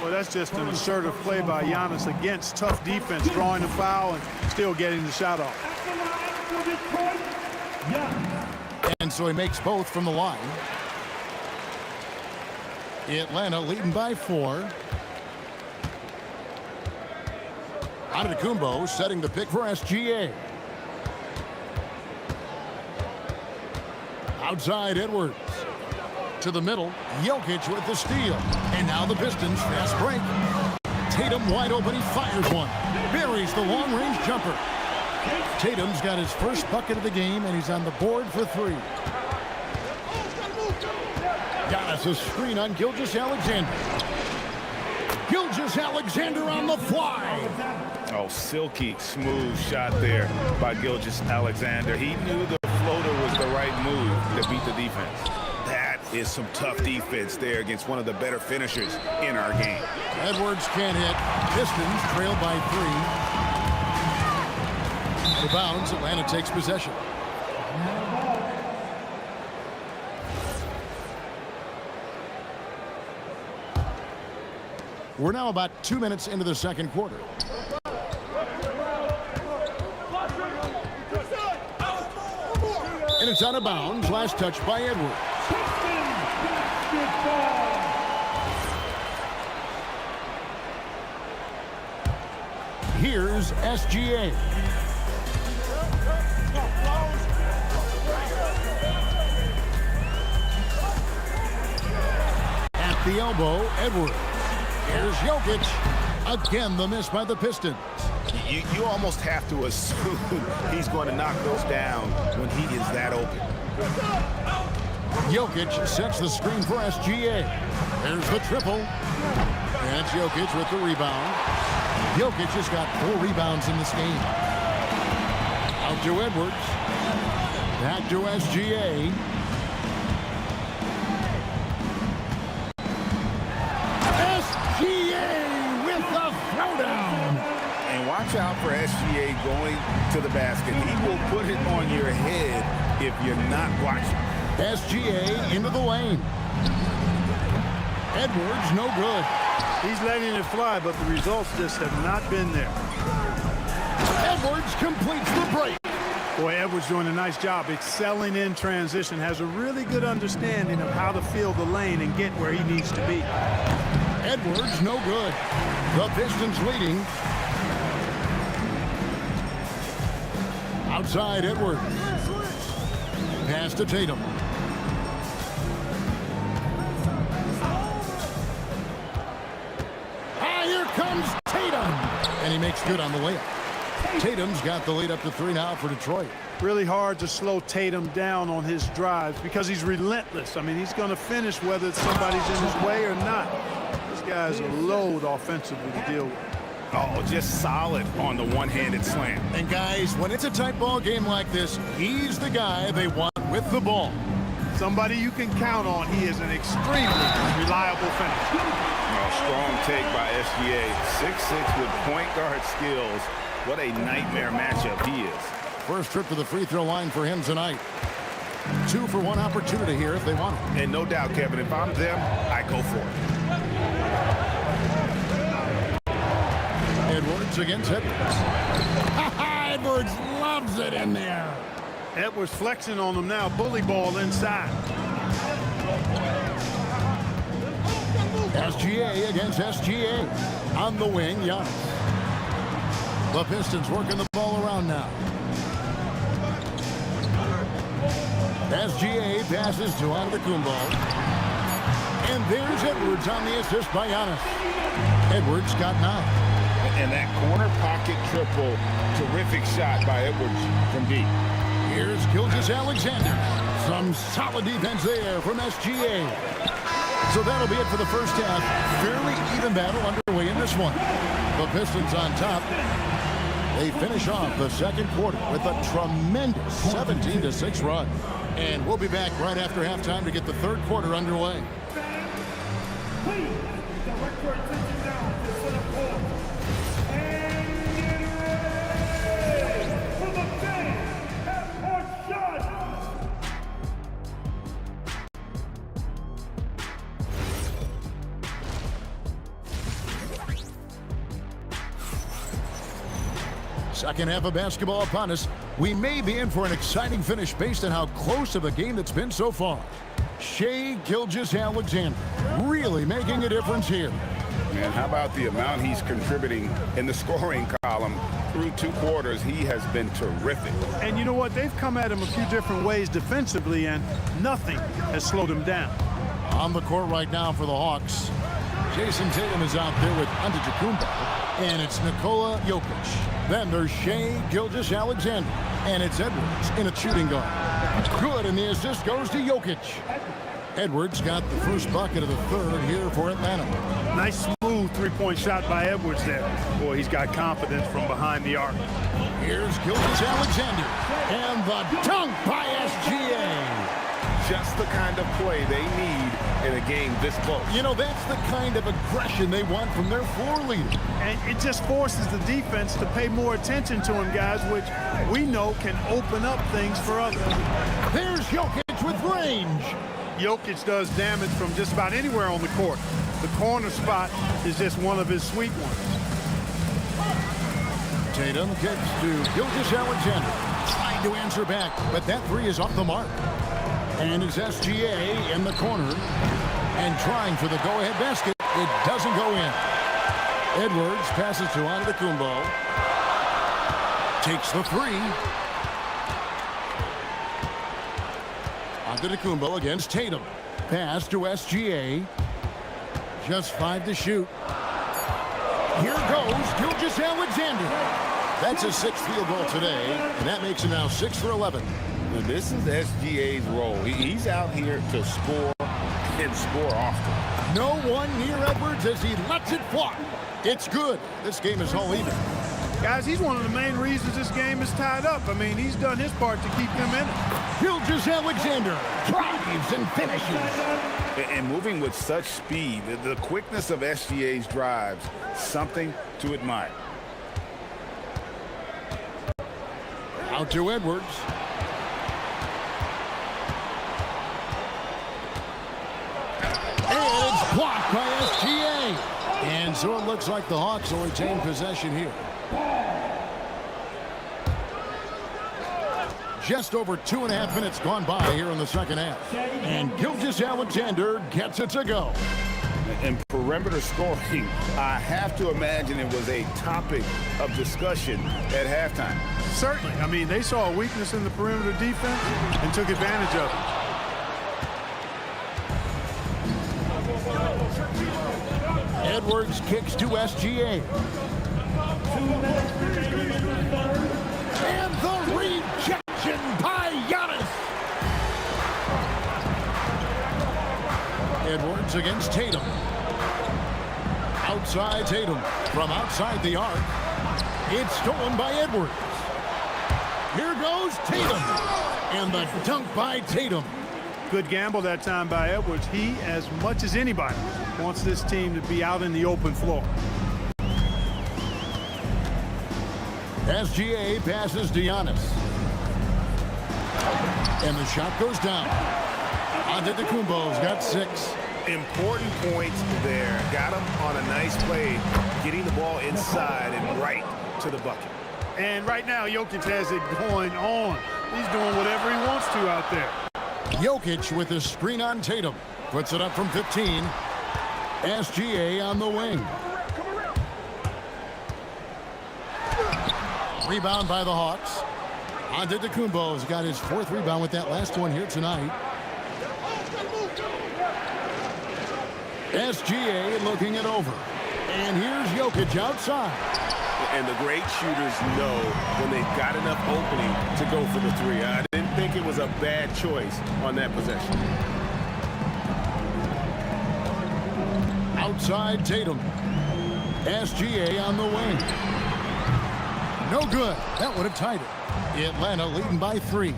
Well, that's just an assertive play by Giannis against tough defense, drawing the foul and still getting the shot off. And so he makes both from the line. Atlanta leading by 4. Antetokounmpo setting the pick for SGA. Outside Edwards. To the middle. Jokic with the steal. And now the Pistons fast break. Tatum wide open. He fires one. Buries the long-range jumper. Tatum's got his first bucket of the game, and he's on the board for 3. Giannis a screen on Gilgeous Alexander. Gilgeous Alexander on the fly. Oh, silky smooth shot there by Gilgeous Alexander. He knew the floater was the right move to beat the defense. That is some tough defense there against one of the better finishers in our game. Edwards can't hit. Pistons trail by 3. Out of bounds, Atlanta takes possession. We're now about 2 minutes into the second quarter. And it's out of bounds. Last touch by Edwards. Here's SGA. At the elbow, Edwards. Here's Jokic. Again, the miss by the Pistons. You almost have to assume he's going to knock those down when he is that open. Jokic sets the screen for SGA. There's the triple. And it's Jokic with the rebound. Jokic has got 4 rebounds in this game. Out to Edwards. Back to SGA. Watch out for SGA going to the basket. He will put it on your head if you're not watching. SGA into the lane. Edwards, no good. He's letting it fly, but the results just have not been there. Edwards completes the break. Boy, Edwards doing a nice job excelling in transition. Has a really good understanding of how to fill the lane and get where he needs to be. Edwards, no good. The Pistons leading. Outside Edwards. Pass to Tatum. Here comes Tatum. And he makes good on the layup. Tatum's got the lead up to 3 now for Detroit. Really hard to slow Tatum down on his drives because he's relentless. I mean, he's going to finish whether somebody's in his way or not. This guy's a load offensively to deal with. Oh, just solid on the one-handed slam. And guys, when it's a tight ball game like this, he's the guy they want with the ball. Somebody you can count on. He is an extremely reliable finisher. Strong take by SGA. 6'6" with point guard skills. What a nightmare matchup he is. First trip to the free throw line for him tonight. 2 for 1 opportunity here if they want it. And no doubt, Kevin, if I'm them, I go for it. Edwards against Edwards. Edwards loves it in there. Edwards flexing on them now. Bully ball inside. SGA against SGA. On the wing, Giannis. The Pistons working the ball around now. SGA passes to Antetokounmpo. And there's Edwards on the assist by Giannis. Edwards got 9. And that corner pocket triple, terrific shot by Edwards from deep. Here's Gilgeous-Alexander. Some solid defense there from SGA. So that'll be it for the first half. Fairly even battle underway in this one. The Pistons on top. They finish off the second quarter with a tremendous 17-6 run. And we'll be back right after halftime to get the third quarter underway. Second half of basketball upon us. We may be in for an exciting finish based on how close of a game that's been so far. Shai Gilgeous-Alexander really making a difference here. Man, how about the amount he's contributing in the scoring column through 2 quarters? He has been terrific. And you know what? They've come at him a few different ways defensively, and nothing has slowed him down. On the court right now for the Hawks. Jason Tatum is out there with Antetokounmpo, and it's Nikola Jokic. Then there's Shai Gilgeous-Alexander, and it's Edwards in a shooting guard. Good, and the assist goes to Jokic. Edwards got the first bucket of the third here for Atlanta. Nice smooth three-point shot by Edwards there. Boy, he's got confidence from behind the arc. Here's Gilgeous-Alexander, and the dunk by SGA. Just the kind of play they need in a game this close. You know, that's the kind of aggression they want from their floor leader. And it just forces the defense to pay more attention to him, guys, which we know can open up things for others. There's Jokic with range. Jokic does damage from just about anywhere on the court. The corner spot is just one of his sweet ones. Tatum gets to Gilgeous-Alexander, trying to answer back, but that three is off the mark. And it's SGA in the corner and trying for the go-ahead basket. It doesn't go in. Edwards passes to Antetokounmpo. Takes the three. Antetokounmpo against Tatum. Pass to SGA. Just 5 to shoot. Here goes Gilgeous-Alexander. That's his 6th field goal today, and that makes him now 6 for 11. Now, this is SGA's role. He's out here to score and score often. No one near Edwards as he lets it fly. It's good. This game is all even. Guys, he's one of the main reasons this game is tied up. I mean, he's done his part to keep them in it. Gilgeous-Alexander drives and finishes. And moving with such speed, the quickness of SGA's drives, something to admire. Out to Edwards. And it's blocked by SGA. And so it looks like the Hawks will retain possession here. Just over 2.5 minutes gone by here in the second half. And Gilgeous-Alexander gets it to go. And perimeter scoring, I have to imagine it was a topic of discussion at halftime. Certainly. I mean, they saw a weakness in the perimeter defense and took advantage of it. Edwards kicks to SGA. And the rejection by Giannis. Edwards against Tatum. Outside Tatum from outside the arc. It's stolen by Edwards. Here goes Tatum. And the dunk by Tatum. Good gamble that time by Edwards. He, as much as anybody, wants this team to be out in the open floor. SGA passes to Giannis. And the shot goes down. Antetokounmpo's got 6. Important points there. Got him on a nice play, getting the ball inside and right to the bucket. And right now, Jokic has it going on. He's doing whatever he wants to out there. Jokic with the screen on Tatum. Puts it up from 15. SGA on the wing. Rebound by the Hawks. Antetokounmpo's got his 4th rebound with that last one here tonight. SGA looking it over. And here's Jokic outside. And the great shooters know when they've got enough opening to go for the 3. I didn't think it was a bad choice on that possession. Outside Tatum. SGA on the wing. No good. That would have tied it. Atlanta leading by 3.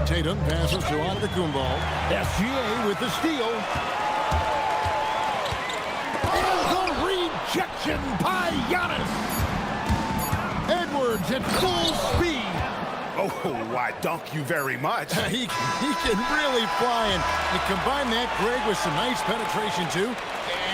Tatum passes to Antetokounmpo. SGA with the steal. And the rejection by Giannis. Edwards at full speed. Oh, why, dunk you very much. He can really fly, and you combine that, Greg, with some nice penetration, too,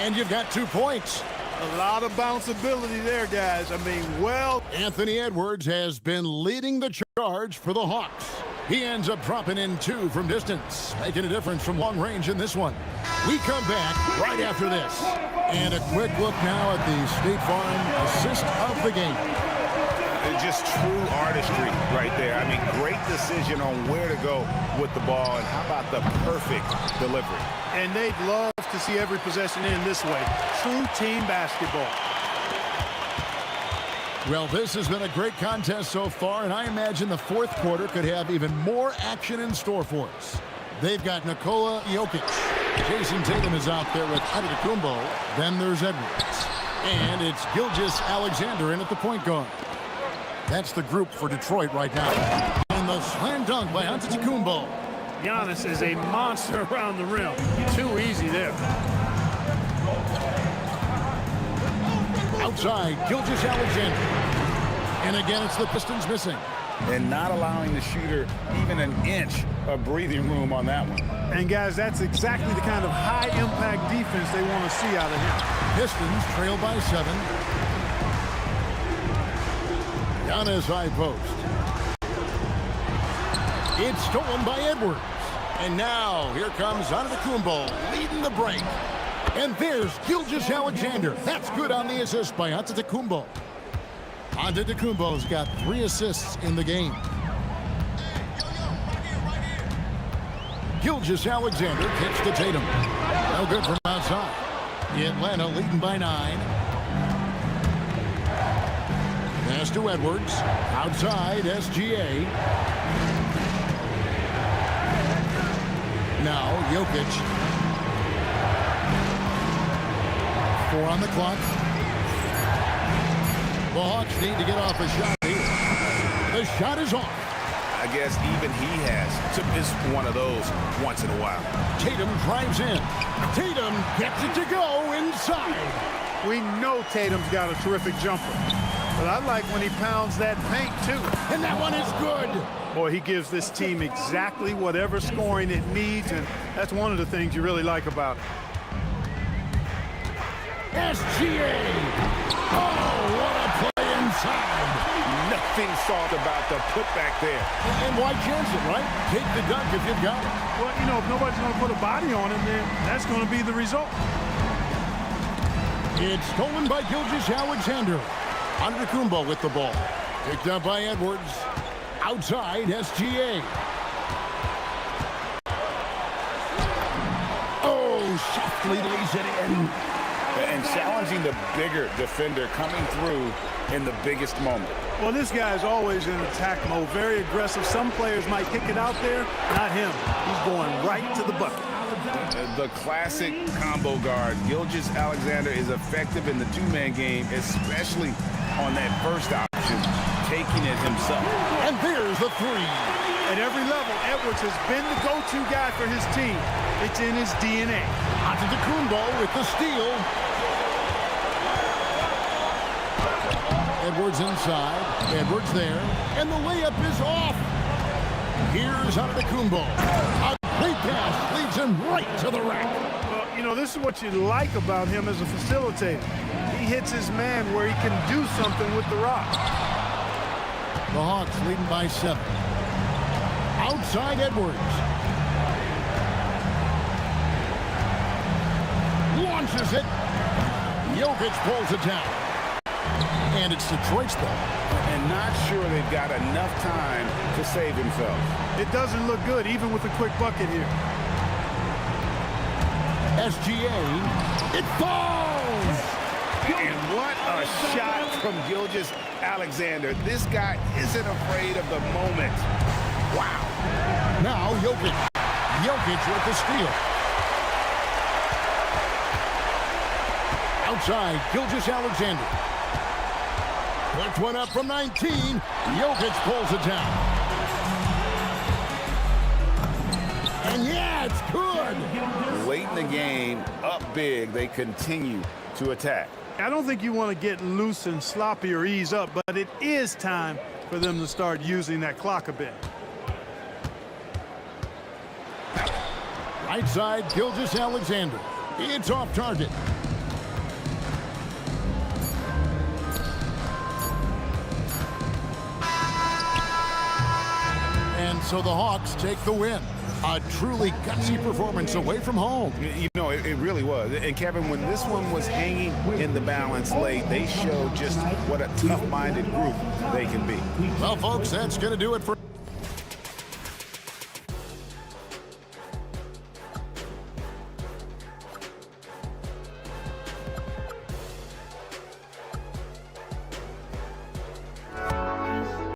and you've got 2 points. A lot of bounceability there, guys. I mean, well. Anthony Edwards has been leading the charge for the Hawks. He ends up dropping in 2 from distance, making a difference from long range in this one. We come back right after this. And a quick look now at the State Farm assist of the game. Just true artistry right there. I mean, great decision on where to go with the ball, and how about the perfect delivery? And they'd love to see every possession in this way. True team basketball. Well, this has been a great contest so far, and I imagine the 4th quarter could have even more action in store for us. They've got Nikola Jokic. Jason Tatum is out there with Antetokounmpo. Then there's Edwards. And it's Gilgeous-Alexander in at the point guard. That's the group for Detroit right now. And the slam dunk by Antetokounmpo. Giannis is a monster around the rim. Too easy there. Outside, Gilgeous-Alexander. And again, it's the Pistons missing. And not allowing the shooter even an inch of breathing room on that one. And guys, that's exactly the kind of high-impact defense they want to see out of him. Pistons trail by 7. Giannis high post. It's stolen by Edwards. And now here comes Antetokounmpo leading the break. And there's Gilgeous-Alexander. That's good on the assist by Antetokounmpo. Antetokounmpo's got 3 assists in the game. Gilgeous-Alexander kicks to Tatum. No good from outside. Atlanta leading by 9. Pass to Edwards. Outside, SGA. Now, Jokic. 4 on the clock. The Hawks need to get off a shot here. The shot is off. I guess even he has to miss one of those once in a while. Tatum drives in. Tatum gets it to go inside. We know Tatum's got a terrific jumper. But I like when he pounds that paint, too. And that one is good. Boy, he gives this team exactly whatever scoring it needs, and that's one of the things you really like about it. SGA. Oh, what a play inside. Nothing soft about the putback there. And why chance it, right? Take the dunk if you've got it. Well, you know, if nobody's going to put a body on him, then that's going to be the result. It's stolen by Gilgeous-Alexander. Antetokounmpo with the ball. Picked up by Edwards. Outside, SGA. Oh, softly lays it in. And challenging the bigger defender coming through in the biggest moment. Well, this guy is always in attack mode, very aggressive. Some players might kick it out there, not him. He's going right to the bucket. The classic combo guard, Gilgeous-Alexander, is effective in the 2-man game, especially on that first option, taking it himself. And there's the 3. At every level, Edwards has been the go-to guy for his team. It's in his DNA. Antetokounmpo with the steal. Edwards inside. Edwards there. And the layup is off. Here's Antetokounmpo. A great pass leads him right to the rack. Well, you know, this is what you like about him as a facilitator. He hits his man where he can do something with the rock. The Hawks leading by 7. Outside Edwards. Launches it. Jokic pulls it down. And it's Detroit's ball. And not sure they've got enough time to save themselves. It doesn't look good, even with a quick bucket here. SGA. It falls! And what a shot from Gilgeous-Alexander. This guy isn't afraid of the moment. Wow. Now Jokic. Jokic with the steal. Outside, Gilgeous-Alexander. Puts one up from 19. Jokic pulls it down. And yeah, it's good. Late in the game, up big, they continue to attack. I don't think you want to get loose and sloppy or ease up, but it is time for them to start using that clock a bit. Right side, Gilgeous-Alexander. It's off target. And so the Hawks take the win. A truly gutsy performance away from home. You know, it really was. And Kevin, when this one was hanging in the balance late, they showed just what a tough-minded group they can be. Well, folks, that's going to do it for